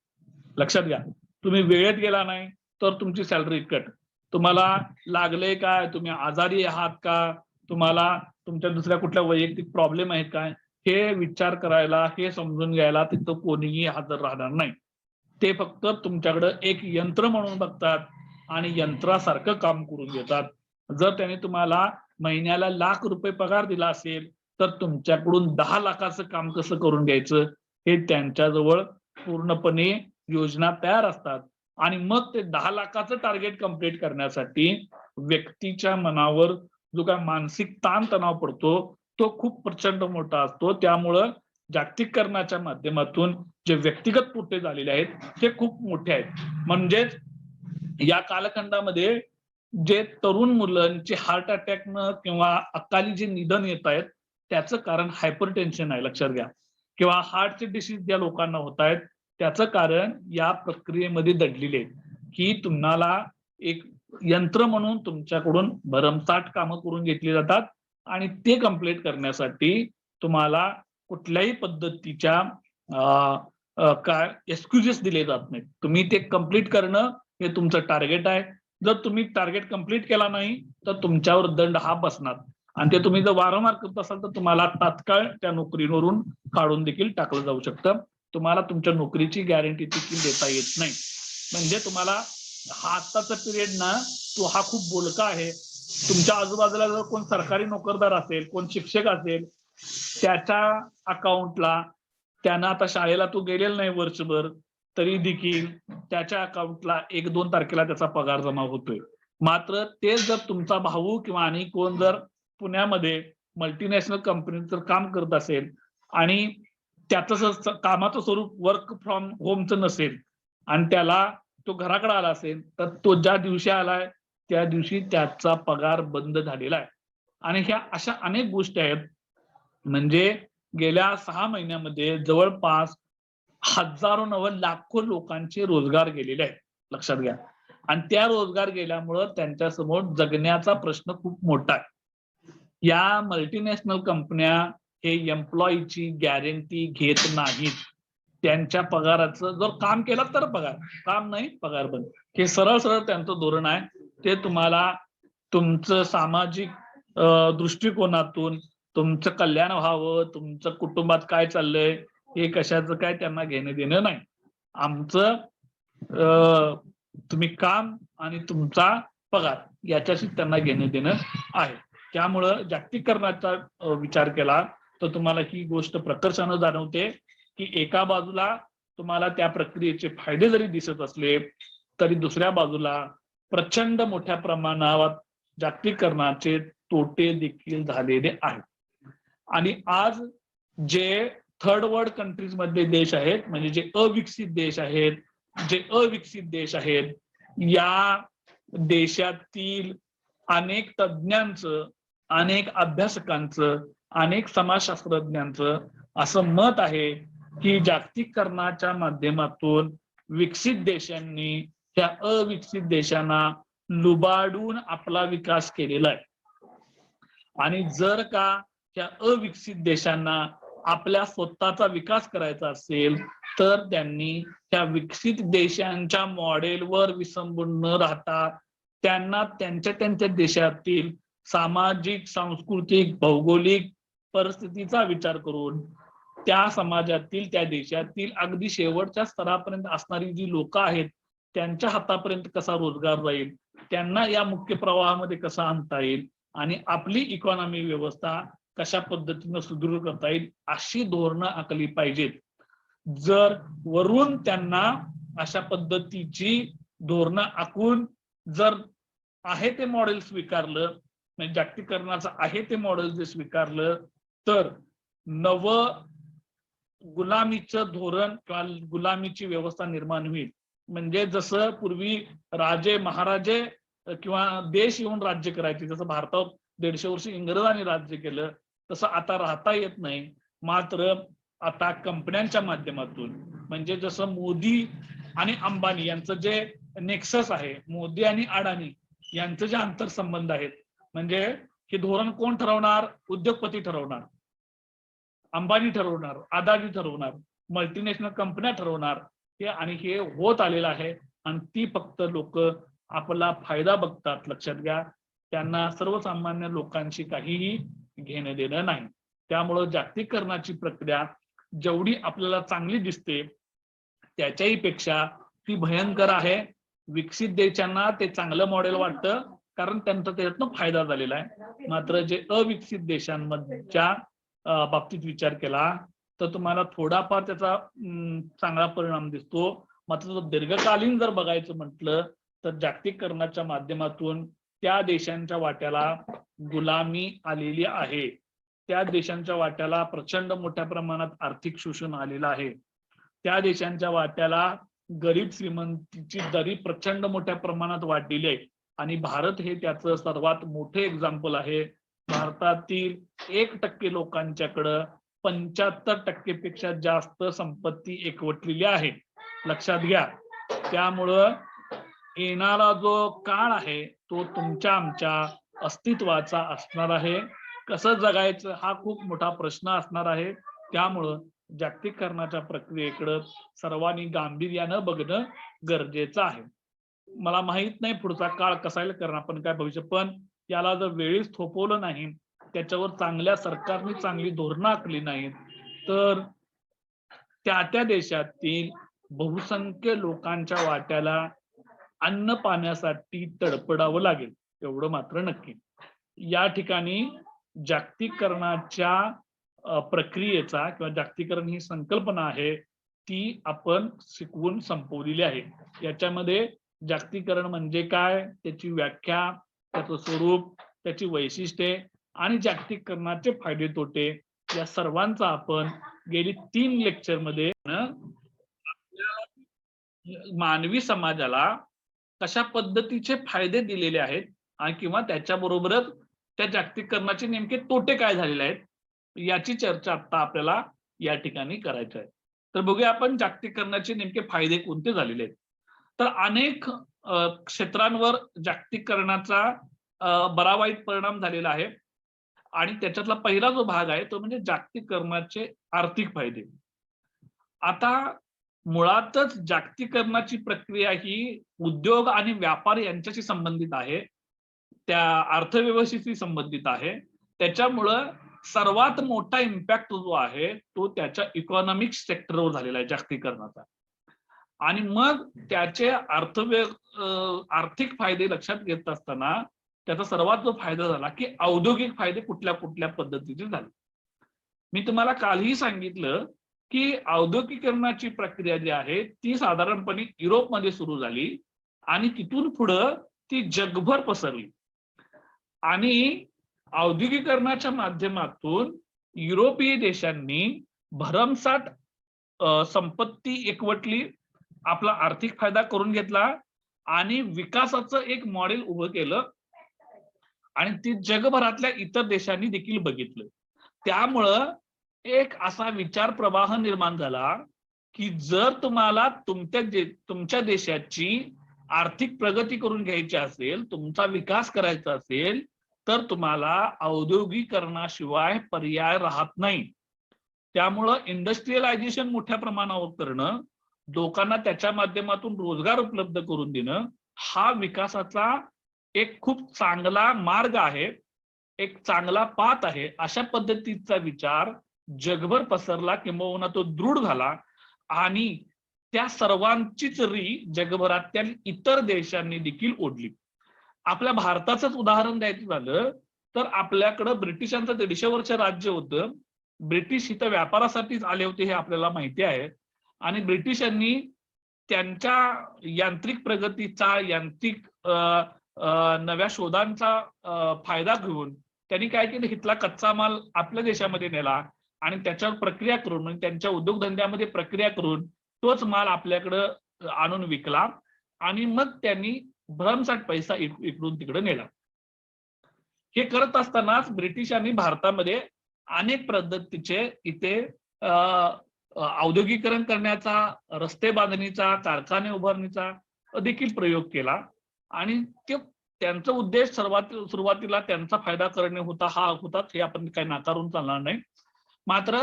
लक्षात घ्या, तुम्ही वेळेत गेला नाही तर तुमची सॅलरी कट. तुम्हाला लागले काय, तुम्ही आजारी आहात का, तुम्हाला तुमच्या दुसऱ्या कुठल्या वैयक्तिक प्रॉब्लेम आहेत काय, हे विचार करायला, हे समजून घ्यायला तिथं कोणीही हजर राहणार नाही. ते फक्त तुमच्याकडे एक यंत्र म्हणून बघतात आणि यंत्रासारखं काम करून घेतात. जर त्याने तुम्हाला महिन्याला ₹1,00,000 पगार दिला असेल तर तुमच्याकडून 10 लाखाचं काम कसं करून घ्यायचं हे त्यांच्याजवळ पूर्णपणे योजना तयार असतात. आणि मग ते 10 लाखाचं टार्गेट कंप्लीट करण्यासाठी व्यक्तीच्या मनावर जो काय मानसिक ताणतणाव पडतो तो खूप प्रचंड मोठा असतो. त्यामुळं जागतिकीकरणाच्या माध्यमातून जे व्यक्तिगत तोटे झालेले आहेत ते खूप मोठे आहेत. म्हणजेच या कालखंडामध्ये जे तरुण मुलांचे हार्ट अटॅकनं किंवा अकाली जे निधन येत आहेत त्याचं कारण हायपरटेन्शन आहे. लक्षात घ्या, किंवा हार्टचे डिसीज ज्या लोकांना होत आहेत त्याचं कारण या प्रक्रियेमध्ये दडलेले आहेत की तुम्हाला एक यंत्र म्हणून तुमच्याकडून भरमसाठ कामं करून घेतली जातात आणि ते कंप्लीट करण्यासाठी तुम्हाला कुठल्याही पद्धतीच्या काय एक्सक्युजेस दिले जात नाहीत. तुम्ही ते कंप्लीट करणं हे तुमचं टार्गेट आहे. जर तुम्ही टार्गेट कंप्लीट केला नाही तर तुमच्यावर दंड हा बसणार आणि ते तुम्ही जर वारंवार करत असाल तर तुम्हाला तात्काळ त्या नोकरीवरून काढून देखील टाकलं जाऊ शकतं. तुम्हाला तुमच्या नोकरीची गॅरंटी देखील देता येत नाही. म्हणजे तुम्हाला हा आत्ताचा पिरियड ना तो हा खूप बोलका आहे. तुमच्या आजूबाजूला जर कोण सरकारी नोकरदार असेल, कोण शिक्षक असेल, त्याच्या अकाउंटला, त्यानं आता शाळेला तो गेलेला नाही वर्षभर तरी देखील त्याच्या अकाउंटला 1-2 तारखेला त्याचा पगार जमा होतोय. मात्र ते जर तुमचा भाऊ किंवा आणि कोण जर पुण्यामध्ये मल्टीनॅशनल कंपनीत जर काम करत असेल आणि त्याचं कामाचं स्वरूप वर्क फ्रॉम होमचं नसेल आणि त्याला तो घराकडे आला असेल तर तो ज्या दिवशी आलाय त्या दिवशी त्याचा पगार बंद झालेला आहे. आणि ह्या अशा अनेक गोष्टी आहेत. म्हणजे गेल्या 6 महिन्यामध्ये जवळपास हजारो नव्हे लाखो लोकांचे रोजगार गेलेले आहेत. लक्षात घ्या, आणि त्या रोजगार गेल्यामुळं त्यांच्यासमोर जगण्याचा प्रश्न खूप मोठा आहे. या मल्टीनॅशनल कंपन्या हे एम्प्लॉईची गॅरंटी घेत नाहीत. त्यांच्या पगाराचं जर काम केलं तर पगार, काम नाही पगार बंद. हे सरळ सरळ त्यांचं धोरण आहे. ते तुम्हाला तुमचं सामाजिक दृष्टिकोनातून तुमचं कल्याण व्हावं, तुमचं कुटुंबात काय चाललंय हे कशाचं काय त्यांना घेणं देणं नाही. आमचं तुम्ही काम आणि तुमचा पगार याच्याशी त्यांना घेणं देणं आहे. त्यामुळं जागतिकीकरणाचा विचार केला तर तुम्हाला ही गोष्ट प्रकर्षानं जाणवते की एका बाजूला तुम्हाला त्या प्रक्रियेचे फायदे जरी दिसत असले तरी दुसऱ्या बाजूला प्रचंड मोठ्या प्रमाणावर जागतिकीकरणाचे तोटे देखील झालेले आहेत. आणि आज जे थर्ड वर्ल्ड कंट्रीज मधले देश आहेत, म्हणजे जे अविकसित देश आहेत, या देशातील अनेक तज्ञांचं, अनेक अभ्यासकांचं, अनेक समाजशास्त्रज्ञांचं असं मत आहे की जागतिकीकरणाच्या माध्यमातून विकसित देशांनी त्या अविकसित देशांना लुबाडून आपला विकास केलेला आहे. आणि जर का त्या अविकसित देशांना आपल्या स्वतःचा विकास करायचा असेल तर त्यांनी त्या विकसित देशांच्या मॉडेलवर विसंबून न राहता त्यांना त्यांच्या त्यांच्या देशातील सामाजिक, सांस्कृतिक, भौगोलिक परिस्थितीचा विचार करून त्या समाजातील, त्या देशातील अगदी शेवटच्या स्तरापर्यंत असणारी जी लोक आहेत त्यांच्या हातापर्यंत कसा रोजगार जाईल, त्यांना या मुख्य प्रवाहामध्ये कसा आणता येईल आणि आपली इकॉनॉमी व्यवस्था कशा पद्धतीनं सुदृढ करता येईल अशी धोरणं आखली पाहिजेत. जर वरून त्यांना अशा पद्धतीची धोरणं आखून जर आहे ते मॉडेल स्वीकारलं, म्हणजे जागतिकीकरणाचं आहे ते मॉडेल जे स्वीकारलं तर नव गुलामीचं धोरण किंवा गुलामीची व्यवस्था निर्माण होईल. म्हणजे जसं पूर्वी राजे महाराजे किंवा देश येऊन राज्य करायचे, जसं भारतावर 150 वर्ष इंग्रजांनी राज्य केलं तसं आता राहता येत नाही. मात्र आता कंपन्यांच्या माध्यमातून, म्हणजे जसं मोदी आणि अंबानी यांचं जे नेक्सस आहे, मोदी आणि अडाणी यांचं जे आंतरसंबंध आहेत, म्हणजे हे धोरण कोण ठरवणार? उद्योगपती ठरवणार, अंबानी ठरवणार, अदानी ठरवणार, मल्टीनॅशनल कंपन्या ठरवणार. आणि हे होत आलेलं आहे आणि ती फक्त लोक आपला फायदा बघतात. लक्षात घ्या, त्यांना सर्वसामान्य लोकांशी काहीही घेणं देणं नाही. त्यामुळं जागतिकीकरणाची प्रक्रिया जेवढी आपल्याला चांगली दिसते त्याच्याही पेक्षा ती भयंकर आहे. विकसित देशांना ते चांगलं मॉडेल वाटतं कारण त्यांचा त्याच्यातनं फायदा झालेला आहे. मात्र जे अविकसित देशांमधच्या बाबतीत विचार केला तर तुम्हाला थोडाफार त्याचा चांगला परिणाम दिसतो. मात्र दीर्घकालीन जर बघायचं म्हटलं तर जागतिकीकरणाच्या माध्यमातून त्या देशांच्या वाट्याला गुलामी आलेली आहे. त्या देशांच्या वाट्याला प्रचंड मोठ्या प्रमाणात आर्थिक शोषण आलेलं आहे. त्या देशांच्या वाट्याला गरीब श्रीमंतीची दरी प्रचंड मोठ्या प्रमाणात वाढलेली आहे आणि भारत हे त्याचं सर्वात मोठे एक्झाम्पल आहे. भारतातील 1% लोकांच्याकडं 75% पेक्षा जास्त संपत्ती एकवटलेली आहे. लक्षात घ्या. त्यामुळं येणारा जो काळ आहे तो तुमच्या आमच्या अस्तित्वाचा असणार आहे. कसं जगायचं हा खूप मोठा प्रश्न असणार आहे. त्यामुळं जागतिकीकरणाच्या प्रक्रियेकडे सर्वांनी गांभीर्यानं बघणं गरजेचं आहे. मला माहित नाही पुढचा काळ कसा येईल कारण आपण काय भविष्य, पण याला जर वेळीच थोपवलं नाही, त्याच्यावर चांगल्या सरकारने चांगली धोरणं आखली नाहीत तर त्या त्या देशातील बहुसंख्य लोकांच्या वाट्याला अन्न पाण्यासाठी तडपडावं लागेल, एवढं मात्र नक्की. या ठिकाणी जागतिकीकरणाच्या प्रक्रियेचा किंवा जागतिकीकरण ही संकल्पना आहे ती आपण शिकवून संपवलेली आहे. याच्यामध्ये जागतिकीकरण म्हणजे काय, त्याची व्याख्या, त्याचं स्वरूप, त्याची वैशिष्ट्ये आणि जागतिकीकरणाचे फायदे तोटे या सर्वांचा आपण गेली 3 लेक्चर मध्ये मानवी समाजाला कशा पद्धतीचे फायदे दिलेले आहेत आणि किंवा त्याच्याबरोबरच त्या जागतिकीकरणाचे नेमके तोटे काय झालेले आहेत याची चर्चा आता आपल्याला या ठिकाणी करायची आहे. तर बघूया आपण जागतिकीकरणाचे नेमके फायदे कोणते झालेले आहेत. तर अनेक क्षेत्रांवर जागतिकीकरणाचा बरा वाईट परिणाम झालेला आहे. आणि त्याच्यातला पहिला जो भाग आहे तो म्हणजे जागतिकीकरणाचे आर्थिक फायदे. आता मुळातच जागतिकीकरणाची प्रक्रिया ही उद्योग आणि व्यापार यांच्याशी संबंधित आहे, त्या अर्थव्यवस्थेशी संबंधित आहे. त्याच्यामुळं सर्वात मोठा इम्पॅक्ट जो आहे तो त्याच्या इकॉनॉमिक सेक्टरवर झालेला आहे जागतिकीकरणाचा. आणि मग त्याचे आर्थिक फायदे लक्षात घेत असताना त्याचा सर्वात जो फायदा झाला की औद्योगिक फायदे कुठल्या कुठल्या पद्धतीचे झाले. मी तुम्हाला कालही सांगितलं की औद्योगिकीकरणाची प्रक्रिया जी आहे ती साधारणपणे युरोपमध्ये सुरू झाली आणि तिथून पुढं ती जगभर पसरली. आणि औद्योगिकीकरणाच्या माध्यमातून युरोपीय देशांनी भरमसाठ संपत्ती एकवटली, आपला आर्थिक फायदा करून घेतला आणि विकासाचं एक मॉडेल उभं केलं आणि ते जगभरातल्या इतर देशांनी देखील बघितलं. त्यामुळं एक असा विचार प्रवाह निर्माण झाला की जर तुम्हाला तुमच्या देशाची आर्थिक प्रगती करून घ्यायची असेल, तुमचा विकास करायचा असेल, तर तुम्हाला औद्योगिकीकरणाशिवाय पर्याय राहत नाही. त्यामुळं इंडस्ट्रियलायझेशन मोठ्या प्रमाणावर करणं, लोकांना त्याच्या माध्यमातून रोजगार उपलब्ध करून देणं हा विकासाचा एक खूप चांगला मार्ग आहे, एक चांगला पाथ आहे. अशा पद्धतीचा विचार जगभर पसरला, किंबहुना तो दृढ झाला आणि त्या सर्वांचीच री जगभरातील इतर देशांनी देखील ओढली. आपल्या भारताचंच उदाहरण द्यायचं झालं तर आपल्याकडं ब्रिटिशांचं 150 वर्ष राज्य होतं. ब्रिटिश इथं व्यापारासाठीच आले होते हे आपल्याला माहिती आहे. आणि ब्रिटिशांनी त्यांच्या यांत्रिक प्रगतीचा, यांत्रिक नव्या शोधांचा फायदा घेऊन त्यांनी काय केलं, इथला कच्चा माल आपल्या देशामध्ये नेला आणि त्याच्यावर प्रक्रिया करून, म्हणजे त्यांच्या उद्योगधंद्यामध्ये प्रक्रिया करून तोच माल आपल्याकडं आणून विकला आणि मग त्यांनी भरमसाठ पैसा इकडून तिकडे नेला. हे करत असतानाच ब्रिटिशांनी भारतामध्ये अनेक पद्धतीचे इथे औद्योगिकरण करण्याचा, रस्ते बांधणीचा, कारखाने उभारणीचा देखील प्रयोग केला आणि त्यांचा उद्देश सुरुवातीला त्यांचा फायदा करणे होता, हा होता, हे आपण काही नाकारून चालणार नाही. मात्र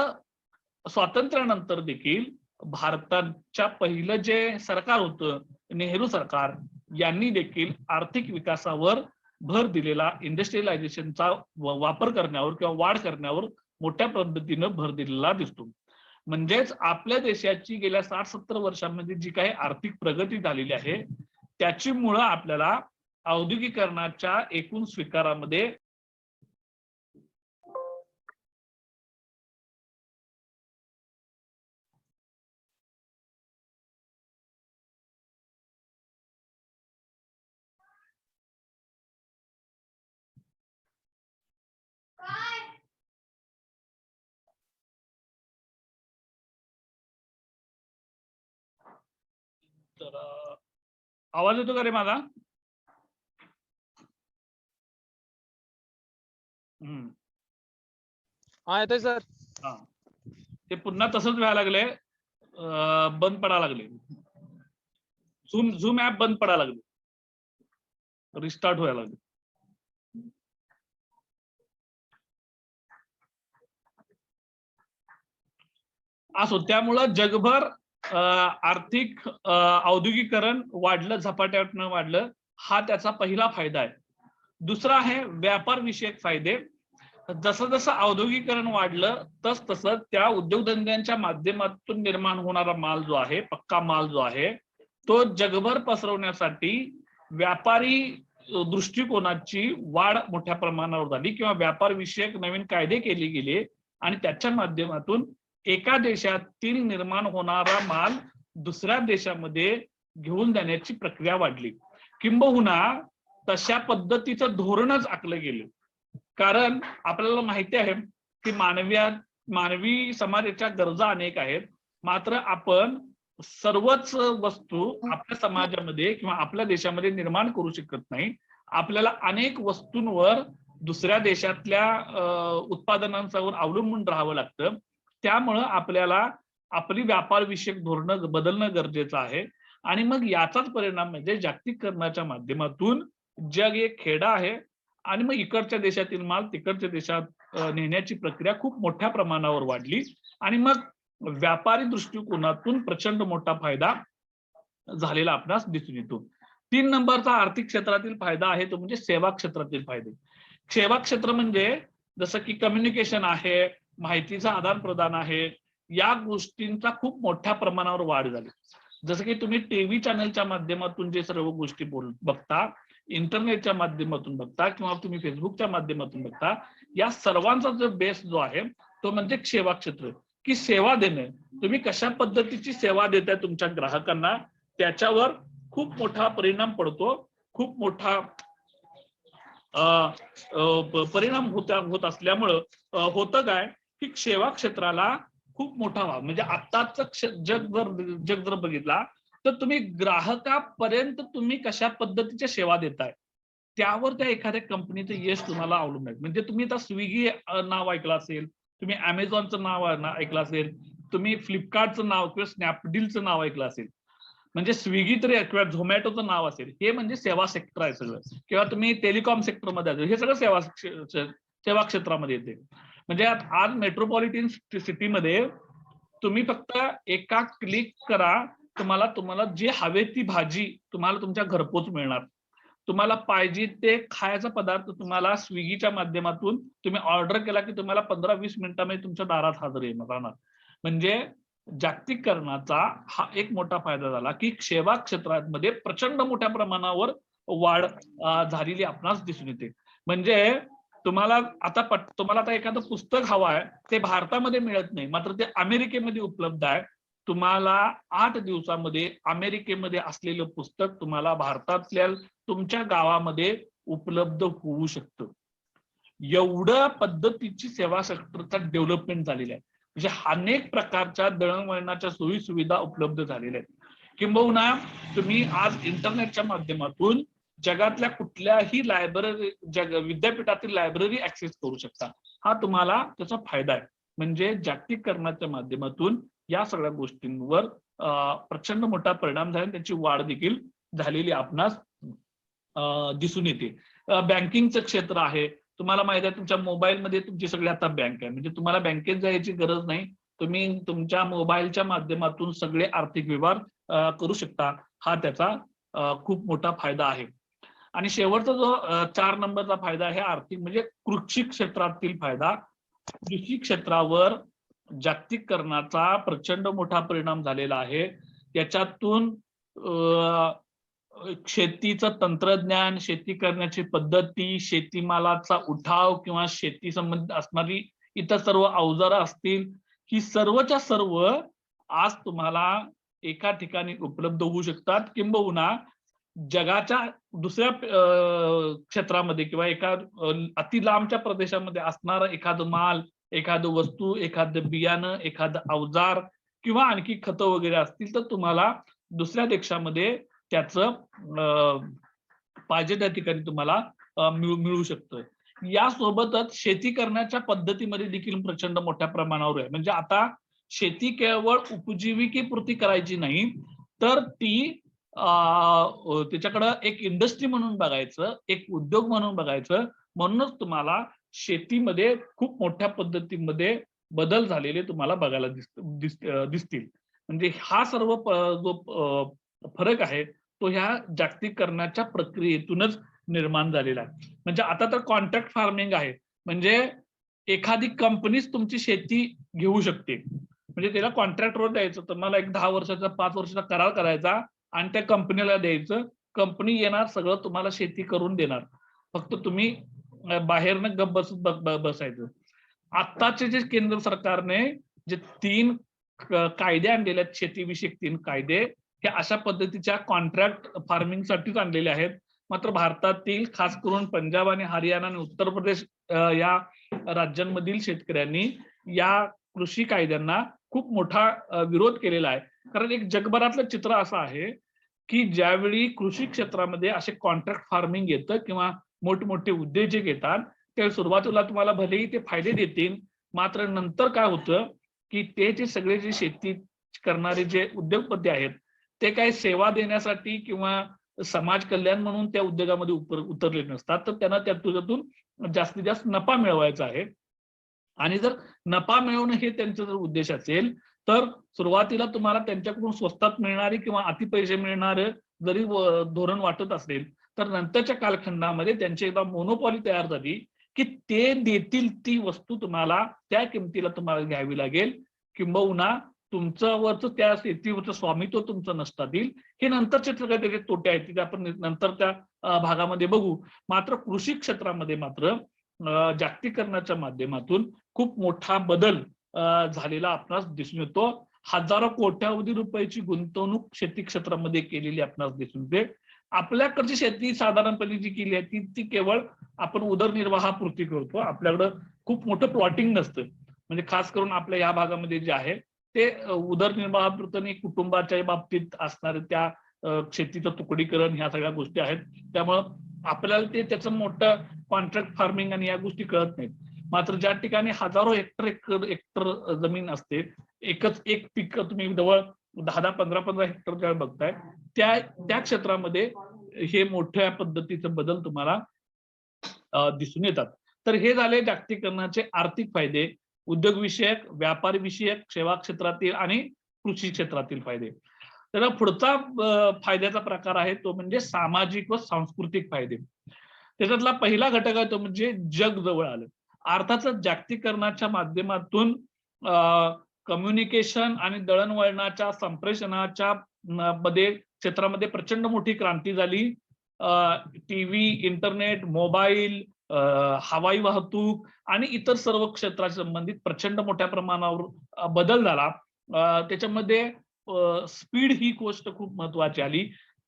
स्वातंत्र्यानंतर देखील भारताच्या पहिलं जे सरकार होतं, नेहरू सरकार, यांनी देखील आर्थिक विकासावर भर दिलेला, इंडस्ट्रियलायझेशनचा वापर करण्यावर किंवा वाढ करण्यावर मोठ्या पद्धतीनं भर दिलेला दिसतो. म्हणजेच आपल्या देशाची गेल्या 60-70 वर्षांमध्ये जी काही आर्थिक प्रगती झालेली आहे त्याची मुळं आपल्याला औद्योगिकरणाच्या एकूण स्वीकारामध्ये तर आवाज येतो का रे माझा? हा येतोय सर. हा, ते पुन्हा तसंच व्हायला लागले, बंद पडायला लागले. झूम ऍप बंद पडायला लागले, रिस्टार्ट व्हायला लागले. असो, त्यामुळं जगभर आर्थिक औद्योगिकरण वाढलं, झपाट्यानं वाढलं, हा त्याचा पहिला फायदा आहे. दुसरा आहे व्यापार विषयक फायदे. जसं जसं औद्योगिकरण वाढलं तस तसं त्या उद्योगधंद्यांच्या माध्यमातून निर्माण होणारा माल जो आहे, पक्का माल जो आहे, तो जगभर पसरवण्यासाठी व्यापारी दृष्टिकोनाची वाढ मोठ्या प्रमाणावर झाली किंवा व्यापार विषयक नवीन कायदे केले गेले आणि त्याच्या माध्यमातून एका देशातील निर्माण होणारा माल दुसऱ्या देशामध्ये घेऊन जाण्याची प्रक्रिया वाढली. किंबहुना तशा पद्धतीचं धोरणच आखलं गेलं. कारण आपल्याला माहिती आहे की मानवी समाजाच्या गरजा अनेक आहेत, मात्र आपण सर्वच वस्तू आपल्या समाजामध्ये किंवा आपल्या देशामध्ये निर्माण करू शकत नाही. आपल्याला अनेक वस्तूंवर दुसऱ्या देशातल्या उत्पादनांवर अवलंबून राहावं लागतं. त्यामुळं आपल्याला आपली व्यापार विषयक धोरणं बदलणं गरजेचं आहे. आणि मग याचाच परिणाम म्हणजे जागतिकीकरणाच्या माध्यमातून जग एक खेडा आहे आणि मग इकडच्या देशातील माल तिकडच्या देशात नेण्याची प्रक्रिया खूप मोठ्या प्रमाणावर वाढली आणि मग व्यापारी दृष्टिकोनातून प्रचंड मोठा फायदा झालेला आपणास दिसून येतो. 3 नंबरचा आर्थिक क्षेत्रातील फायदा आहे तो म्हणजे सेवा क्षेत्रातील फायदे. सेवा क्षेत्र म्हणजे जसं की कम्युनिकेशन आहे, माहितीचं आदान प्रदान आहे, या गोष्टींचा खूप मोठ्या प्रमाणावर वाढ झाली. जसं की तुम्ही टीव्ही चॅनलच्या माध्यमातून जे सर्व गोष्टी बघता, इंटरनेटच्या माध्यमातून बघता किंवा तुम्ही फेसबुकच्या माध्यमातून बघता, या सर्वांचा जो बेस जो आहे तो म्हणजे सेवा क्षेत्र, की सेवा देणे. तुम्ही कशा पद्धतीची सेवा देताय तुमच्या ग्राहकांना त्याच्यावर खूप मोठा परिणाम पडतो, खूप मोठा परिणाम होत असल्यामुळं होतं काय की सेवा क्षेत्राला खूप मोठा वाव म्हणजे आत्ताच जग जर बघितला तर तुम्ही ग्राहकापर्यंत तुम्ही कशा पद्धतीच्या सेवा देताय त्यावर त्या एखाद्या कंपनीचं यश तुम्हाला अवलंबून आहे. म्हणजे तुम्ही आता स्विगी नाव ऐकलं असेल, तुम्ही अमेझॉनचं नाव ऐकलं असेल, तुम्ही फ्लिपकार्टचं नाव किंवा स्नॅपडीलचं नाव ऐकलं असेल, म्हणजे स्विगी तरी किंवा झोमॅटोचं नाव असेल, हे म्हणजे सेवा सेक्टर आहे सगळं. किंवा तुम्ही टेलिकॉम सेक्टरमध्ये असेल, हे सगळं सेवा क्षेत्रामध्ये येते. म्हणजे आज मेट्रोपॉलिटन सिटीमध्ये तुम्ही फक्त एका क्लिक करा, तुम्हाला जे हवे ती भाजी तुम्हाला तुमच्या घरपोच मिळणार. तुम्हाला पाहिजे ते खायचा पदार्थ तुम्हाला स्विगीच्या माध्यमातून तुम्ही ऑर्डर केला की तुम्हाला 15-20 मिनिटांमध्ये तुमच्या दारात हजर राहणार. म्हणजे जागतिकीकरणाचा हा एक मोठा फायदा झाला की सेवा क्षेत्रामध्ये प्रचंड मोठ्या प्रमाणावर वाढ झालेली आपणास दिसून येते. म्हणजे तुम्हाला आता एखादं पुस्तक हवं आहे, ते भारतामध्ये मिळत नाही, मात्र ते अमेरिकेमध्ये उपलब्ध आहे. तुम्हाला 8 दिवसामध्ये अमेरिकेमध्ये असलेलं पुस्तक तुम्हाला भारतातल्या तुमच्या गावामध्ये उपलब्ध होऊ शकतं. एवढ्या पद्धतीची सेवा सेक्टरचा डेव्हलपमेंट झालेला आहे. म्हणजे अनेक प्रकारच्या दळणवळणाच्या सोयी सुविधा उपलब्ध झालेल्या आहेत. किंबहुना तुम्ही आज इंटरनेटच्या माध्यमातून जगातल्या कुठल्याही विद्यापीठातील लायब्ररी ऍक्सेस करू शकता. हा तुम्हाला त्याचा फायदा आहे. म्हणजे जागतिकीकरणाच्या माध्यमातून या सगळ्या गोष्टींवर प्रचंड मोठा परिणाम झाला, त्याची वाढ देखील झालेली आपणास दिसून येते. बँकिंगचं क्षेत्र आहे, तुम्हाला माहिती आहे तुमच्या मोबाईलमध्ये तुमची सगळी आता बँक आहे. म्हणजे तुम्हाला बँकेत जायची गरज नाही, तुम्ही तुमच्या मोबाईलच्या माध्यमातून सगळे आर्थिक व्यवहार करू शकता. हा त्याचा खूप मोठा फायदा आहे. आणि शेवटचा जो 4 नंबरचा फायदा आहे आर्थिक म्हणजे कृषी क्षेत्रातील फायदा. कृषी क्षेत्रावर जागतिकीकरणाचा प्रचंड मोठा परिणाम झालेला आहे. त्याच्यातून शेतीचं तंत्रज्ञान, शेती करण्याची पद्धती, शेतीमालाचा उठाव किंवा शेती संबंधित असणारी इतर सर्व अवजारं असतील, ही सर्वच्या सर्व आज तुम्हाला एका ठिकाणी उपलब्ध होऊ शकतात. किंबहुना जगाच्या दुसऱ्या क्षेत्रामध्ये किंवा एका अति लांबच्या प्रदेशामध्ये असणारा एखादं माल, एखादं वस्तू, एखादं बियाणं, एखादं अवजार किंवा आणखी खतं वगैरे असतील तर तुम्हाला दुसऱ्या देशामध्ये त्याचं पाहिजे त्या ठिकाणी तुम्हाला मिळू शकतं. यासोबतच शेती करण्याच्या पद्धतीमध्ये देखील प्रचंड मोठ्या प्रमाणावर आहे. म्हणजे आता शेती केवळ उपजीविकेपुरती करायची नाही, तर ती त्याच्याकडं एक इंडस्ट्री म्हणून बघायचं, एक उद्योग म्हणून बघायचं. म्हणूनच तुम्हाला शेतीमध्ये खूप मोठ्या पद्धतीमध्ये बदल झालेले तुम्हाला बघायला दिसतील. म्हणजे हा सर्व जो फरक आहे तो ह्या जागतिकीकरणाच्या प्रक्रियेतूनच निर्माण झालेला आहे. म्हणजे आता तर कॉन्ट्रॅक्ट फार्मिंग आहे, म्हणजे एखादी कंपनीच तुमची शेती घेऊ शकते. म्हणजे त्याला कॉन्ट्रॅक्टवर द्यायचं, तुम्हाला एक 10 वर्षाचा 5 वर्षाचा करार करायचा आणि त्या कंपनीला द्यायचं. कंपनी येणार, सगळं तुम्हाला शेती करून देणार, फक्त तुम्ही बाहेरनं गप्प बसायचं. आत्ताचे जे केंद्र सरकारने जे 3 कायदे आणलेले आहेत, शेतीविषयक 3 कायदे, हे अशा पद्धतीच्या कॉन्ट्रॅक्ट फार्मिंग साठीच आणलेले आहेत. मात्र भारतातील खास करून पंजाब आणि हरियाणा आणि उत्तर प्रदेश या राज्यांमधील शेतकऱ्यांनी या कृषी कायद्यांना खूप मोठा विरोध केलेला आहे. कारण एक जगभरातलं चित्र असं आहे की ज्यावेळी कृषी क्षेत्रामध्ये असे कॉन्ट्रॅक्ट फार्मिंग येतं किंवा मोठमोठे उद्योजक येतात, ते सुरुवातीला तुम्हाला भलेही ते फायदे देतील, मात्र नंतर काय होतं की ते जे सगळे जे शेती करणारे जे उद्योगपती आहेत ते काही सेवा देण्यासाठी किंवा समाज कल्याण म्हणून त्या उद्योगामध्ये उतरले नसतात, तर त्यांना त्यातून जास्तीत जास्त नफा मिळवायचा आहे. आणि जर नफा मिळवणं हे त्यांचा जर उद्देश असेल, तर सुरुवातीला तुम्हाला त्यांच्याकडून स्वस्तात मिळणारे किंवा अति पैसे मिळणारे जरी धोरण वाटत असेल, तर नंतरच्या कालखंडामध्ये त्यांची एकदा मोनोपॉली तयार झाली की ते देतील ती वस्तू तुम्हाला त्या किमतीला तुम्हाला घ्यावी लागेल, किंबहुना तुमच्यावरच त्या शेतीवरचं स्वामित्व तुमचं नसतात येईल. हे नंतरचे सगळे त्याचे तोटे आहेत ते आपण नंतर त्या भागामध्ये बघू. मात्र कृषी क्षेत्रामध्ये मात्र जागतिकीकरणाच्या माध्यमातून खूप मोठा बदल झालेला आपणास दिसून येतो. हजारो कोट्यावधी रुपयाची गुंतवणूक शेती क्षेत्रामध्ये केलेली आपणास दिसून येते. आपल्याकडची शेती साधारणपणे जी केली आहे ती केवळ आपण उदरनिर्वाहापुरती करतो. आपल्याकडं खूप मोठं प्लॉटिंग नसतं. म्हणजे खास करून आपल्या या भागामध्ये जे आहे ते उदरनिर्वाहापुरतं आणि कुटुंबाच्या बाबतीत असणारे त्या शेतीचं तुकडीकरण ह्या सगळ्या गोष्टी आहेत. त्यामुळं आपल्याला त्याचं मोठं कॉन्ट्रॅक्ट फार्मिंग आणि या गोष्टी कळत नाहीत. मात्र ज्या ठिकाणी हजारो हेक्टर जमीन असते, एकच एक पीक तुम्ही जवळ 10-10, 15-15 हेक्टर ज्या बघताय, त्या क्षेत्रामध्ये हे मोठ्या पद्धतीचे बदल तुम्हाला दिसून येतात. तर हे झाले जागतिकीकरणाचे आर्थिक फायदे, उद्योग विषयक, व्यापार विषयक, सेवा क्षेत्रातील आणि कृषी क्षेत्रातील फायदे. तर पुढचा फायद्याचा प्रकार आहे तो म्हणजे सामाजिक व सांस्कृतिक फायदे. त्याच्यातला पहिला घटक आहे तो म्हणजे जग जवळ आलं. अर्थातच जागतिकीकरणाच्या माध्यमातून कम्युनिकेशन आणि दळणवळणाच्या संप्रेषणाच्या मध्ये क्षेत्रामध्ये प्रचंड मोठी क्रांती झाली. टीव्ही, इंटरनेट, मोबाईल, हवाई वाहतूक आणि इतर सर्व क्षेत्राशी संबंधित प्रचंड मोठ्या प्रमाणावर बदल झाला. त्याच्यामध्ये स्पीड ही गोष्ट खूप महत्वाची आली,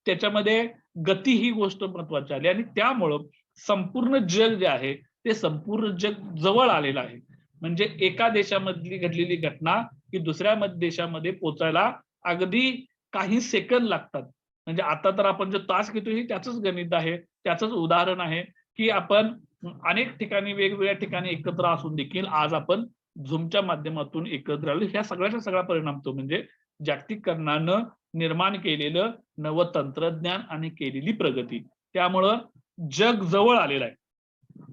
त्याच्यामध्ये गती ही गोष्ट महत्वाची आली आणि त्यामुळं संपूर्ण जग जे आहे ते संपूर्ण जग जवळ आलेलं आहे. म्हणजे एका देशामधली घडलेली घटना ही दुसऱ्या देशामध्ये पोहोचायला अगदी काही सेकंद लागतात. म्हणजे आता तर आपण जो तास घेतो हे त्याच गणित आहे, त्याच उदाहरण आहे की आपण अनेक ठिकाणी वेगवेगळ्या ठिकाणी एकत्र असून देखील आज आपण झूमच्या माध्यमातून एकत्र आलो. ह्या सगळ्याचा सगळा परिणाम तो म्हणजे जागतिकीकरणानं निर्माण केलेलं नवं तंत्रज्ञान आणि केलेली प्रगती. त्यामुळं जग जवळ आलेलं आहे.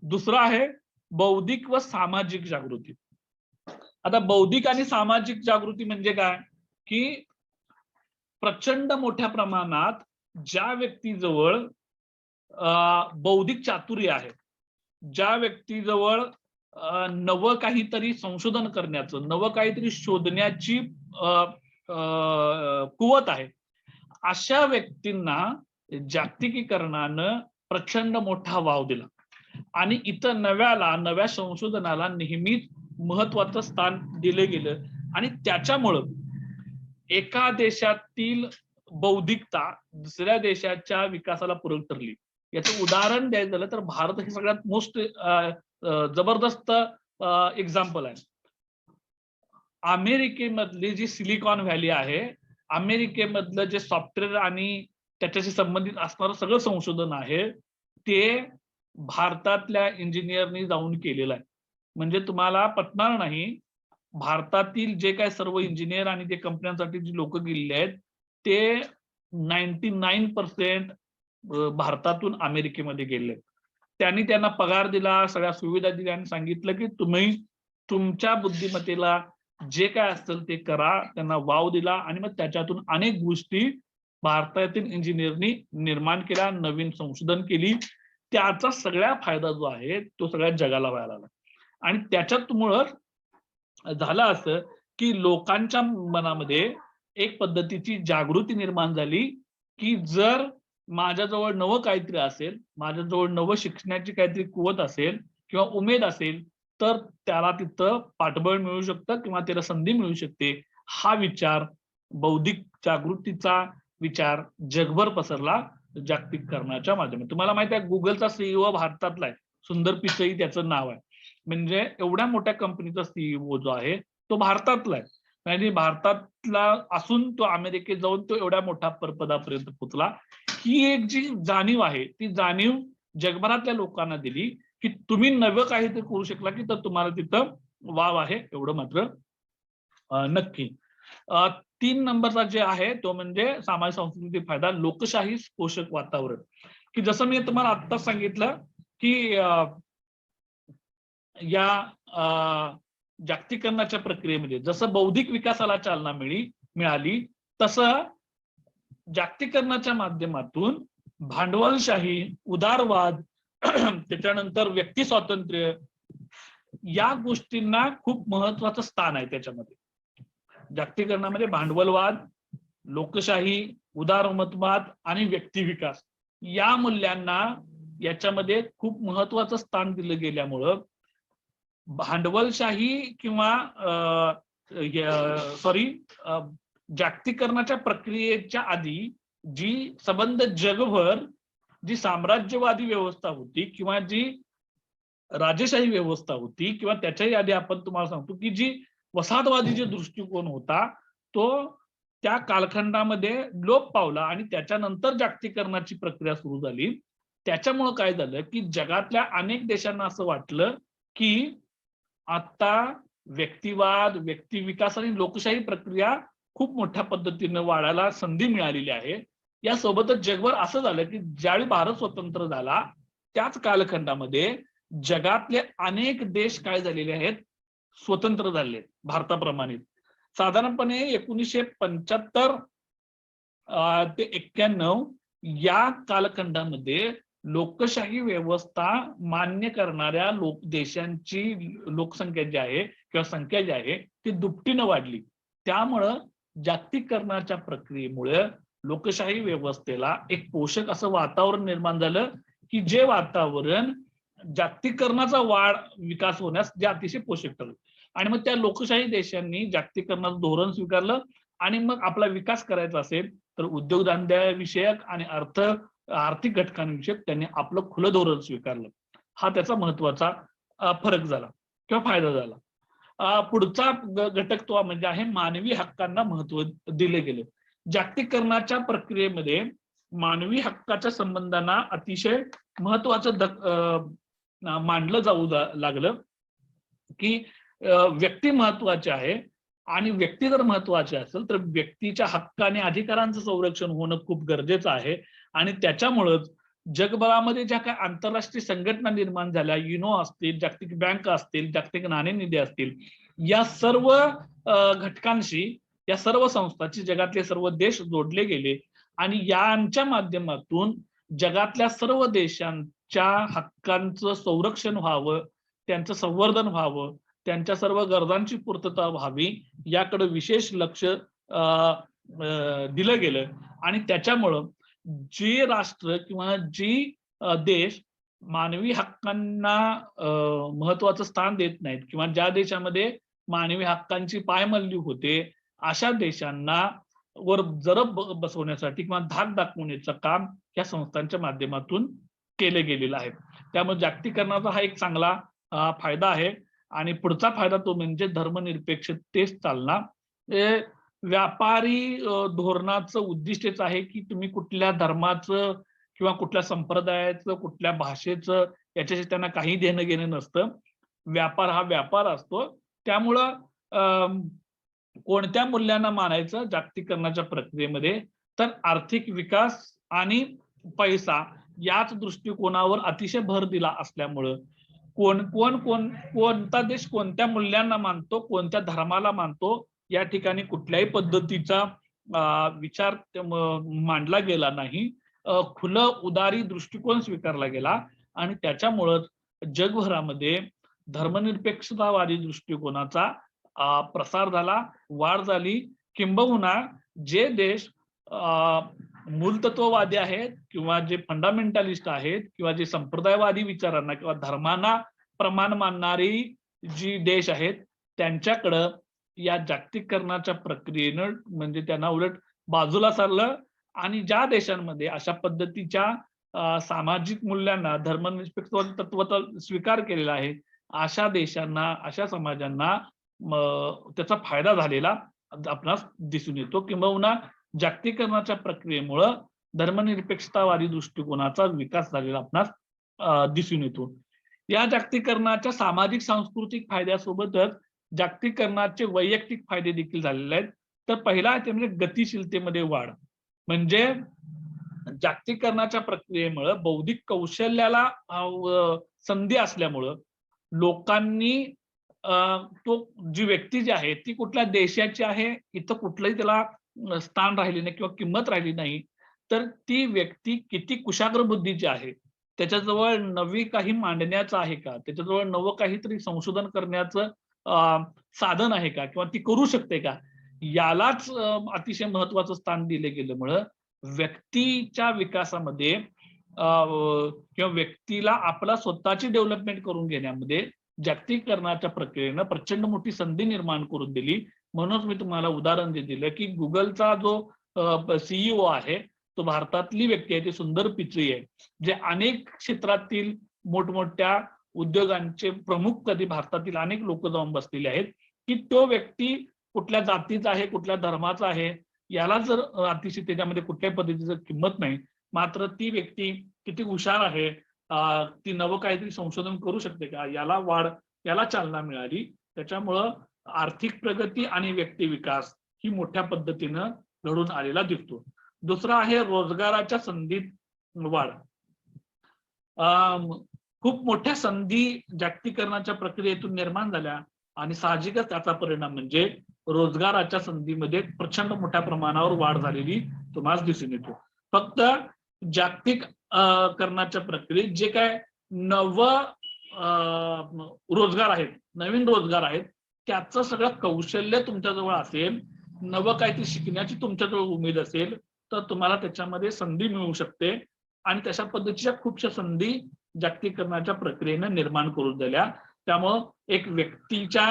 दुसरं आहे बौद्धिक व सामाजिक जागृती. आता बौद्धिक आणि सामाजिक जागृती म्हणजे काय की प्रचंड मोठ्या प्रमाणात ज्या व्यक्तीजवळ बौद्धिक चातुर्य आहे, ज्या व्यक्तीजवळ नवं काहीतरी संशोधन करण्याचं, नवं काहीतरी शोधण्याची कुवत आहे, अशा व्यक्तींना जागतिकीकरणानं प्रचंड मोठा वाव दिला आणि इथं नव्या संशोधनाला नेहमीच महत्वाचं स्थान दिलं गेलं आणि त्याच्यामुळं एका देशातील बौद्धिकता दुसऱ्या देशाच्या विकासाला पूरक ठरली. याचं उदाहरण द्यायचं झालं तर भारत हे सगळ्यात मोस्ट जबरदस्त एक्झाम्पल आहे. अमेरिकेमधली जी सिलिकॉन व्हॅली आहे, अमेरिकेमधलं जे सॉफ्टवेअर आणि त्याच्याशी संबंधित असणारं सगळं संशोधन आहे ते भारतातल्या इंजिनियरनी जाऊन केलेलं आहे. म्हणजे तुम्हाला पटणार नाही, भारतातील जे काय सर्व इंजिनियर आणि जे कंपन्यांसाठी जी लोक गेलेले आहेत ते 99% भारतातून अमेरिकेमध्ये गेले. त्यांनी त्यांना पगार दिला, सगळ्या सुविधा दिल्या आणि सांगितलं की तुम्ही तुमच्या बुद्धिमत्तेला जे काय असेल ते करा. त्यांना वाव दिला आणि मग त्याच्यातून अनेक गोष्टी भारतातील इंजिनियरनी निर्माण केल्या, नवीन संशोधन केली. त्याचा सगळा फायदा जो आहे तो सगळ्या जगाला व्हायला लागला आणि त्याच्यामुळं झालं असं की लोकांच्या मनामध्ये एक पद्धतीची जागृती निर्माण झाली की जर माझ्याजवळ नवं काहीतरी असेल, माझ्याजवळ नवं शिकण्याची काहीतरी कुवत असेल किंवा उमेद असेल तर त्याला तिथं पाठबळ मिळू शकतं किंवा त्याला संधी मिळू शकते. हा विचार, बौद्धिक जागृतीचा विचार जगभर पसरला जागतिकीकरणाच्या माध्यमातून. तुम्हाला माहिती आहे गुगलचा सीईओ भारतातला आहे, सुंदर पिचई त्याचं नाव आहे. म्हणजे एवढ्या मोठ्या कंपनीचा सीईओ जो आहे तो भारतातला आहे. म्हणजे भारतातला असून तो अमेरिकेत जाऊन तो एवढ्या मोठ्या पदापर्यंत पोहोचला. ही एक जी जाणीव आहे ती जाणीव जगभरातल्या लोकांना दिली की तुम्ही नवं काहीतरी करू शकला की तर तुम्हाला तिथं वाव आहे, एवढं मात्र नक्की. 3 नंबरचा जे आहे तो म्हणजे सामाजिक सांस्कृतिक फायदा, लोकशाही पोषक वातावरण. की जसं मी तुम्हाला आत्ताच सांगितलं की या जागतिकीकरणाच्या प्रक्रियेमध्ये जसं बौद्धिक विकासाला चालना मिळाली, तसं जागतिकीकरणाच्या माध्यमातून भांडवलशाही, उदारवाद, त्याच्यानंतर व्यक्ती स्वातंत्र्य या गोष्टींना खूप महत्वाचं स्थान आहे त्याच्यामध्ये. जागतिकीकरणामध्ये भांडवलवाद, लोकशाही, उदारमतवाद आणि व्यक्ती विकास या मूल्यांना याच्यामध्ये खूप महत्वाचं स्थान दिलं गेल्यामुळं भांडवलशाही किंवा जागतिकीकरणाच्या प्रक्रियेच्या आधी जी संबंध जगभर जी साम्राज्यवादी व्यवस्था होती किंवा जी राजेशाही व्यवस्था होती किंवा त्याच्याही आधी आपण तुम्हाला सांगतो की जी वसाहतवादी जो दृष्टिकोन होता तो त्या कालखंडामध्ये लोप पावला आणि त्याच्यानंतर जागतिकीकरणाची प्रक्रिया सुरू झाली. त्याच्यामुळे काय झालं की जगातल्या अनेक देशांना असं वाटलं की आता व्यक्तिवाद, व्यक्ती विकास आणि लोकशाही प्रक्रिया खूप मोठ्या पद्धतीने वाढायला संधी मिळालेली आहे. यासोबतच जगभर असं झालं की ज्यावेळी भारत स्वतंत्र झाला त्याच कालखंडामध्ये जगातले अनेक देश काय झालेले आहेत, स्वतंत्र झाले भारताप्रमाणे. साधारणपणे 1975 ते 91 या कालखंडामध्ये लोकशाही व्यवस्था मान्य करणाऱ्या देशांची लोकसंख्या जी आहे किंवा संख्या जी आहे ती दुपटीनं वाढली. त्यामुळं जागतिकीकरणाच्या प्रक्रियेमुळे लोकशाही व्यवस्थेला एक पोषक असं वातावरण निर्माण झालं की जे वातावरण जागतिकीकरणाचा विकास होण्यास जे अतिशय पोषक ठरलं. आणि मग त्या लोकशाही देशांनी जागतिकीकरणाचं धोरण स्वीकारलं आणि मग आपला विकास करायचा असेल तर उद्योगधंद्याविषयक आणि आर्थिक घटकांविषयक त्यांनी आपलं खुलं धोरण स्वीकारलं. हा त्याचा महत्वाचा फरक झाला किंवा फायदा झाला. पुढचा घटक तो म्हणजे आहे मानवी हक्कांना महत्व दिले गेले. जागतिकीकरणाच्या प्रक्रियेमध्ये मानवी हक्काच्या संबंधांना अतिशय महत्वाचं मानलं जाऊ लागलं की व्यक्ती महत्वाचे आहे आणि व्यक्ती जर महत्वाचे असेल तर व्यक्तीच्या हक्क आणि अधिकारांचं संरक्षण होणं खूप गरजेचं आहे. आणि त्याच्यामुळेच जगभरामध्ये ज्या काही आंतरराष्ट्रीय संघटना निर्माण झाल्या, युनो असतील, जागतिक बँक असतील, जागतिक नाणेनिधी असतील, या सर्व घटकांशी या सर्व संस्थांची जगातले सर्व देश जोडले गेले आणि यांच्या माध्यमातून जगातल्या सर्व देशांच्या हक्कांचं संरक्षण व्हावं, त्यांचं संवर्धन व्हावं, त्यांच्या सर्व गरजांची पूर्तता व्हावी याकडे विशेष लक्ष दिलं गेलं. आणि त्याच्यामुळं जे राष्ट्र किंवा जी देश मानवी हक्कांना महत्वाचं स्थान देत नाहीत किंवा ज्या देशामध्ये मानवी हक्कांची पायमल्ली होते अशा देशांना वर जरब बसवण्यासाठी किंवा धाक दाखवण्याचं काम या संस्थांच्या माध्यमातून केलं गेलेलं आहे. त्यामुळे जागतिकीकरणाचा हा एक चांगला फायदा आहे. आणि पुढचा फायदा तो म्हणजे धर्मनिरपेक्षतेस चालना. व्यापारी धोरणाचं उद्दिष्टच आहे की तुम्ही कुठल्या धर्माचं किंवा कुठल्या संप्रदायाचं, कुठल्या भाषेचं याच्याशी त्यांना काही देणं घेणं नसतं. व्यापार हा व्यापार असतो. त्यामुळं कोणत्या मूल्यांना मानायचं जागतिकीकरणाच्या प्रक्रियेमध्ये तर आर्थिक विकास आणि पैसा याच दृष्टिकोनावर अतिशय भर दिला असल्यामुळं कोणता देश कोणत्या मूल्यांना मानतो, कोणत्या धर्माला मानतो या ठिकाणी कुठल्याही पद्धतीचा विचार मांडला गेला नाही. खुलं उदारी दृष्टिकोन स्वीकारला गेला आणि त्याच्यामुळं जगभरामध्ये धर्मनिरपेक्षतावादी दृष्टिकोनाचा प्रसार झाला, वाढ झाली. किंबहुना जे देश मूलतत्ववादी आहेत किंवा जे फंडामेंटलिस्ट आहेत किंवा जे संप्रदायवादी विचारांना किंवा धर्मांना प्रमाण मानणारी जी देश आहेत त्यांच्याकडं या जागतिकीकरणाच्या प्रक्रियेनं म्हणजे त्यांना उलट बाजूला सारलं. आणि ज्या देशांमध्ये अशा पद्धतीच्या सामाजिक मूल्यांना धर्मनिरपेक्षतावादी तत्वाचा स्वीकार केलेला आहे अशा देशांना, अशा समाजांना त्याचा फायदा झालेला आपणास दिसून येतो. किंबहुना जागतिकीकरणाच्या प्रक्रियेमुळं धर्मनिरपेक्षतावादी दृष्टिकोनाचा विकास झालेला आपणास दिसून येतो. या जागतिकीकरणाच्या सामाजिक सांस्कृतिक फायद्यासोबतच जागतिकीकरणाचे वैयक्तिक फायदे देखील झालेले आहेत. तर पहिला आहे ते म्हणजे गतिशीलतेमध्ये वाढ. म्हणजे जागतिकीकरणाच्या प्रक्रियेमुळे बौद्धिक कौशल्याला संधी असल्यामुळं लोकांनी तो जी व्यक्ती जी आहे ती कुठल्या देशाची आहे इथं कुठलंही त्याला स्थान राहिले नाही किंवा किंमत राहिली नाही. तर ती व्यक्ती किती कुशाग्र बुद्धीची आहे, त्याच्याजवळ नवी काही मांडण्याचं आहे का, त्याच्याजवळ नवं काहीतरी संशोधन करण्याचं साधन आहे का किंवा ती करू शकते का, यालाच अतिशय महत्वाचं स्थान दिले गेल्यामुळं व्यक्तीच्या विकासामध्ये किंवा व्यक्तीला आपला स्वतःची डेव्हलपमेंट करून घेण्यामध्ये जागतिकीकरणाच्या प्रक्रियेनं प्रचंड मोठी संधी निर्माण करून दिली. म्हणूनच मी तुम्हाला उदाहरण दिलं की गुगलचा जो सीईओ आहे तो भारतातली व्यक्ती आहे, ती सुंदर पिचई आहे, जे अनेक क्षेत्रातील मोठमोठ्या उद्योगांचे प्रमुख कधी भारतातील अनेक लोक जाऊन बसलेले आहेत, की तो व्यक्ती कुठल्या जातीचा आहे, कुठल्या धर्माचा आहे, याला जर अतिशय त्याच्यामध्ये कुठल्याही पद्धतीची किंमत नाही, मात्र ती व्यक्ती किती हुशार आहे, ती नवं काहीतरी संशोधन करू शकते का, याला चालना मिळाली. त्याच्यामुळं आर्थिक प्रगती आणि व्यक्ती विकास ही मोठ्या पद्धतीनं घडून आलेला दिसतो. दुसरा आहे रोजगाराच्या संधीत वाढ. खूप मोठ्या संधी जागतिकीकरणाच्या प्रक्रियेतून निर्माण झाल्या आणि साहजिकच त्याचा परिणाम म्हणजे रोजगाराच्या संधीमध्ये प्रचंड मोठ्या प्रमाणावर वाढ झालेली तुम्हाला दिसून येतो. फक्त जागतिक करण्याच्या प्रक्रियेत जे काय रोजगार आहेत, नवीन रोजगार आहेत, त्याचं सगळं कौशल्य तुमच्याजवळ असेल, नवं काहीतरी शिकण्याची तुमच्याजवळ उमेद असेल, तर तुम्हाला त्याच्यामध्ये संधी मिळू शकते. आणि तशा पद्धतीच्या खूपशा संधी जागतिकीकरणाच्या प्रक्रियेनं निर्माण करून दिल्या. त्यामुळं एक व्यक्तीच्या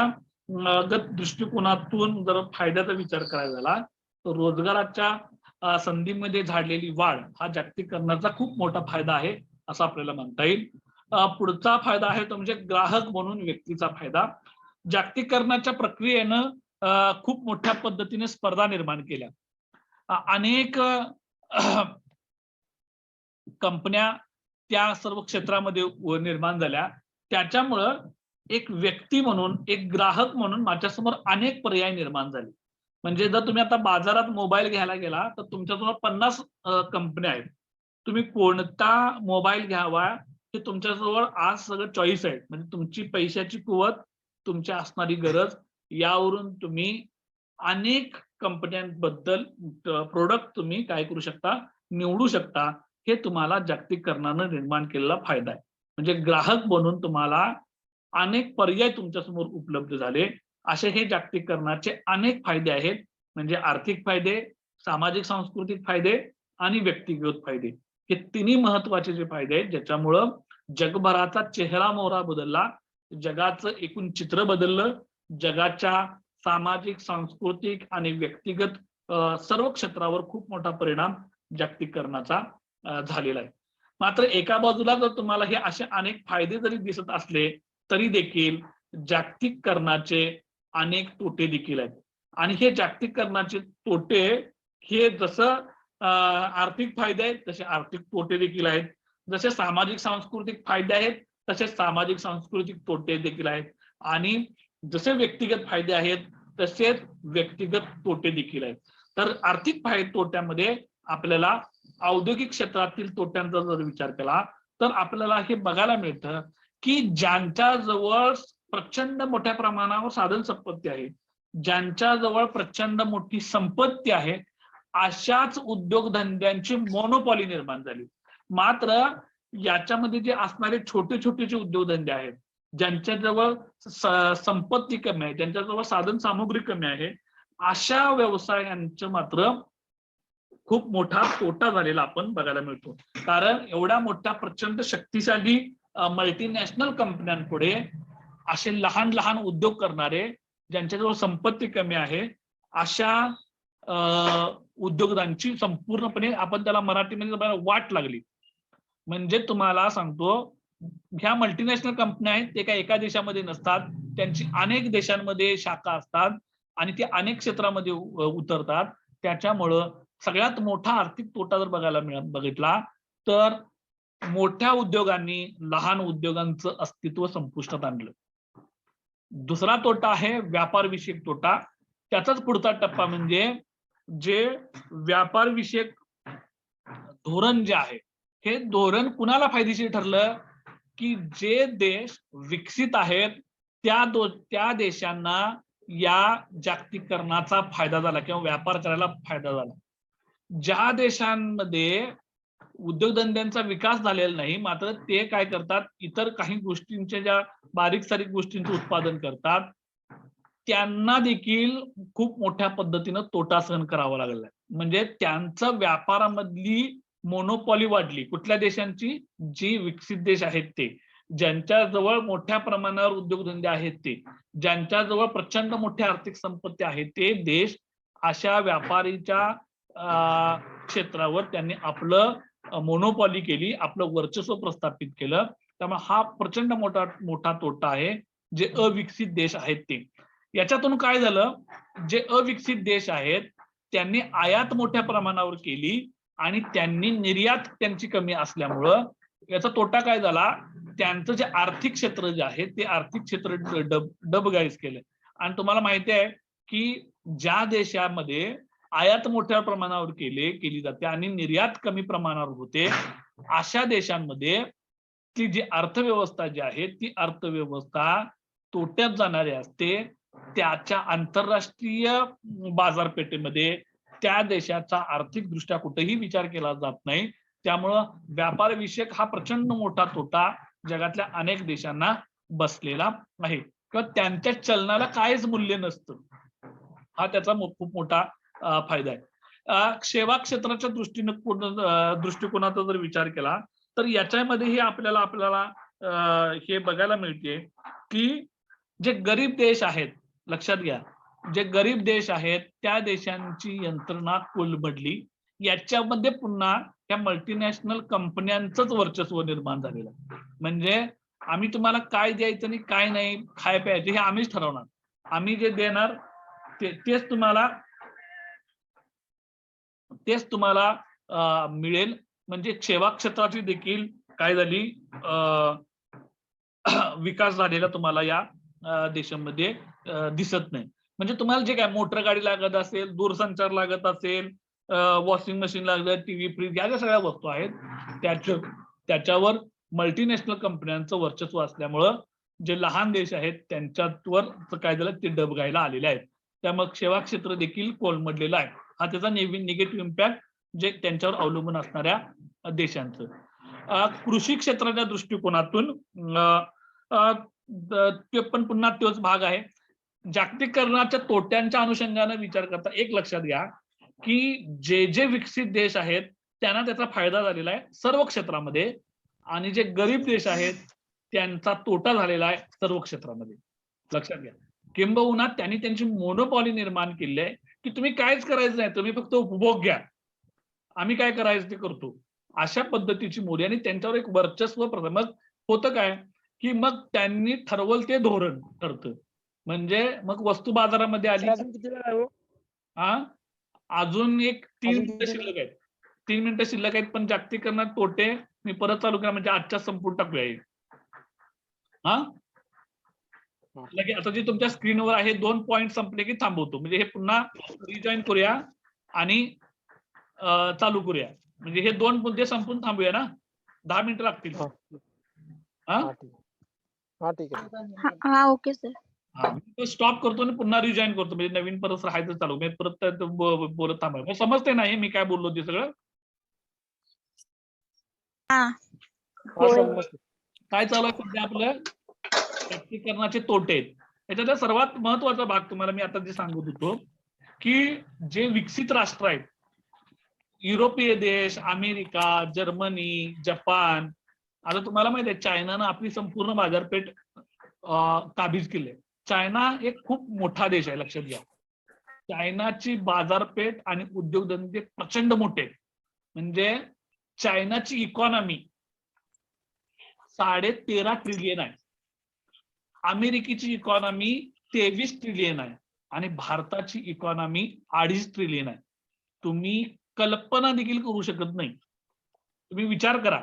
दृष्टिकोनातून जर फायद्याचा विचार करायला झाला तर रोजगाराच्या संधीमध्ये झालेली वाढ हा जागतिकीकरणाचा खूप मोठा फायदा आहे असं आपल्याला म्हणता येईल. पुढचा फायदा आहे तो म्हणजे ग्राहक म्हणून व्यक्तीचा फायदा. जागतिकीकरणाच्या प्रक्रियेनं खूप मोठ्या पद्धतीने स्पर्धा निर्माण केल्या. अनेक कंपन्या त्या सर्व क्षेत्रामध्ये निर्माण झाल्या. त्याच्यामुळं एक व्यक्ती म्हणून, एक ग्राहक म्हणून माझ्यासमोर अनेक पर्याय निर्माण झाले. म्हणजे जर तुम्ही आता बाजारात मोबाईल घ्यायला गेला तर तुमच्यासमोर 50 कंपन्या आहेत. तुम्ही कोणता मोबाईल घ्यावा हे तुमच्याजवळ आज सगळं चॉईस आहे. म्हणजे तुमची पैशाची कुवत, तुमची असणारी गरज यावरून तुम्ही अनेक कंपन्यांबद्दल प्रोडक्ट तुम्ही काय करू शकता, निवडू शकता. हे तुम्हाला जागतिकीकरणानं निर्माण केलेला फायदा आहे. म्हणजे ग्राहक बनून तुम्हाला अनेक पर्याय तुमच्यासमोर उपलब्ध झाले. असे हे जागतिकीकरणाचे अनेक फायदे आहेत. म्हणजे आर्थिक फायदे, सामाजिक सांस्कृतिक फायदे आणि व्यक्तिगत फायदे. हे तिन्ही महत्वाचे जे फायदे आहेत ज्याच्यामुळं जगभराचा चेहरा मोहरा बदलला, जगाचं एकूण चित्र बदललं, जगाच्या सामाजिक, सांस्कृतिक आणि व्यक्तिगत सर्व क्षेत्रावर खूप मोठा परिणाम जागतिकीकरणाचा झालेला आहे. मात्र एका बाजूला जर तुम्हाला हे असे अनेक फायदे जरी दिसत असले तरी देखील जागतिकीकरणाचे अनेक तोटे देखील आहेत. आणि हे जागतिकीकरणाचे तोटे हे जसं आर्थिक फायदे आहेत तसे आर्थिक तोटे देखील आहेत. जसे सामाजिक सांस्कृतिक फायदे आहेत तसे सामाजिक सांस्कृतिक तोटे देखील आहेत. आणि जसे व्यक्तिगत फायदे आहेत तसेच व्यक्तिगत तोटे देखील आहेत. तर आर्थिक फायदे तोट्यामध्ये आपल्याला औद्योगिक क्षेत्रातील तोट्यांचा जर विचार केला तर आपल्याला हे बघायला मिळतं की ज्यांच्या जवळ प्रचंड मोठ्या प्रमाणावर साधन संपत्ती आहे, ज्यांच्या जवळ प्रचंड मोठी संपत्ती आहे, अशाच उद्योगधंद्यांची मोनोपॉली निर्माण झाली. मात्र याच्यामध्ये जे असणारे छोटे छोटे जे उद्योगधंदे आहेत, ज्यांच्याजवळ संपत्ती कमी आहे, ज्यांच्याजवळ साधन सामुग्री कमी आहे, अशा व्यवसायांचं मात्र खूप मोठा तोटा झालेला आपण बघायला मिळतो. कारण एवढ्या मोठ्या प्रचंड शक्तिशाली मल्टीनॅशनल कंपन्यांपुढे असे लहान लहान उद्योग करणारे ज्यांच्याजवळ संपत्ती कमी आहे अशा उद्योगांची संपूर्णपणे आपण त्याला मराठीमध्ये वाट लागली. म्हणजे तुम्हाला सांगतो ह्या मल्टीनॅशनल कंपन्या आहेत ते काय एका देशामध्ये नसतात, त्यांची अनेक देशांमध्ये शाखा असतात आणि ते अनेक क्षेत्रामध्ये उतरतात. त्याच्यामुळं सगळ्यात मोठा आर्थिक तोटा जर बघितला तर मोठ्या उद्योगांनी लहान उद्योगांचं अस्तित्व संपुष्टात आणलं. दुसरा तोटा आहे व्यापार विषयक तोटा. त्याचाच पुढचा टप्पा म्हणजे जे व्यापार विषयक धोरण जे आहे, हे धोरण कुणाला फायदेशीर ठरलं की जे देश विकसित आहेत त्या देशांना या जागतिकीकरणाचा फायदा झाला किंवा व्यापार करायला फायदा झाला. ज्या देशांमध्ये उद्योगधंद्यांचा विकास झालेला नाही, मात्र ते काय करतात, इतर काही गोष्टींच्या ज्या बारीक सारीक गोष्टींचं उत्पादन करतात, त्यांना देखील खूप मोठ्या पद्धतीनं तोटा सहन करावा लागला. म्हणजे त्यांचा व्यापारामधली मोनोपॉली वाढली. कुठल्या देशांची? जी विकसित देश आहेत ते, ज्यांच्या जवळ मोठ्या प्रमाणावर उद्योगधंदे आहेत ते, ज्यांच्या जवळ प्रचंड मोठ्या आर्थिक संपत्ती आहे ते देश अशा व्यापारीच्या क्षेत्रावर त्यांनी आपलं मोनोपॉली केली, आपलं वर्चस्व प्रस्थापित केलं. त्यामुळे हा प्रचंड मोठा तोटा आहे जे अविकसित देश आहेत ते. याच्यातून काय झालं, जे अविकसित देश आहेत त्यांनी आयात मोठ्या प्रमाणावर केली आणि त्यांनी निर्यात त्यांची कमी असल्यामुळं याचा तोटा काय झाला, त्यांचं जे आर्थिक क्षेत्र जे आहे ते आर्थिक क्षेत्र डबघाईस केलं. आणि तुम्हाला माहिती आहे की ज्या देशामध्ये आयात मोठ्या प्रमाणावर केली जाते आणि निर्यात कमी प्रमाणावर होते, अशा देशांमध्ये ती जी अर्थव्यवस्था जी आहे ती अर्थव्यवस्था तोट्यात जाणारी असते. त्याच्या आंतरराष्ट्रीय बाजारपेठेमध्ये त्या देशाचा आर्थिक दृष्ट्या कुठेही विचार केला जात नाही. त्यामुळं व्यापार विषयक हा प्रचंड मोठा तोटा जगातल्या अनेक देशांना बसलेला आहे. किंवा त्यांच्या चलनाला काहीच मूल्य नसतं, हा त्याचा खूप मोठा फायदा आहे. सेवा क्षेत्राच्या दृष्टिकोनाचा जर विचार केला तर याच्यामध्येही आपल्याला हे बघायला मिळते की जे गरीब देश आहेत, लक्षात घ्या, जे गरीब देश आहेत त्या देशांची यंत्रणा कोलमडली. याच्यामध्ये पुन्हा त्या मल्टीनॅशनल कंपन्यांचंच वर्चस्व निर्माण झालेलं आहे. म्हणजे आम्ही तुम्हाला काय द्यायचं आणि काय नाही, खाय प्यायचं हे आम्हीच ठरवणार, आम्ही जे देणार तेच तुम्हाला मिळेल. म्हणजे सेवा क्षेत्राची देखील काय झाली, विकास झालेला तुम्हाला या देशामध्ये दिसत नाही. म्हणजे तुम्हाला जे काय मोटर गाडी लागत असेल, दूरसंचार लागत असेल, वॉशिंग मशीन लागत, टीव्ही, फ्रीज, या ज्या सगळ्या वस्तू आहेत त्याच्यावर मल्टीनॅशनल कंपन्यांचं वर्चस्व असल्यामुळं जे लहान देश आहेत त्यांच्यावर काय झालं, ते डबघाईला आलेले आहेत. त्यामुळे सेवा क्षेत्र देखील कोलमडलेलं आहे. हा त्याचा निगेटिव्ह इम्पॅक्ट जे त्यांच्यावर अवलंबून असणाऱ्या देशांचं. कृषी क्षेत्राच्या दृष्टिकोनातून ते पण पुन्हा तोच भाग आहे. जागतिकीकरणाच्या तोट्यांच्या अनुषंगाने विचार करता एक लक्षात घ्या की जे विकसित देश आहेत त्यांना त्याचा फायदा झालेला आहे सर्व क्षेत्रामध्ये, आणि जे गरीब देश आहेत त्यांचा तोटा झालेला आहे सर्व क्षेत्रामध्ये. लक्षात घ्या. किंबहुना त्यांनी त्यांची मोनोपॉली निर्माण केली आहे की तुम्ही कायच करायचं नाही, तुम्ही फक्त उपभोग घ्या, आम्ही काय करायचं ते करतो, अशा पद्धतीची मोदी. आणि त्यांच्यावर एक वर्चस्व. मग होतं काय की मग त्यांनी ठरवलं ते धोरण ठरतं. म्हणजे मग वस्तू बाजारामध्ये आली. अजून एक 3 मिनिटं शिल्लक आहेत, 3 मिनिटं शिल्लक आहेत. पण जागतिकीकरणात तोटे मी परत चालू करा, म्हणजे आजच्या संपूर्ण टाकूया. हा लगे आता जे तुमच्या स्क्रीनवर आहे 2 पॉइंट संपले की थांबवतो. म्हणजे हे पुन्हा रिजॉईन करूया आणि चालू करूया. म्हणजे हे 2 मुद्दे संपून थांबूया ना, 10 मिनिटं लागतील. ठीक आहे. हा ओके सर. स्टॉप करतो आणि पुन्हा रिजॉईन करतो, म्हणजे नवीन परत राहायचं चालू, म्हणजे परत बोलत थांबायचं. समजते नाही मी काय बोललो ते सगळं? काय चालू आहे सध्या आपलं जागतिकीकरणाचे तोटे आहेत. याच्यातला सर्वात महत्वाचा भाग तुम्हाला मी आता जे सांगत होतो की जे विकसित राष्ट्र आहेत, युरोपीय देश, अमेरिका, जर्मनी, जपान, आता तुम्हाला माहिती आहे चायनानं आपली संपूर्ण बाजारपेठ काबीज केली आहे. चायना एक खूप मोठा देश आहे, लक्षात घ्या. चायनाची बाजारपेठ आणि उद्योगधंदे प्रचंड मोठे आहेत. म्हणजे चायनाची इकॉनॉमी 13.5 ट्रिलियन आहे, अमेरिकेची इकॉनॉमी 23 ट्रिलियन आहे आणि भारताची इकॉनॉमी 2.5 ट्रिलियन आहे. तुम्ही कल्पना देखील करू शकत नाही. तुम्ही विचार करा.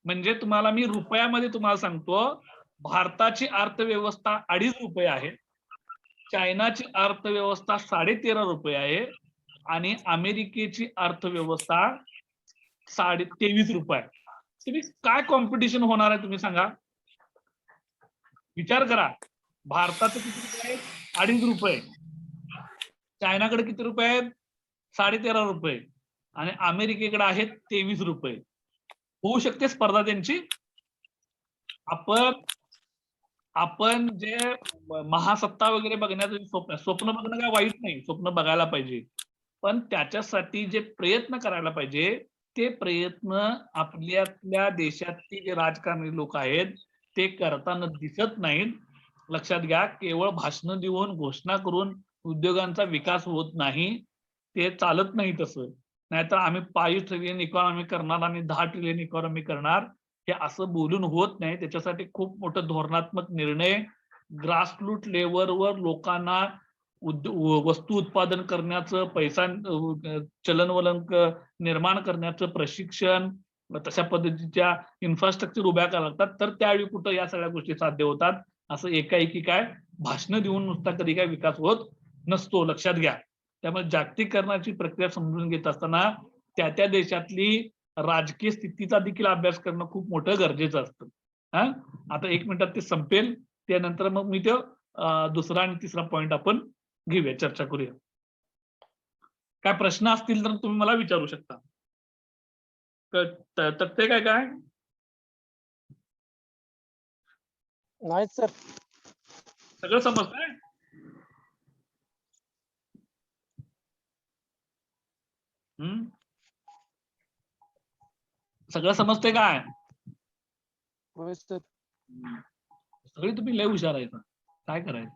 म्हणजे तुम्हाला मी रुपयामध्ये तुम्हाला सांगतो, भारताची अर्थव्यवस्था 2.5 रुपये आहे चायनाची अर्थव्यवस्था 13.5 रुपये आहे आणि अमेरिकेची अर्थव्यवस्था 23.5 रुपये आहे. तुम्ही काय कॉम्पिटिशन होणार आहे तुम्ही सांगा. विचार करा. भारताचं किती रुपये आहेत? 2.5 रुपये. चायनाकडे किती रुपये आहेत? 13.5 रुपये आणि अमेरिकेकडे आहेत 23 रुपये. होऊ शकते स्पर्धा त्यांची. आपण जे महासत्ता वगैरे बघण्याचं स्वप्न बघणं काय वाईट नाही, स्वप्न बघायला पाहिजे, पण त्याच्यासाठी जे प्रयत्न करायला पाहिजे ते प्रयत्न आपल्यातल्या देशातली जे राजकारणी लोक आहेत ते करताना दिसत नाहीत. लक्षात घ्या, केवळ भाषण देऊन घोषणा करून उद्योगांचा विकास होत नाही, ते चालत नाही तसं. नाहीतर आम्ही 5 ट्रिलियन इकॉनॉमी करणार आणि 10 ट्रिलियन इकॉनॉमी करणार हे असं बोलून होत नाही. त्याच्यासाठी खूप मोठं धोरणात्मक निर्णय, ग्रासरूट लेवलवर लोकांना वस्तू उत्पादन करण्याचं, पैसा चलनवलन निर्माण करण्याचं प्रशिक्षण, तशा पद्धतीच्या इन्फ्रास्ट्रक्चर उभ्या करायला लागतात. तर त्यावेळी कुठं या सगळ्या गोष्टी साध्य होतात. असं एकाएकी काय भाषण देऊन नुसता कधी काय विकास होत नसतो, लक्षात घ्या. त्यामुळे जागतिकीकरणाची प्रक्रिया समजून घेत असताना त्या त्या देशातली राजकीय स्थितीचा देखील अभ्यास करणं खूप मोठं गरजेचं असतं. आता 1 मिनिटात ते संपेल. त्यानंतर मग मी तो दुसरा आणि तिसरा पॉइंट आपण घेऊया, चर्चा करूया. काय प्रश्न असतील तर तुम्ही मला विचारू शकता. तर ते काय नाही सर. सगळं समजतंय? सगळं समजतंय काय? होय सर. सगळी तुम्ही लय हुशार आहे. काय करायचं?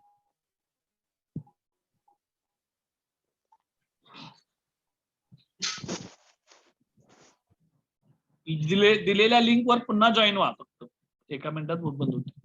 दिलेल्या लिंकवर पुन्हा जॉईन व्हा. फक्त 1 मिनिटात बंद होते.